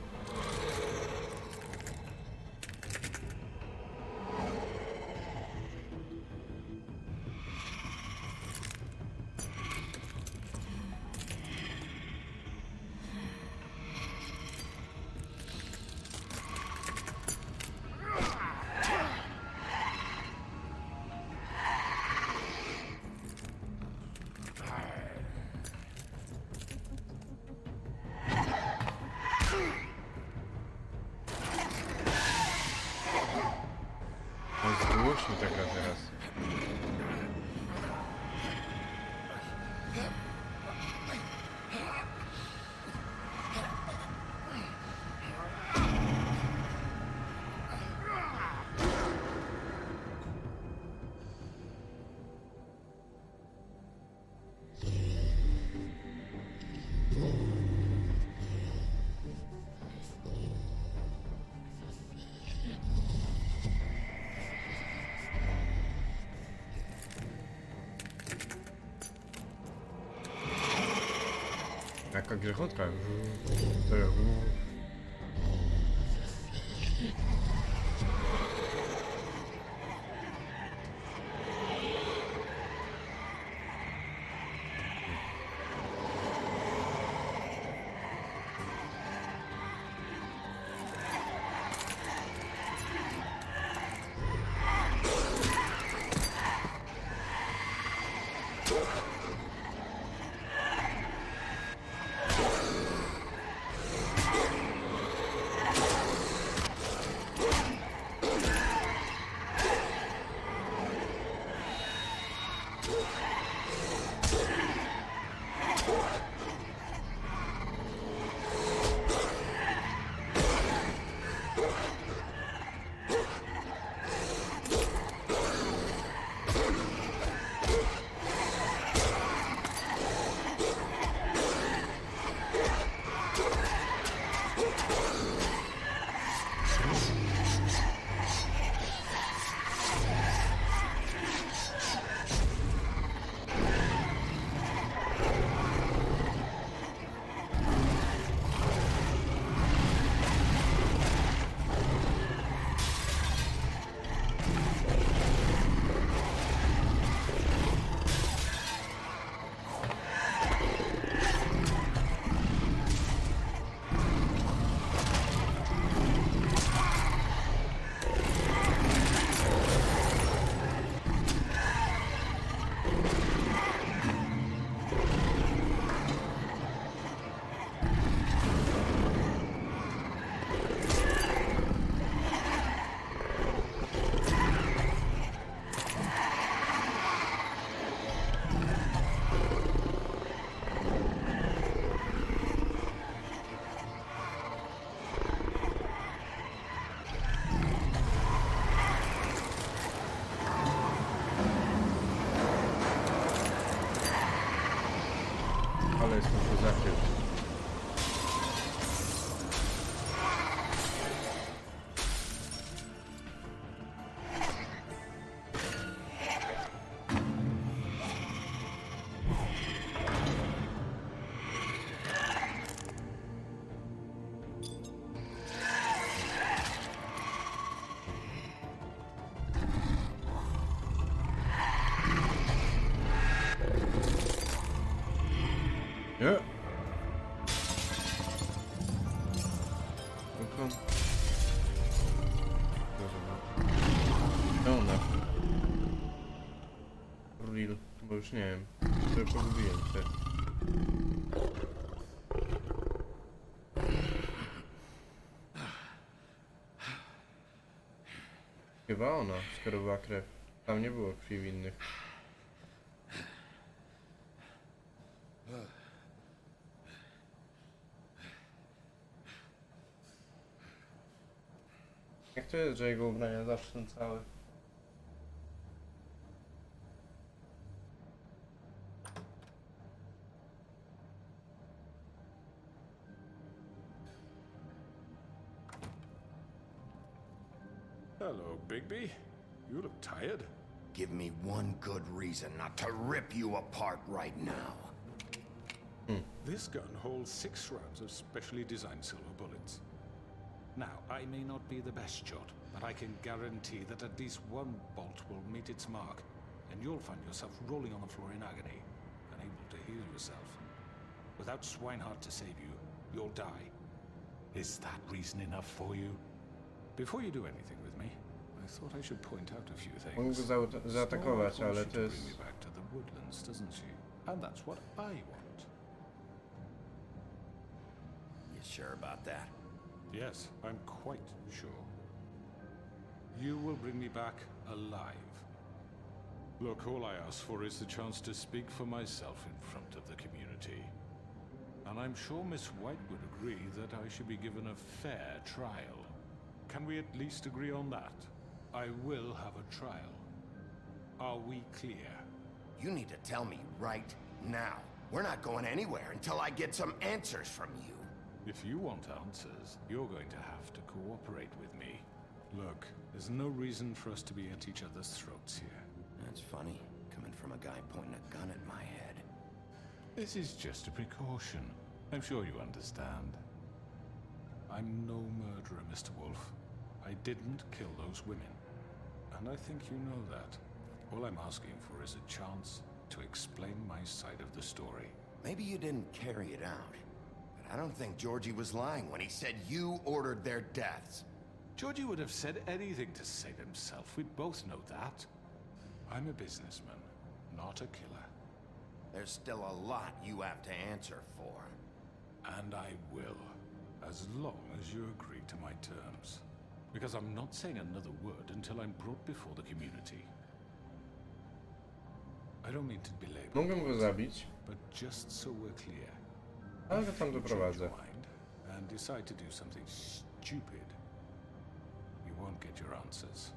Głośno tak gra teraz. Jaka grzechotka. Ale jestem kozakiem. Nie. Ona. Real, bo już nie wiem. Sobie pogubiłem się. Chyba ona, skoro była krew. Tam nie było krwi winnych. Jak to jest, że jego ubrania zawsze są całe? Hello, Bigby. You look tired. Give me one good reason not to rip you apart right now. This gun holds 6 rounds of specially designed silver bullets. Now, I may not be the best shot, but I can guarantee that at least one bolt will meet its mark, and you'll find yourself rolling on the floor in agony, unable to heal yourself. Without Swinehart to save you, you'll die. Is that reason enough for you? Before you do anything with me, I thought I should point out a few things. Mógł go zaatakować, ale to jest... Bring me back to the woodlands, doesn't she? And that's what I want. You sure about that? Yes, I'm quite sure. You will bring me back alive. Look, all I ask for is the chance to speak for myself in front of the community. And I'm sure Miss White would agree that I should be given a fair trial. Can we at least agree on that? I will have a trial. Are we clear? You need to tell me right now. We're not going anywhere until I get some answers from you. If you want answers, you're going to have to cooperate with me. Look, there's no reason for us to be at each other's throats here. That's funny, coming from a guy pointing a gun at my head. This is just a precaution. I'm sure you understand. I'm no murderer, Mr. Wolf. I didn't kill those women. And I think you know that. All I'm asking for is a chance to explain my side of the story. Maybe you didn't carry it out. But I don't think Georgie was lying when he said you ordered their deaths. Georgie would have said anything to save himself. We both know that. I'm a businessman, not a killer. There's still a lot you have to answer for. And I will, as long as you agree to my terms. Because I'm not saying another word until I'm brought before the community. I don't mean to belabor. Mogę go zabić. But just so we're clear. Ale go tam doprowadzę. And decide to do something stupid. You won't get your answers.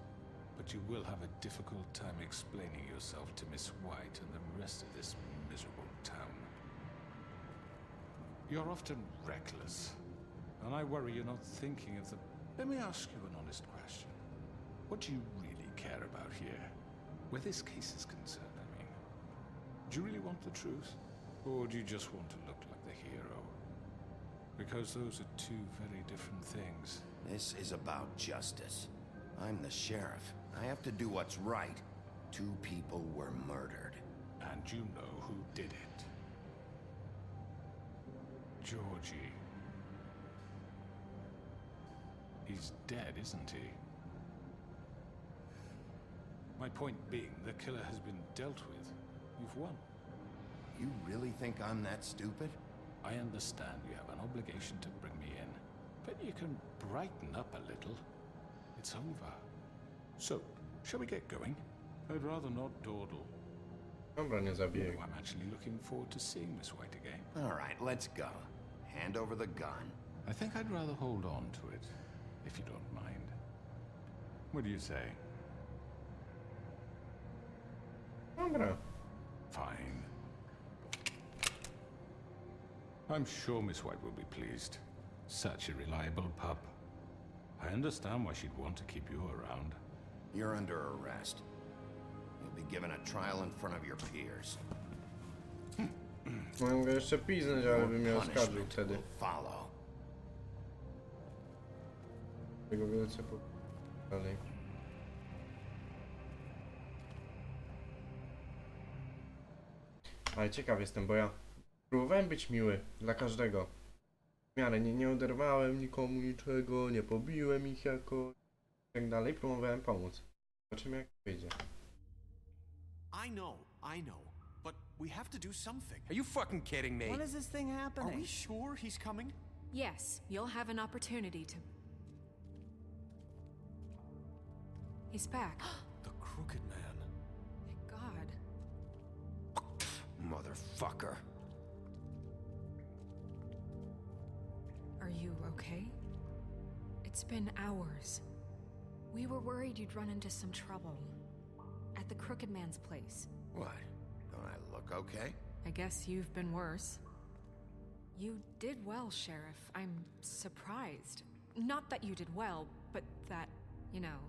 But you will have a difficult time explaining yourself to Miss White and the rest of this miserable town. You're often reckless. And I worry you're not thinking of the... Let me ask you an honest question. What do you really care about here? Where this case is concerned, I mean. Do you really want the truth? Or do you just want to look like the hero? Because those are two very different things. This is about justice. I'm the sheriff. I have to do what's right. 2 people were murdered. And you know who did it. Georgie. He's dead, isn't he? My point being, the killer has been dealt with. You've won. You really think I'm that stupid? I understand you have an obligation to bring me in, but you can brighten up a little. It's over. So, shall we get going? I'd rather not dawdle. Dobra, nie zabiję. I'm actually looking forward to seeing Miss White again. All right, let's go. Hand over the gun. I think I'd rather hold on to it, if you don't mind. What do you say? Dobra. Fine. I'm sure Miss White will be pleased. Such a reliable pup. I understand why she'd want to keep you around. You're under arrest. You'll be given a trial in front of your peers. Mogę go jeszcze piznąć, ale bym mnie oskarżył Punishment wtedy. will follow. Tego wielce po... dalej. Ale ciekaw jestem, bo ja próbowałem być miły dla każdego. W miarę nie oderwałem nikomu niczego, nie pobiłem ich jakoś i tak dalej. Próbowałem pomóc. Zobaczymy jak wyjdzie. I know, but we have to do something. Are you fucking kidding me? When is this thing happening? Are we sure he's coming? Yes, you'll have an opportunity to... He's back. The Crooked Man. Thank God. Motherfucker. Are you okay? It's been hours. We were worried you'd run into some trouble. At the Crooked Man's place. What? Don't I look okay? I guess you've been worse. You did well, Sheriff. I'm surprised. Not that you did well, but that, you know...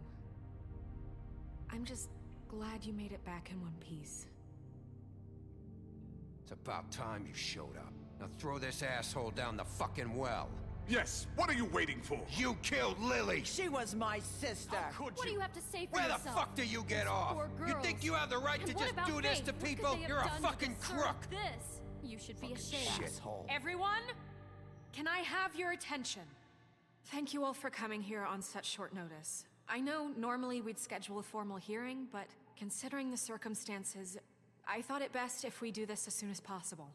I'm just glad you made it back in one piece. It's about time you showed up. Now throw this asshole down the fucking well. Yes, what are you waiting for? You killed Lily! She was my sister. What do you have to say for Where yourself? the fuck do you get These off? poor You girls. think you have the right And to what just about do this Faith? to What could people? they have You're a done to fucking deserve crook! This. You should be ashamed. Shithole. Everyone, can I have your attention? Thank you all for coming here on such short notice. I know normally we'd schedule a formal hearing, but considering the circumstances, I thought it best if we do this as soon as possible.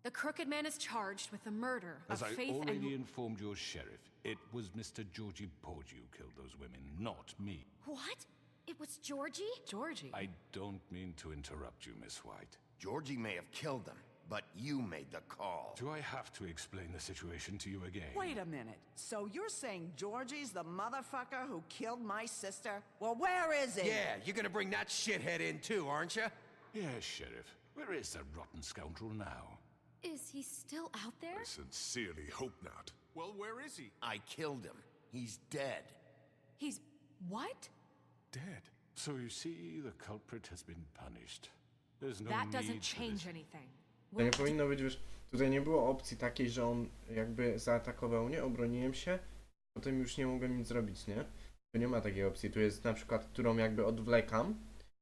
The Crooked Man is charged with the murder As of I Faith already and... informed your sheriff, it was Mr. Georgie Porgy who killed those women, not me. What? It was Georgie? Georgie? I don't mean to interrupt you, Miss White. Georgie may have killed them, but you made the call. Do I have to explain the situation to you again? Wait a minute. So you're saying Georgie's the motherfucker who killed my sister? Well, where is he? Yeah, you're gonna bring that shithead in too, aren't you? Yes, Sheriff. Where is that rotten scoundrel now? Is he still out there? I sincerely hope not. Well, where is he? I killed him. He's dead. He's... what? Dead. So you see, the culprit has been punished. There's no That need doesn't for change this. anything. To nie powinno być, wiesz, tutaj nie było opcji takiej, że on jakby zaatakował mnie, obroniłem się, potem już nie mogłem nic zrobić, nie? Tu nie ma takiej opcji, tu jest na przykład, którą jakby odwlekam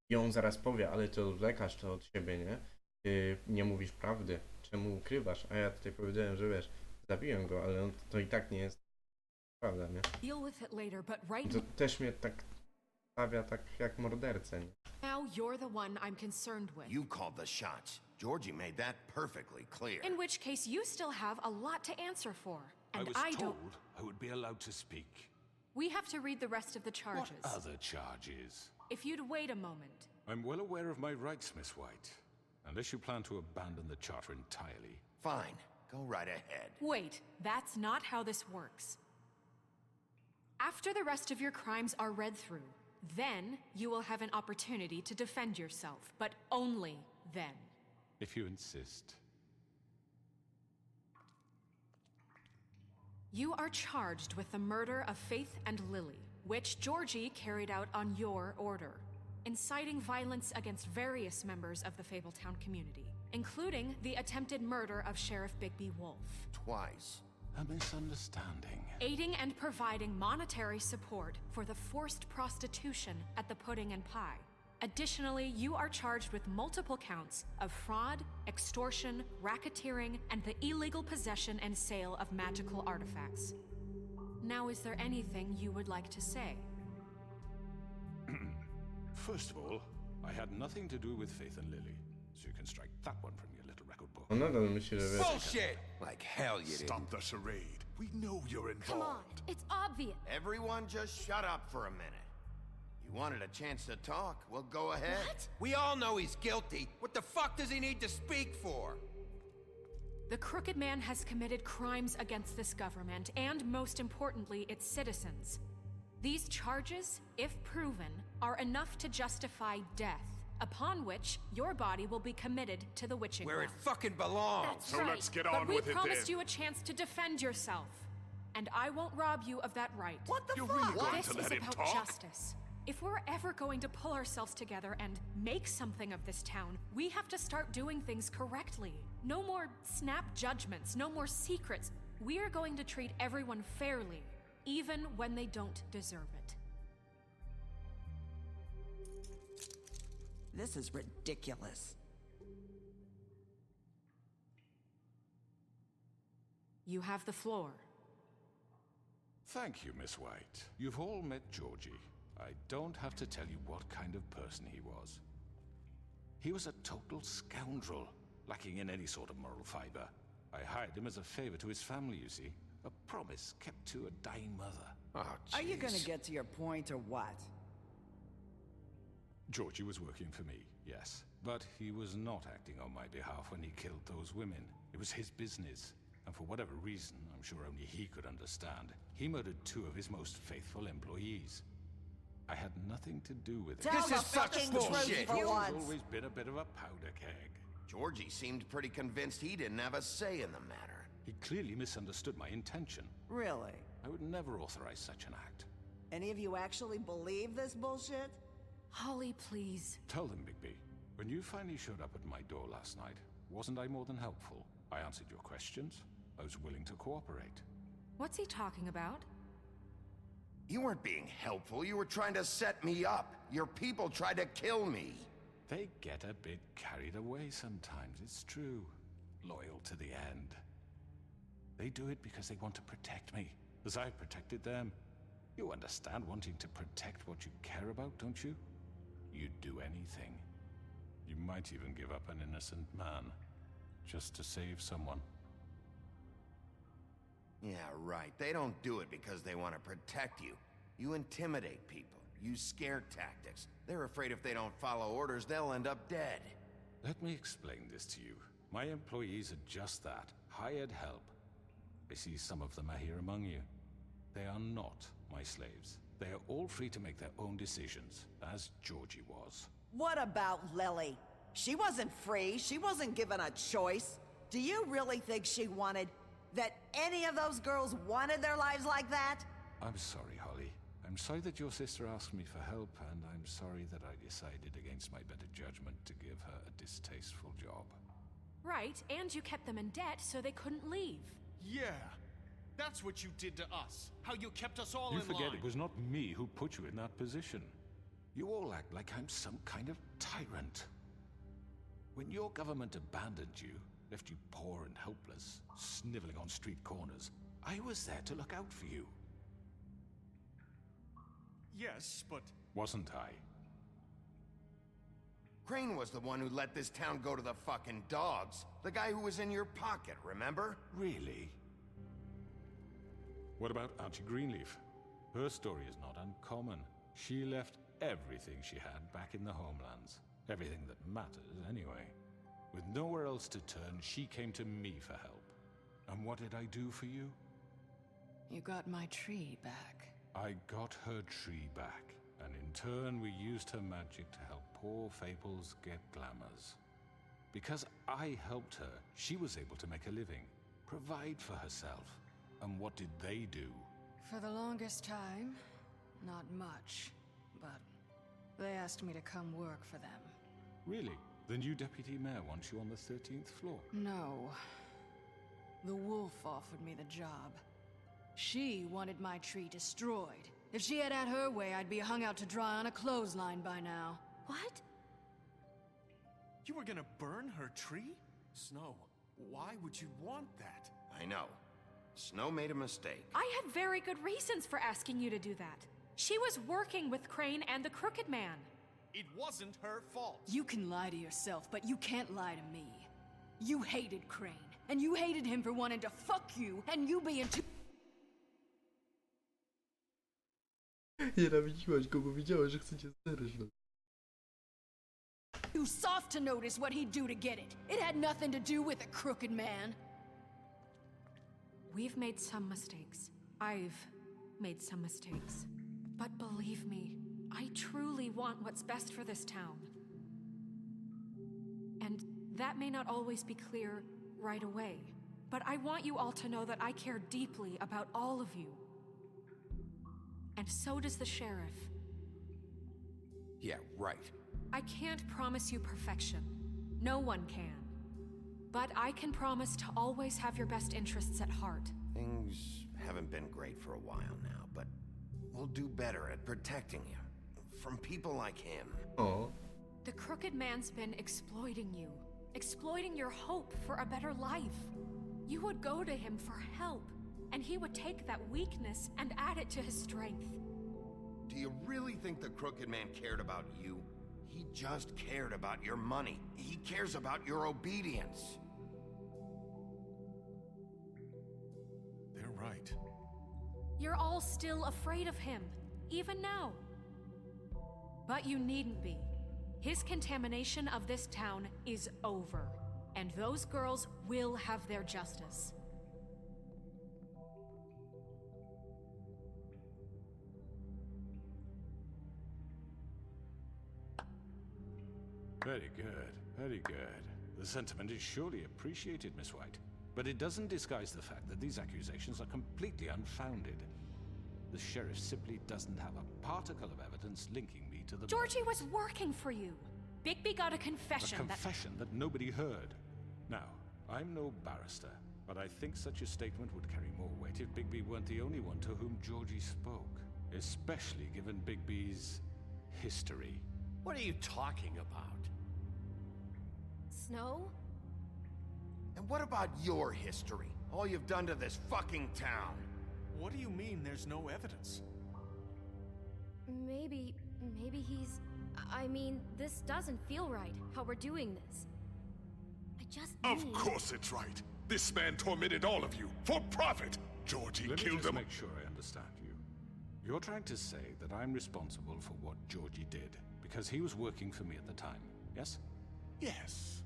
i on zaraz powie, ale ty odwlekasz to od siebie, nie? Ty nie mówisz prawdy, czemu ukrywasz? A ja tutaj powiedziałem, że wiesz, zabiłem go, ale on, to i tak nie jest prawda, nie? Deal with it later, but right To też mnie tak stawia tak jak mordercę, nie? now you're the one I'm concerned with. You called the shots. Georgie made that perfectly clear. In which case, you still have a lot to answer for. And I was don't... told I would be allowed to speak. We have to read the rest of the charges. What other charges? If you'd wait a moment. I'm well aware of my rights, Miss White. Unless you plan to abandon the charter entirely. Fine. Go right ahead. Wait, that's not how this works. After the rest of your crimes are read through, then you will have an opportunity to defend yourself, but only then. If you insist. You are charged with the murder of Faith and Lily, which Georgie carried out on your order, inciting violence against various members of the Fabletown community, including the attempted murder of Sheriff Bigby Wolf. Twice. A misunderstanding. Aiding and providing monetary support for the forced prostitution at the Pudding and Pie. Additionally, you are charged with multiple counts of fraud, extortion, racketeering, and the illegal possession and sale of magical artifacts. Now, is there anything you would like to say? First of all, I had nothing to do with Faith and Lily, so you can strike that one from your little record book. On nadal myśli, że wiesz... Bullshit! Like hell you didn't. Stop the charade. We know you're involved. Come on, it's obvious. Everyone just shut up for a minute. You wanted a chance to talk? Well, go ahead. What? We all know he's guilty. What the fuck does he need to speak for? The Crooked Man has committed crimes against this government and, most importantly, its citizens. These charges, if proven, are enough to justify death upon which your body will be committed to the witching Where it well. fucking belongs. That's So right. let's get but on we with it promised then. you a chance to defend yourself. And I won't rob you of that right. What the You're fuck? really going This to is let him about talk? justice. If we're ever going to pull ourselves together and make something of this town, we have to start doing things correctly. No more snap judgments, no more secrets. We are going to treat everyone fairly, even when they don't deserve it. This is ridiculous. You have the floor. Thank you, Miss White. You've all met Georgie. I don't have to tell you what kind of person he was. He was a total scoundrel, lacking in any sort of moral fiber. I hired him as a favor to his family, you see. A promise kept to a dying mother. Oh, Are you gonna jeez. get to your point or what? Georgie was working for me, yes. But he was not acting on my behalf when he killed those women. It was his business. And for whatever reason, I'm sure only he could understand, he murdered 2 of his most faithful employees. I had nothing to do with it. Tell This the is such fucking bullshit. truth for He's once. always been a bit of a powder keg. Georgie seemed pretty convinced he didn't have a say in the matter. He clearly misunderstood my intention. Really? I would never authorize such an act. Any of you actually believe this bullshit? Holly, please. Tell them, Bigby. When you finally showed up at my door last night, wasn't I more than helpful? I answered your questions. I was willing to cooperate. What's he talking about? You weren't being helpful. You were trying to set me up. Your people tried to kill me. They get a bit carried away sometimes, it's true. Loyal to the end. They do it because they want to protect me, as I've protected them. You understand wanting to protect what you care about, don't you? You'd do anything. You might even give up an innocent man, just to save someone. Yeah, right. They don't do it because they want to protect you. You intimidate people, use scare tactics. They're afraid if they don't follow orders, they'll end up dead. Let me explain this to you. My employees are just that, hired help. I see some of them are here among you. They are not my slaves. They are all free to make their own decisions, as Georgie was. What about Lily? She wasn't free. She wasn't given a choice. Do you really think she wanted... that any of those girls wanted their lives like that? I'm sorry, Holly. I'm sorry that your sister asked me for help, and I'm sorry that I decided against my better judgment to give her a distasteful job. Right, and you kept them in debt so they couldn't leave. Yeah, that's what you did to us. How you kept us all You in forget line. it was not me who put you in that position. You all act like I'm some kind of tyrant. When your government abandoned you, left you poor and helpless, sniveling on street corners, I was there to look out for you. Yes, but... Wasn't I? Crane was the one who let this town go to the fucking dogs. The guy who was in your pocket, remember? Really? What about Auntie Greenleaf? Her story is not uncommon. She left everything she had back in the homelands. Everything that matters, anyway. With nowhere else to turn, she came to me for help. And what did I do for you? You got my tree back. I got her tree back, and in turn we used her magic to help poor Fables get glamours. Because I helped her, she was able to make a living, provide for herself. And what did they do? For the longest time, not much, but they asked me to come work for them. Really? The new deputy mayor wants you on the 13th floor? No. The wolf offered me the job. She wanted my tree destroyed. If she had her way, I'd be hung out to dry on a clothesline by now. What? You were gonna burn her tree? Snow, why would you want that? I know. Snow made a mistake. I had very good reasons for asking you to do that. She was working with Crane and the Crooked Man. It wasn't her fault. You can lie to yourself, but you can't lie to me. You hated Crane, and you hated him for wanting to fuck you, and you being too... Nienawidziłaś go, bo wiedziałaś, że chce cię zderzyć. too soft to notice what he'd do to get it. It had nothing to do with a crooked man. We've made some mistakes. I've made some mistakes. But believe me, I truly want what's best for this town. And that may not always be clear right away. But I want you all to know that I care deeply about all of you. And so does the sheriff. Yeah, right. I can't promise you perfection. No one can. But I can promise to always have your best interests at heart. Things haven't been great for a while now, but we'll do better at protecting you. From people like him. Oh. The Crooked Man's been exploiting you. Exploiting your hope for a better life. You would go to him for help, and he would take that weakness and add it to his strength. Do you really think the Crooked Man cared about you? He just cared about your money. He cares about your obedience. They're right. You're all still afraid of him, even now. But you needn't be. His contamination of this town is over, and those girls will have their justice. Very good, very good. The sentiment is surely appreciated, Miss White. But it doesn't disguise the fact that these accusations are completely unfounded. The sheriff simply doesn't have a particle of evidence linking me to the... Georgie was working for you. Bigby got a confession A confession that nobody heard. Now, I'm no barrister, but I think such a statement would carry more weight if Bigby weren't the only one to whom Georgie spoke. Especially given Bigby's history. What are you talking about? Snow? And what about your history? All you've done to this fucking town? What do you mean there's no evidence? Maybe he's... I mean, this doesn't feel right, how we're doing this. I just Of course it's right. This man tormented all of you, for profit! Georgie Let me killed just them. make sure I understand you. You're trying to say that I'm responsible for what Georgie did, because he was working for me at the time, yes? Yes.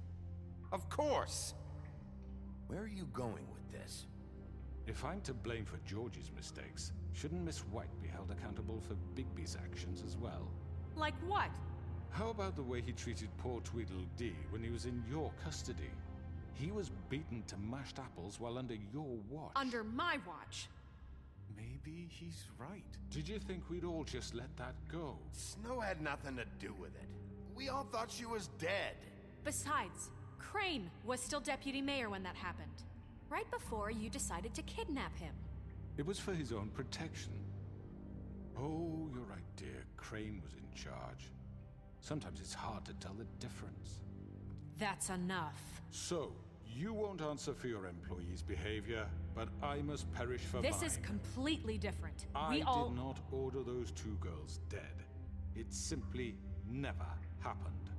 Of course! Where are you going with this? If I'm to blame for Georgie's mistakes, shouldn't Miss White be held accountable for Bigby's actions as well? Like what? How about the way he treated poor Tweedledee when he was in your custody? He was beaten to mashed apples while under your watch. Under my watch. Maybe he's right. Did you think we'd all just let that go? Snow had nothing to do with it. We all thought she was dead. Besides, Crane was still deputy mayor when that happened. Right before you decided to kidnap him. It was for his own protection. Oh, you're right, dear. Crane was in charge. Sometimes it's hard to tell the difference. That's enough. So, you won't answer for your employees' behavior, but I must perish for mine. This is completely different. I did not order those two girls dead. It simply never happened.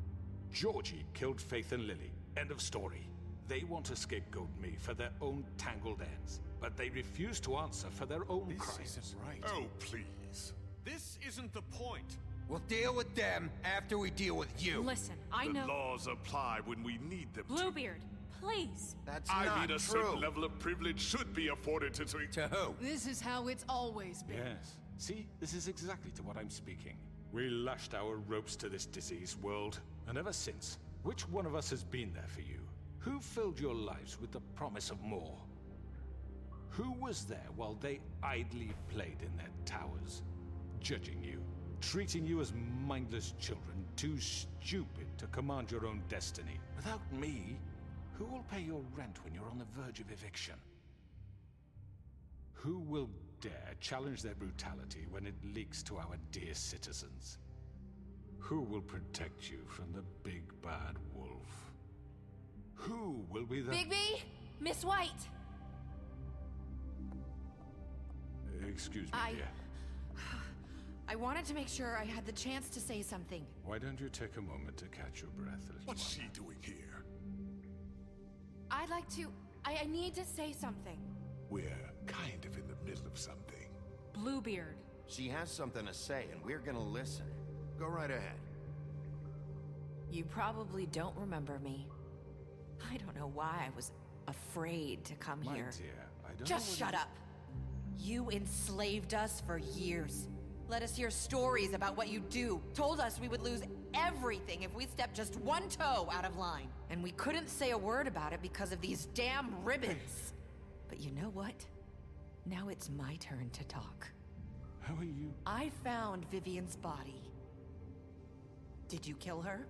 Georgie killed Faith and Lily. End of story. They want to scapegoat me for their own tangled ends, but they refuse to answer for their own crimes. This isn't right. Oh, please. This isn't the point. We'll deal with them after we deal with you. Listen, I know... The laws apply when we need them Bluebeard, please. That's I not mean, a true. certain level of privilege should be afforded to... To who? This is how it's always been. Yes. See, this is exactly to what I'm speaking. We lashed our ropes to this diseased world, and ever since, which one of us has been there for you? Who filled your lives with the promise of more? Who was there while they idly played in their towers, judging you, treating you as mindless children, too stupid to command your own destiny? Without me, who will pay your rent when you're on the verge of eviction? Who will dare challenge their brutality when it leaks to our dear citizens? Who will protect you from the big bad wolf? Who will be the... Bigby! Miss White! Excuse me, dear. I wanted to make sure I had the chance to say something. Why don't you take a moment to catch your breath, little What's she doing here? I'd like to... I need to say something. We're kind of in the middle of something. Bluebeard. She has something to say, and we're gonna listen. Go right ahead. You probably don't remember me. I don't know why I was afraid to come My here. dear, I don't Just know shut up. You enslaved us for years. Let us hear stories about what you do. Told us we would lose everything if we stepped just one toe out of line. and we couldn't say a word about it because of these damn ribbons. But you know what? Now it's my turn to talk. How are you? I found Vivian's body. Did you kill her?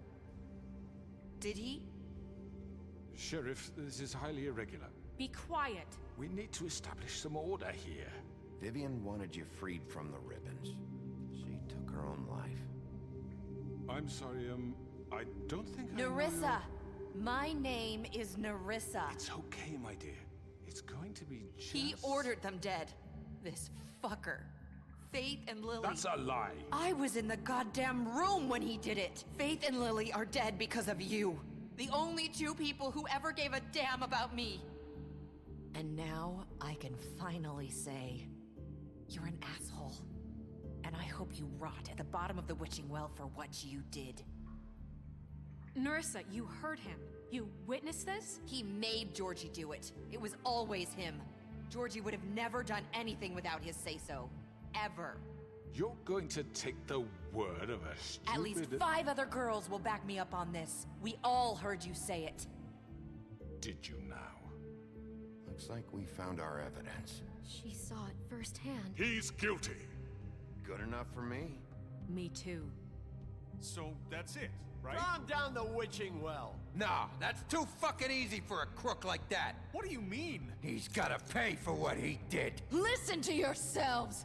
Did he? Sheriff, this is highly irregular. Be quiet. We need to establish some order here. Vivian wanted you freed from the ribbons. She took her own life. I'm sorry, I don't think I know Nerissa! My name is Nerissa. It's okay, my dear. It's going to be just... He ordered them dead. This fucker. Faith and Lily. That's a lie. I was in the goddamn room when he did it. Faith and Lily are dead because of you. The only two people who ever gave a damn about me. And now I can finally say, you're an asshole. And I hope you rot at the bottom of the witching well for what you did. Nerissa, you heard him. You witnessed this? He made Georgie do it. It was always him. Georgie would have never done anything without his say-so. Ever. You're going to take the word of a stupid... At least 5 other girls will back me up on this. We all heard you say it. Did you now? Looks like we found our evidence. She saw it firsthand. He's guilty. Good enough for me. Me too. So that's it, right? Throw him down the witching well. Nah, that's too fucking easy for a crook like that. What do you mean? He's gotta pay for what he did. Listen to yourselves!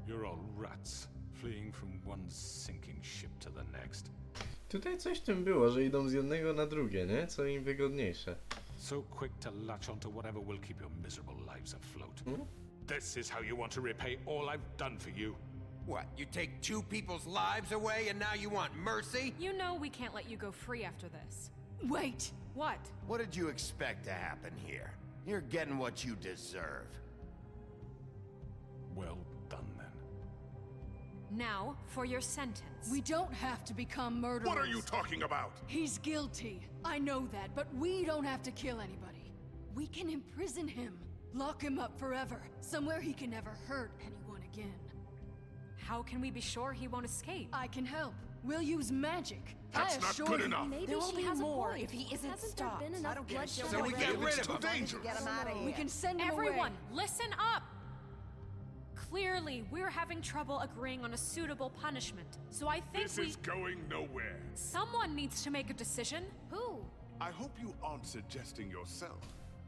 You're all rats, fleeing from one sinking ship to the next. Tutaj coś w tym było, że idą z jednego na drugie, nie? Co im wygodniejsze. So quick to latch onto whatever will keep your miserable lives afloat. This is how you want to repay all I've done for you. What, you take 2 people's lives away and now you want mercy? You know we can't let you go free after this. Wait! What? What did you expect to happen here? You're getting what you deserve. Well done, then. Now, for your sentence. We don't have to become murderers. What are you talking about? He's guilty. I know that, but we don't have to kill anybody. We can imprison him. Lock him up forever. Somewhere he can never hurt anyone again. How can we be sure he won't escape? I can help. We'll use magic. That's not good enough. Maybe There will she be has more a point. if he isn't Hasn't stopped. there been I enough don't get bloodshed it. So we get rid of him. Dangerous. Get him out of here. We can send him Everyone, away. listen up! Clearly, we're having trouble agreeing on a suitable punishment. So I think This is going nowhere. someone needs to make a decision. Who? I hope you aren't suggesting yourself.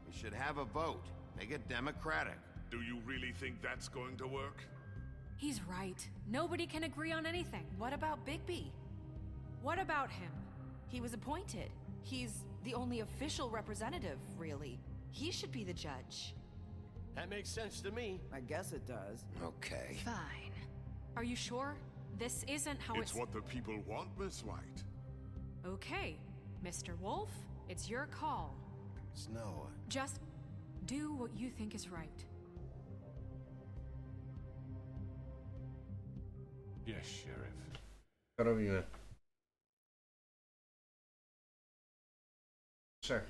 We should have a vote. Make it democratic. Do you really think that's going to work? He's right. Nobody can agree on anything. What about Bigby? What about him? He was appointed. He's the only official representative, really. He should be the judge. That makes sense to me. I guess it does. Okay. Fine. Are you sure? This isn't how It's what the people want, Miss White. Okay, Mr. Wolf, it's your call. Snow. Just do what you think is right. Yes, Sheriff. Co robimy? 3.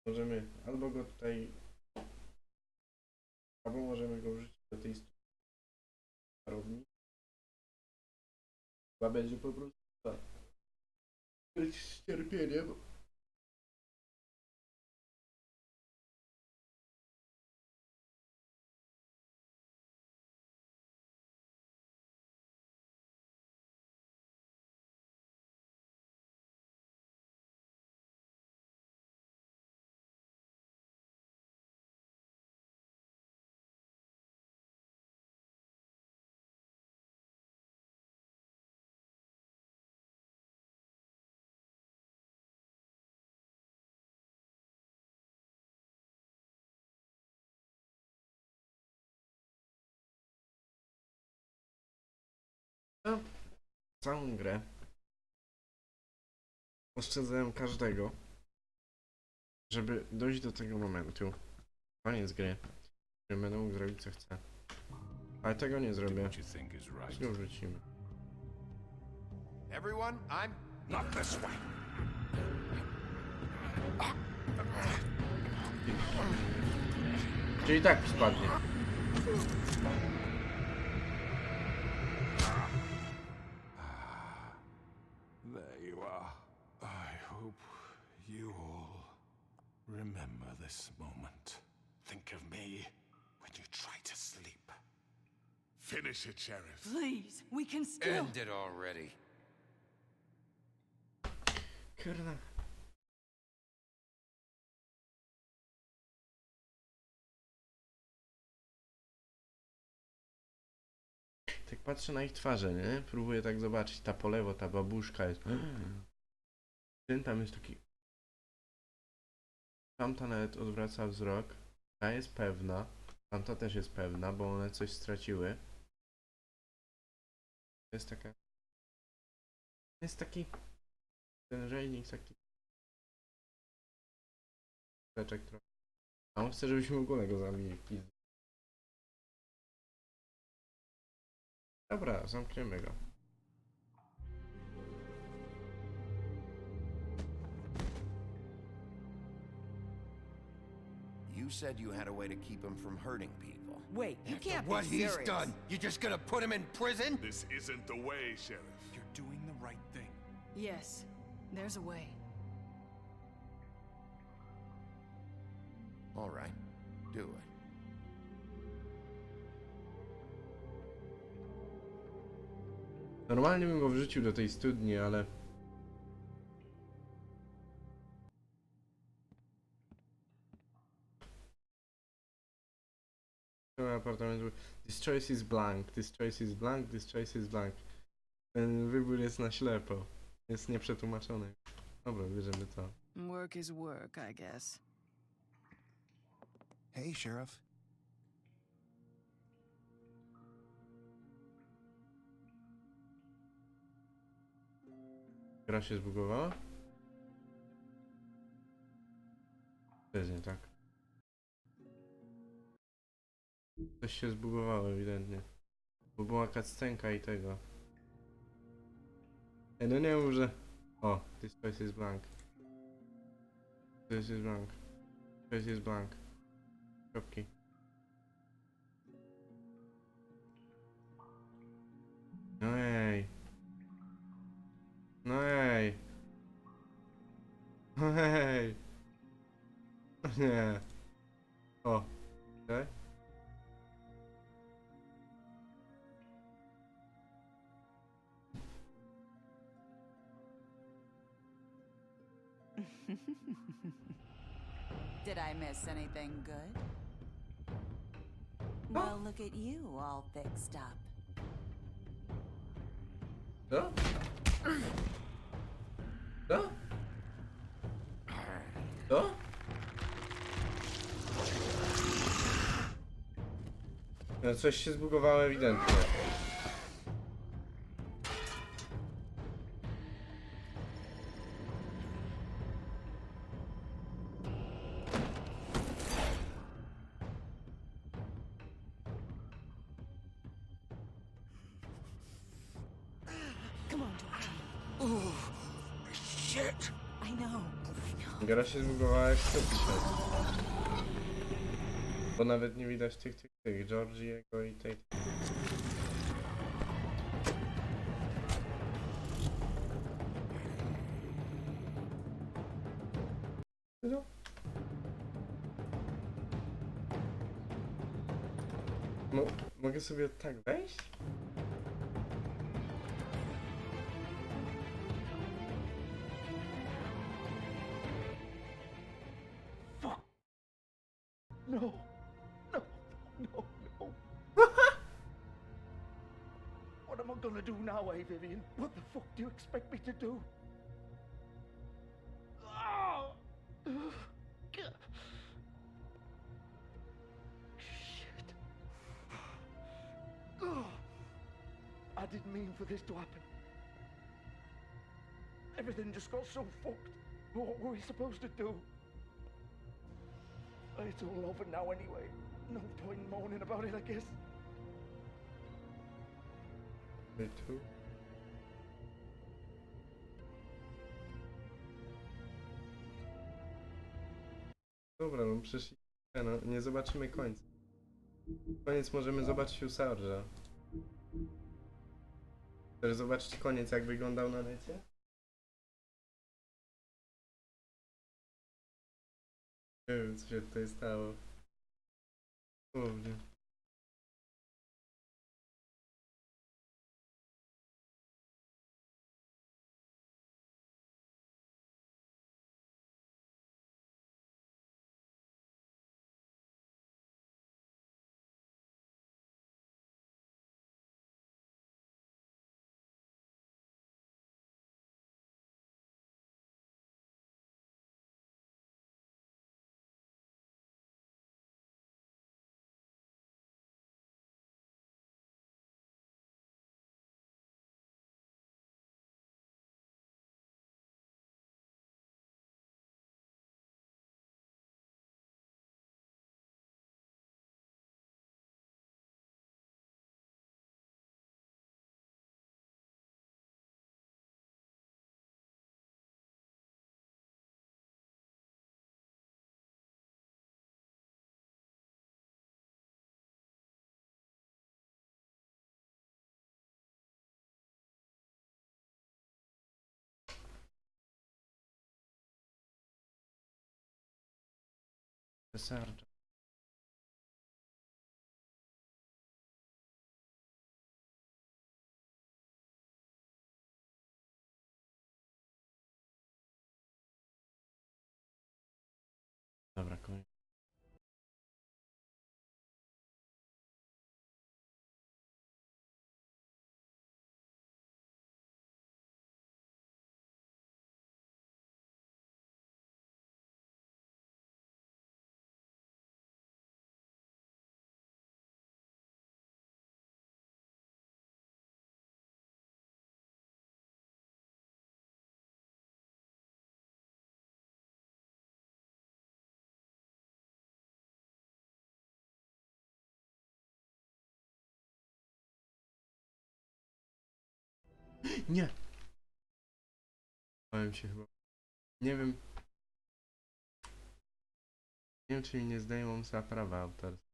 Możemy albo go tutaj, albo możemy go wrzucić do tej starowni. Chyba będzie po prostu z cierpieniem. No, całą grę oszczędzałem każdego, żeby dojść do tego momentu. Koniec gry. Że będę mógł zrobić co chcę. Ale tego nie zrobię. Go wrzucimy. Everyone, I'm not this way. Czyli tak spadnie. this moment. Think of me when you try to sleep. Finish it, Sheriff. Please, we can still. End it already. Kurna. Tak patrzę na ich twarze, nie? Próbuję tak zobaczyć. Ta po lewo, ta babuszka jest. Ten tam jest taki. Tamta nawet odwraca wzrok. Ta jest pewna. Tamta też jest pewna, bo one coś straciły. To jest taka. Jest taki. Ten rzeźnik taki. Leczek trochę. A on chce, żebyśmy w ogóle go zabili w pizdę. Dobra, zamkniemy go. You said you had a way to keep him from hurting people. Wait, you After can't what be he's serious. done, you just gonna put him in prison? This isn't the way, Sheriff. You're doing the right thing. Yes, there's a way. All right, do it. Normalnie bym go wrzucił do tej studni, ale... Apartament. This choice is blank, this choice is blank, this choice is blank. Ten wybór jest na ślepo. Jest nieprzetłumaczony. Dobra, bierzemy to. Work is work, I guess. Hey, Sheriff. Gra się zbugowała? To jest nie tak. Coś się zbugowało ewidentnie. Bo była cutscenka i tego. No nie mów, że... O, this choice is blank. This is blank. Choice is blank. Kropki. No ej. No ej. No ej. Nie. O. Okay. Did I miss anything good? Well, look at you, all fixed up. Co? Co? Co? No coś się zbugowało ewidentnie. Come on, Georgie. Oh, shit. I know. Gra się zbugowała jak się. Bo nawet nie widać tych Georgiego i tej... No. Mogę sobie tak wejść? No. No. No. No. What am I gonna do now, Vivian? What the fuck do you expect me to do? Oh. Shit. Oh. I didn't mean for this to happen. Everything just got so fucked. What were we supposed to do? It's all over now anyway. No point moaning about it, I guess. Me too. Dobra, no przecież no, nie zobaczymy końca. Koniec możemy zobaczyć u Sarge'a. Chcesz zobaczyć koniec, jak wyglądał na necie? Nie wiem, co się tutaj stało. Dosłownie. Serce. Dobra, koniec. Nie! Bałem się chyba. Nie wiem. Nie wiem, czy mi nie zdejmą za prawa autorskie.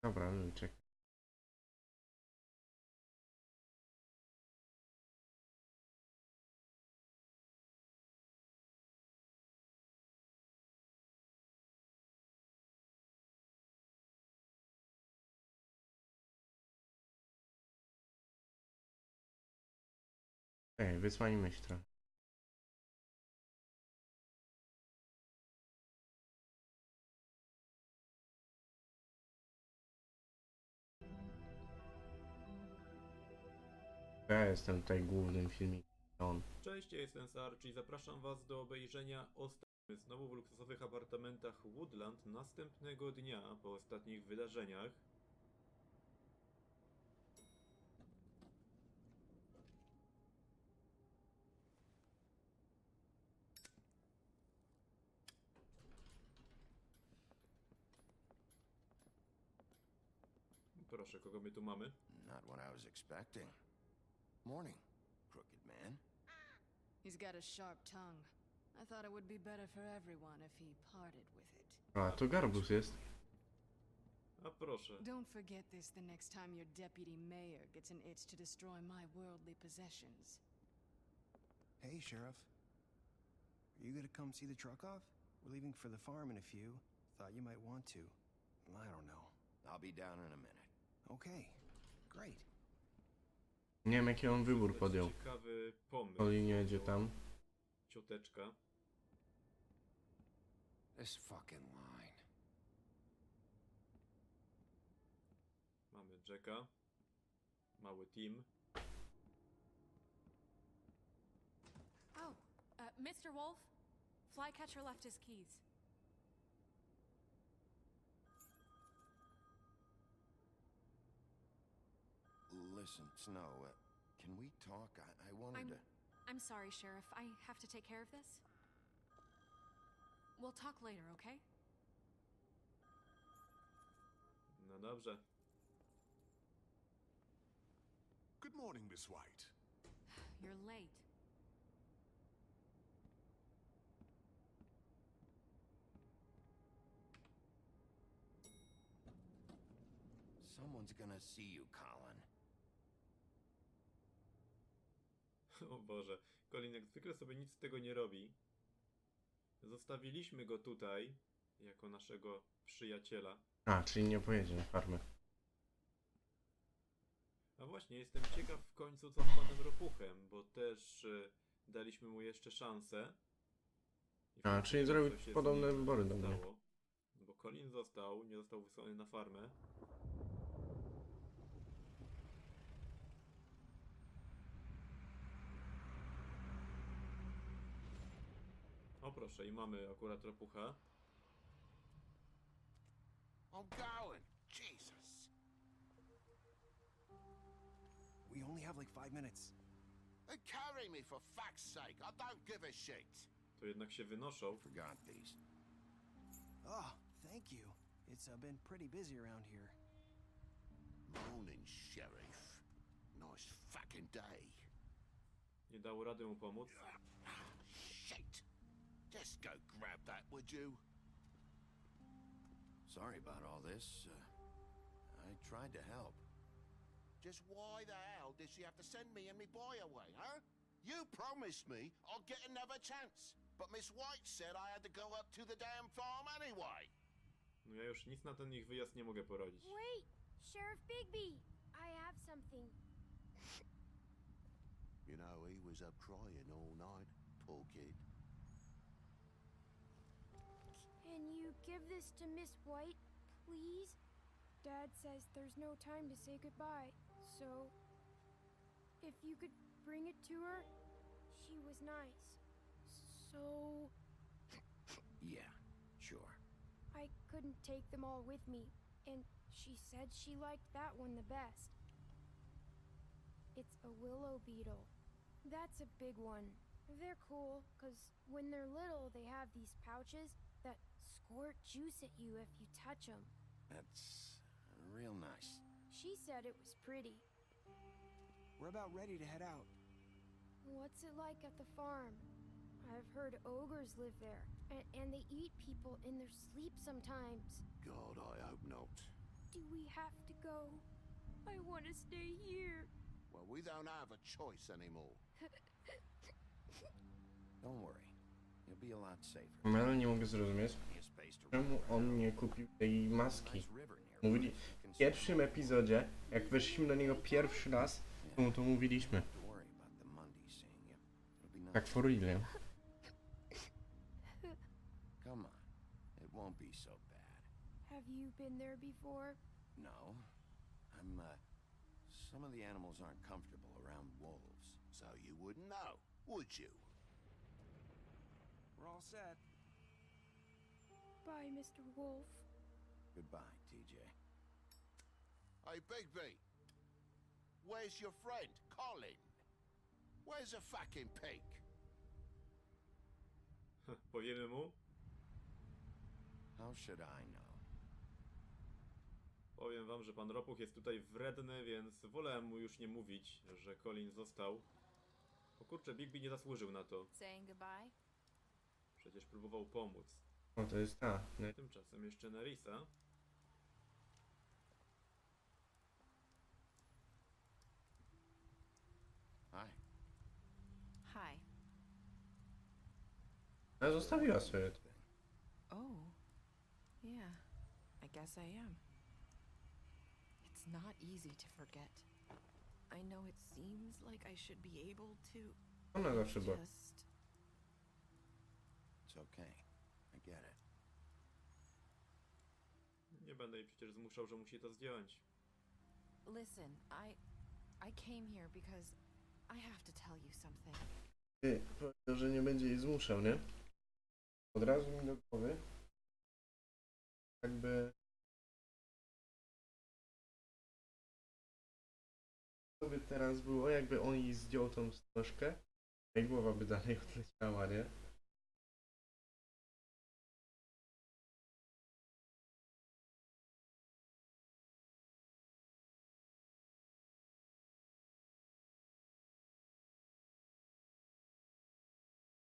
Dobra, Wilczek. Ej, wysłanie myśl trochę. Ja jestem tutaj głównym filmikiem. On. Cześć, ja jestem Sarch i zapraszam Was do obejrzenia znowu w luksusowych apartamentach Woodland następnego dnia po ostatnich wydarzeniach. Proszę, kogo my tu mamy? Not what I was expecting. Morning, crooked man. He's got a sharp tongue. I thought it would be better for everyone if he parted with it. A, to garbus jest. A proszę. Don't forget this the next time your deputy mayor gets an itch to destroy my worldly possessions. Hey, Sheriff. Are you gonna come see the truck off? We're leaving for the farm in a few. Thought you might want to. I don't know. I'll be down in a minute. Okay, great. Nie wiem, jaki on wybór podjął. Ciekawy pomysł. Oli nie jedzie tam. Cioteczka. This fucking line. Mamy Jacka. Mały team. Oh, Mr. Wolf? Flycatcher left his keys. Listen, Snow, can we talk? I wanted to... I'm sorry, Sheriff. I have to take care of this. We'll talk later, okay? No dobrze. Good morning, Miss White. You're late. Someone's gonna see you, Colin. O Boże, Colin jak zwykle sobie nic z tego nie robi. Zostawiliśmy go tutaj, jako naszego przyjaciela. A, czyli nie pojedzie na farmę. A właśnie, jestem ciekaw w końcu co z panem Ropuchem, bo też daliśmy mu jeszcze szansę. I w A, końcu czyli co zrobił się z podobne nim wybory do mnie. stało. Bo Colin został, nie został wysłany na farmę. O proszę, i mamy akurat Ropucha. I'm going. Jesus. We only have like 5 minutes. Then carry me for fuck's sake. I don't give a shit. To jednak się wynoszą. Forgot these. Oh, thank you. It's been pretty busy around here. Morning, Sheriff. Nice fucking day. Nie dało rady mu pomóc. Shit. Just go grab that, would you? Sorry about all this. I tried to help. Just why the hell did she have to send me and me boy away, huh? You promised me I'll get another chance. But Miss White said I had to go up to the damn farm anyway. No ja już nic na ten ich wyjazd nie mogę poradzić. Wait! Sheriff Bigby! I have something. You know, he was up crying all night, poor kid. Can you give this to Miss White, please? Dad says there's no time to say goodbye, so if you could bring it to her, she was nice. So Yeah, sure. I couldn't take them all with me, and she said she liked that one the best. It's a willow beetle. That's a big one. They're cool, 'cause when they're little, they have these pouches that squirt juice at you if you touch them. That's real nice. She said it was pretty. We're about ready to head out. What's it like at the farm? I've heard ogres live there, and they eat people in their sleep sometimes. God, I hope not. Do we have to go? I want to stay here. Well, we don't have a choice anymore. Don't worry. You'll be a lot safer. Ale nie mogę zrozumieć, czemu on nie kupił tej maski. Mówili w pierwszym epizodzie, jak weszliśmy do niego pierwszy raz, to mu to mówiliśmy. Tak for real, nie? Come on. It won't be so bad. Have you been there before? No. Some of the animals aren't comfortable around wolves, so you wouldn't know, would you? We're all set. Bye, Mr. Wolf. Goodbye, TJ. Hey, Bigby. Where's your friend, Colin? Where's the fucking pig? Powiemy mu? How should I know? Powiem wam, że pan Ropuch jest tutaj wredny, więc wolę mu już nie mówić, że Colin został. O kurczę, Bigby nie zasłużył na to. Saying goodbye? Przecież próbował pomóc. O, to jest ta. Nie? Tymczasem jeszcze Nerissa. Hi. Hi. Ale zostawiła sobie to. Oh. Yeah. I guess I am. It's not easy to forget. I know it seems like I should be able to Ona zawsze była. just... It's okay. I get it. Nie będę jej przecież zmuszał, że musi to zdjąć. Listen, I came here because I have to tell you something. Ty, powiedział, że nie będzie jej zmuszał, nie? Od razu mi do głowy. Jakby... Co by teraz było, jakby on jej zdjął tą wstążkę, i głowa by dalej odleciała, nie?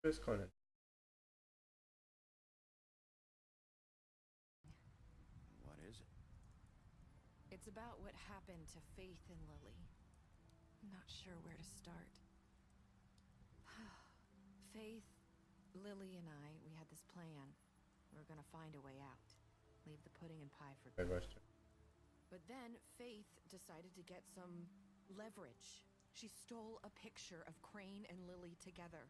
To jest koniec. What is it? It's about what happened to Faith and Lily. I'm not sure where to start. Faith, Lily, and I, we had this plan. We were gonna find a way out. Leave the pudding and pie for Tak good. właśnie. But then Faith decided to get some leverage. She stole a picture of Crane and Lily together.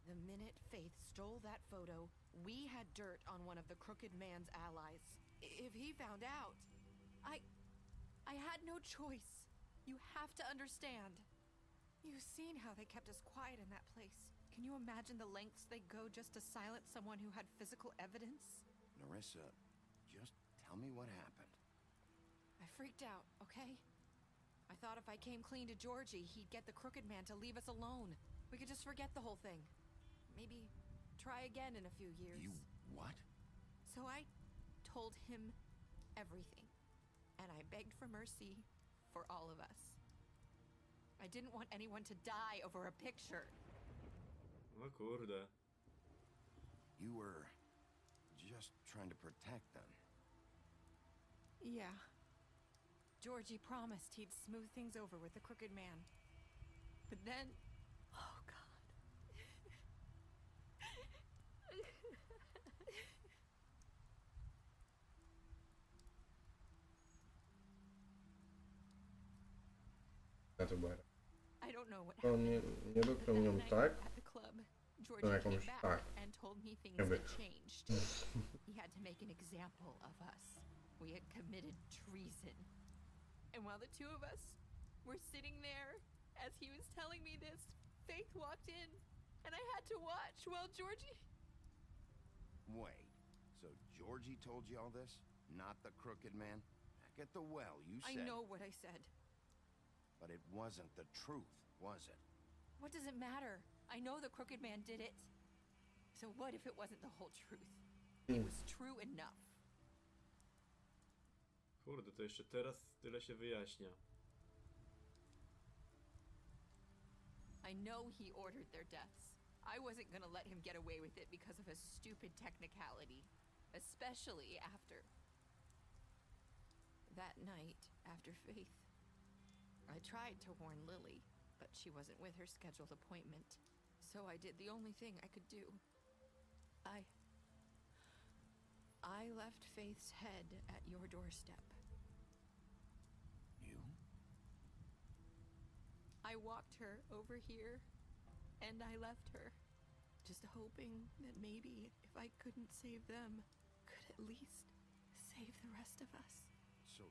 The minute Faith stole that photo, we had dirt on one of the Crooked Man's allies. If he found out, I had no choice. You have to understand. You've seen how they kept us quiet in that place. Can you imagine the lengths they go just to silence someone who had physical evidence? Nerissa, just tell me what happened. I freaked out, okay? I thought if I came clean to Georgie, he'd get the Crooked Man to leave us alone. We could just forget the whole thing. Maybe try again in a few years. You what? So I told him everything. And I begged for mercy for all of us. I didn't want anyone to die over a picture. O kurde. You were just trying to protect them. Yeah. Georgie promised he'd smooth things over with the Crooked Man. But then... Oh, God. Na to była. I don't know what On nie dotknął ją tak. at the club. No Georgie jakąś came back tak. and told me things Jakby. had changed. He had to make an example of us. We had committed treason. And while the two of us were sitting there, as he was telling me this, Faith walked in, and I had to watch while Georgie... Wait, so Georgie told you all this? Not the Crooked Man? Back at the well, you I said... know what I said. But it wasn't the truth, was it? What does it matter? I know the Crooked Man did it. So what if it wasn't the whole truth? It was true enough. Kurde, to jeszcze teraz tyle się wyjaśnia. I know he ordered their deaths. I wasn't gonna let him get away with it because of a stupid technicality. Especially after... that night, after Faith. I tried to warn Lily, but she wasn't with her scheduled appointment. So I did the only thing I could do. I left Faith's head at your doorstep. You? I walked her over here, and I left her, just hoping that maybe if I couldn't save them, could at least save the rest of us. So,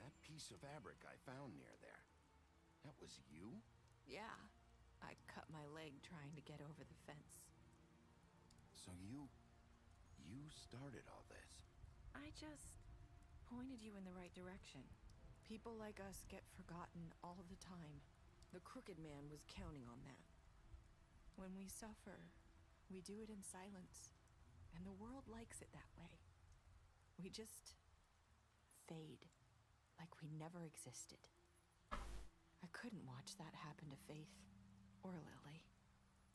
that piece of fabric I found near there, that was you? Yeah, I cut my leg trying to get over the fence. So you started all this? I just pointed you in the right direction. People like us get forgotten all the time. The Crooked Man was counting on that. When we suffer, we do it in silence, and the world likes it that way. We just fade, like we never existed. I couldn't watch that happen to Faith, or Lily.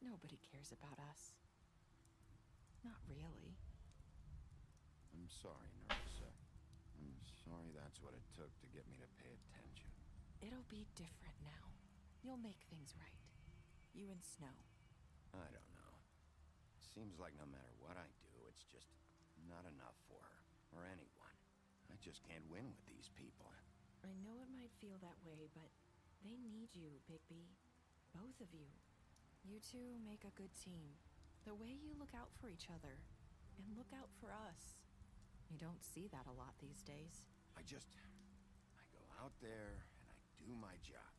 Nobody cares about us. Not really. I'm sorry, Nerissa. I'm sorry that's what it took to get me to pay attention. It'll be different now. You'll make things right. You and Snow. I don't know. Seems like no matter what I do, it's just not enough for her, or anyone. I just can't win with these people. I know it might feel that way, but they need you, Bigby. Both of you. You two make a good team. The way you look out for each other, and look out for us. You don't see that a lot these days. I go out there and I do my job.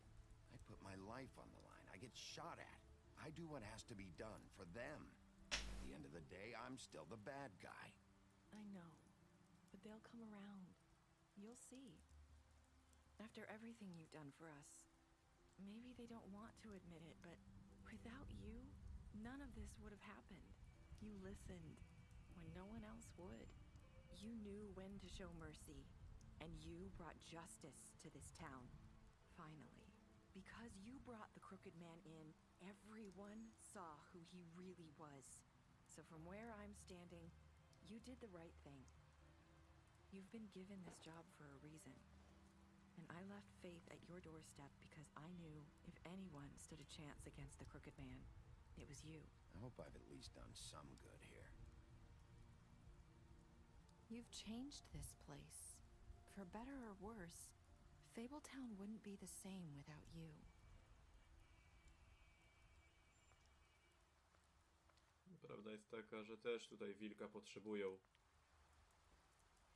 I put my life on the line. I get shot at. I do what has to be done for them. At the end of the day, I'm still the bad guy. I know, but they'll come around. You'll see. After everything you've done for us, maybe they don't want to admit it, but without you, none of this would have happened. You listened when no one else would. You knew when to show mercy, and you brought justice to this town. Finally. Because you brought the Crooked Man in, everyone saw who he really was. So from where I'm standing, you did the right thing. You've been given this job for a reason. And I left Faith at your doorstep because I knew if anyone stood a chance against the Crooked Man, it was you. I hope I've at least done some good here. You've changed this place. For better or worse, Fabletown wouldn't be the same without you. Prawda jest taka, że też tutaj wilka potrzebują.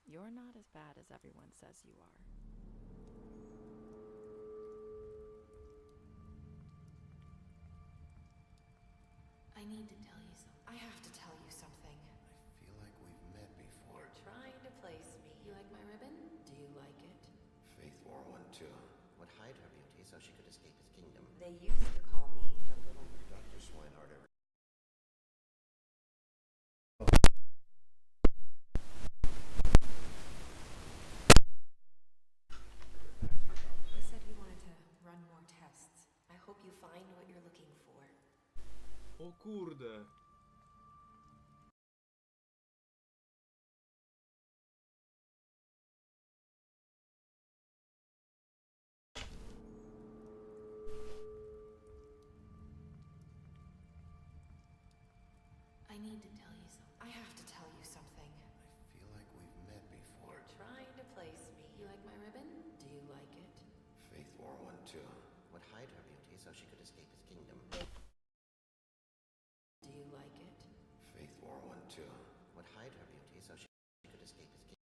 You're not as bad as everyone says you are. I need to tell you something. I have to tell you something. I feel like we've met before. You're trying to place me. You like my ribbon? Do you like it? Faith wore one too. Would hide her beauty so she could escape his kingdom. They used to call me the little... Dr. Swinehart ever... He said he wanted to run more tests. I hope you find what you're looking for. O kurde! I need to tell you something. I have to tell you something. I feel like we've met before. You're trying to place me. You like my ribbon? Do you like it? Faith wore one too. Would hide her beauty so she could escape his kingdom. Do you like it? Faith wore one too. Would hide her beauty so she could escape his kingdom.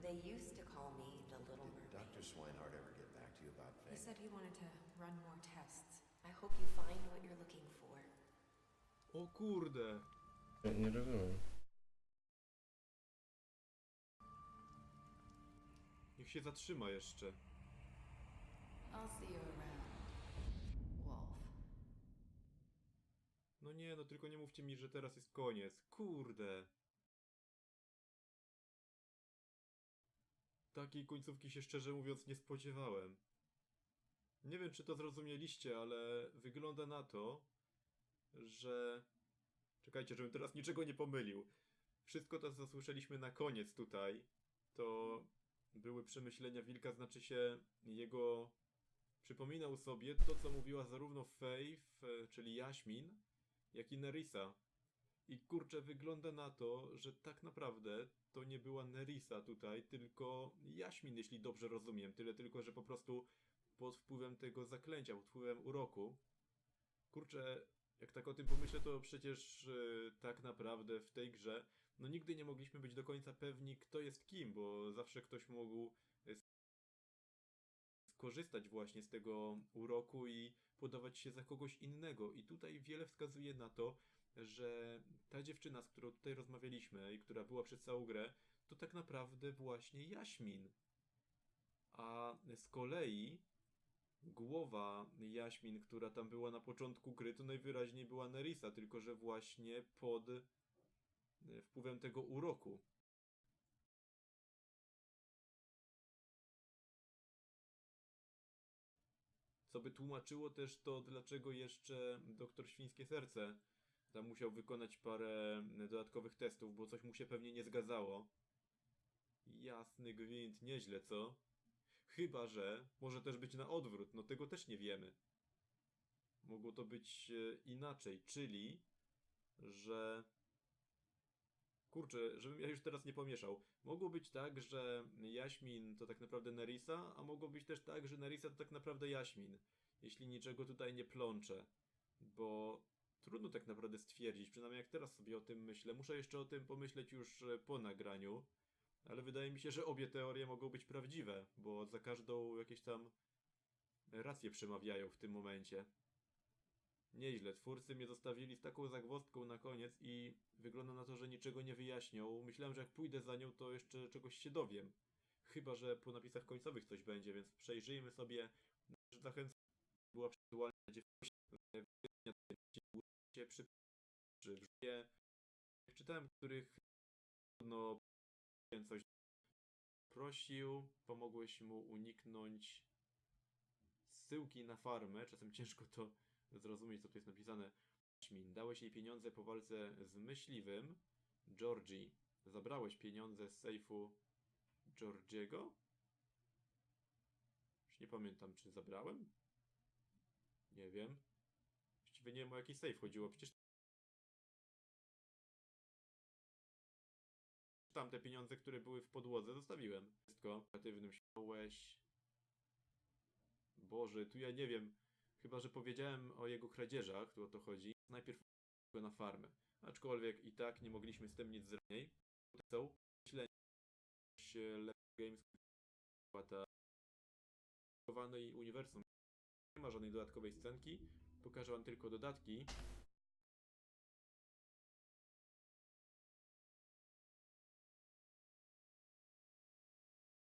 They used to call me the little mermaid. Dr. Swinehart ever get back to you about He Faith? said he wanted to run more tests. I hope you find what you're looking for. O kurde! Ja nie rozumiem. Niech się zatrzyma jeszcze. I'll see you around, Wolf. No nie, no tylko nie mówcie mi, że teraz jest koniec. Kurde! Takiej końcówki się szczerze mówiąc nie spodziewałem. Nie wiem, czy to zrozumieliście, ale wygląda na to, że... Czekajcie, żebym teraz niczego nie pomylił. Wszystko to, co słyszeliśmy na koniec tutaj, to były przemyślenia wilka, znaczy się jego... Przypominał sobie to, co mówiła zarówno Faith, czyli Jaśmin, jak i Nerissa. I kurczę, wygląda na to, że tak naprawdę to nie była Nerissa tutaj, tylko Jaśmin, jeśli dobrze rozumiem. Tyle tylko, że po prostu pod wpływem tego zaklęcia, pod wpływem uroku. Kurczę, jak tak o tym pomyślę, to przecież tak naprawdę w tej grze no nigdy nie mogliśmy być do końca pewni, kto jest kim, bo zawsze ktoś mógł skorzystać właśnie z tego uroku i podawać się za kogoś innego. I tutaj wiele wskazuje na to, że ta dziewczyna, z którą tutaj rozmawialiśmy i która była przez całą grę, to tak naprawdę właśnie Jaśmin. A z kolei głowa Jaśmin, która tam była na początku gry, to najwyraźniej była Nerissa, tylko że właśnie pod wpływem tego uroku. Co by tłumaczyło też to, dlaczego jeszcze doktor Świńskie Serce tam musiał wykonać parę dodatkowych testów, bo coś mu się pewnie nie zgadzało. Jasny gwint, nieźle, co? Chyba że może też być na odwrót, no tego też nie wiemy. Mogło to być inaczej, czyli że... Kurczę, żebym ja już teraz nie pomieszał. Mogło być tak, że Jaśmin to tak naprawdę Nerissa, a mogło być też tak, że Nerissa to tak naprawdę Jaśmin. Jeśli niczego tutaj nie plączę. Bo trudno tak naprawdę stwierdzić, przynajmniej jak teraz sobie o tym myślę. Muszę jeszcze o tym pomyśleć już po nagraniu. Ale wydaje mi się, że obie teorie mogą być prawdziwe, bo za każdą jakieś tam racje przemawiają w tym momencie. Nieźle, twórcy mnie zostawili z taką zagwozdką na koniec i wygląda na to, że niczego nie wyjaśnią. Myślałem, że jak pójdę za nią, to jeszcze czegoś się dowiem. Chyba że po napisach końcowych coś będzie, więc przejrzyjmy sobie. Zachęcam, była aktualna czytałem, których no coś prosił, pomogłeś mu uniknąć zsyłki na farmę. Czasem ciężko to zrozumieć, co tu jest napisane. Dałeś jej pieniądze po walce z myśliwym. Georgie. Zabrałeś pieniądze z sejfu Georgiego? Już nie pamiętam, czy zabrałem? Nie wiem. Właściwie nie wiem, o jaki save chodziło. Przecież tam te pieniądze, które były w podłodze, zostawiłem. Wszystko. Kreatywnym śmiałeś. Boże, tu ja nie wiem. Chyba, że powiedziałem o jego kradzieżach, tu o to chodzi. Najpierw go na farmę. Aczkolwiek i tak nie mogliśmy z tym nic zrobić. Są myślenie Games ta i uniwersum. Nie ma żadnej dodatkowej scenki. Pokażę wam tylko dodatki.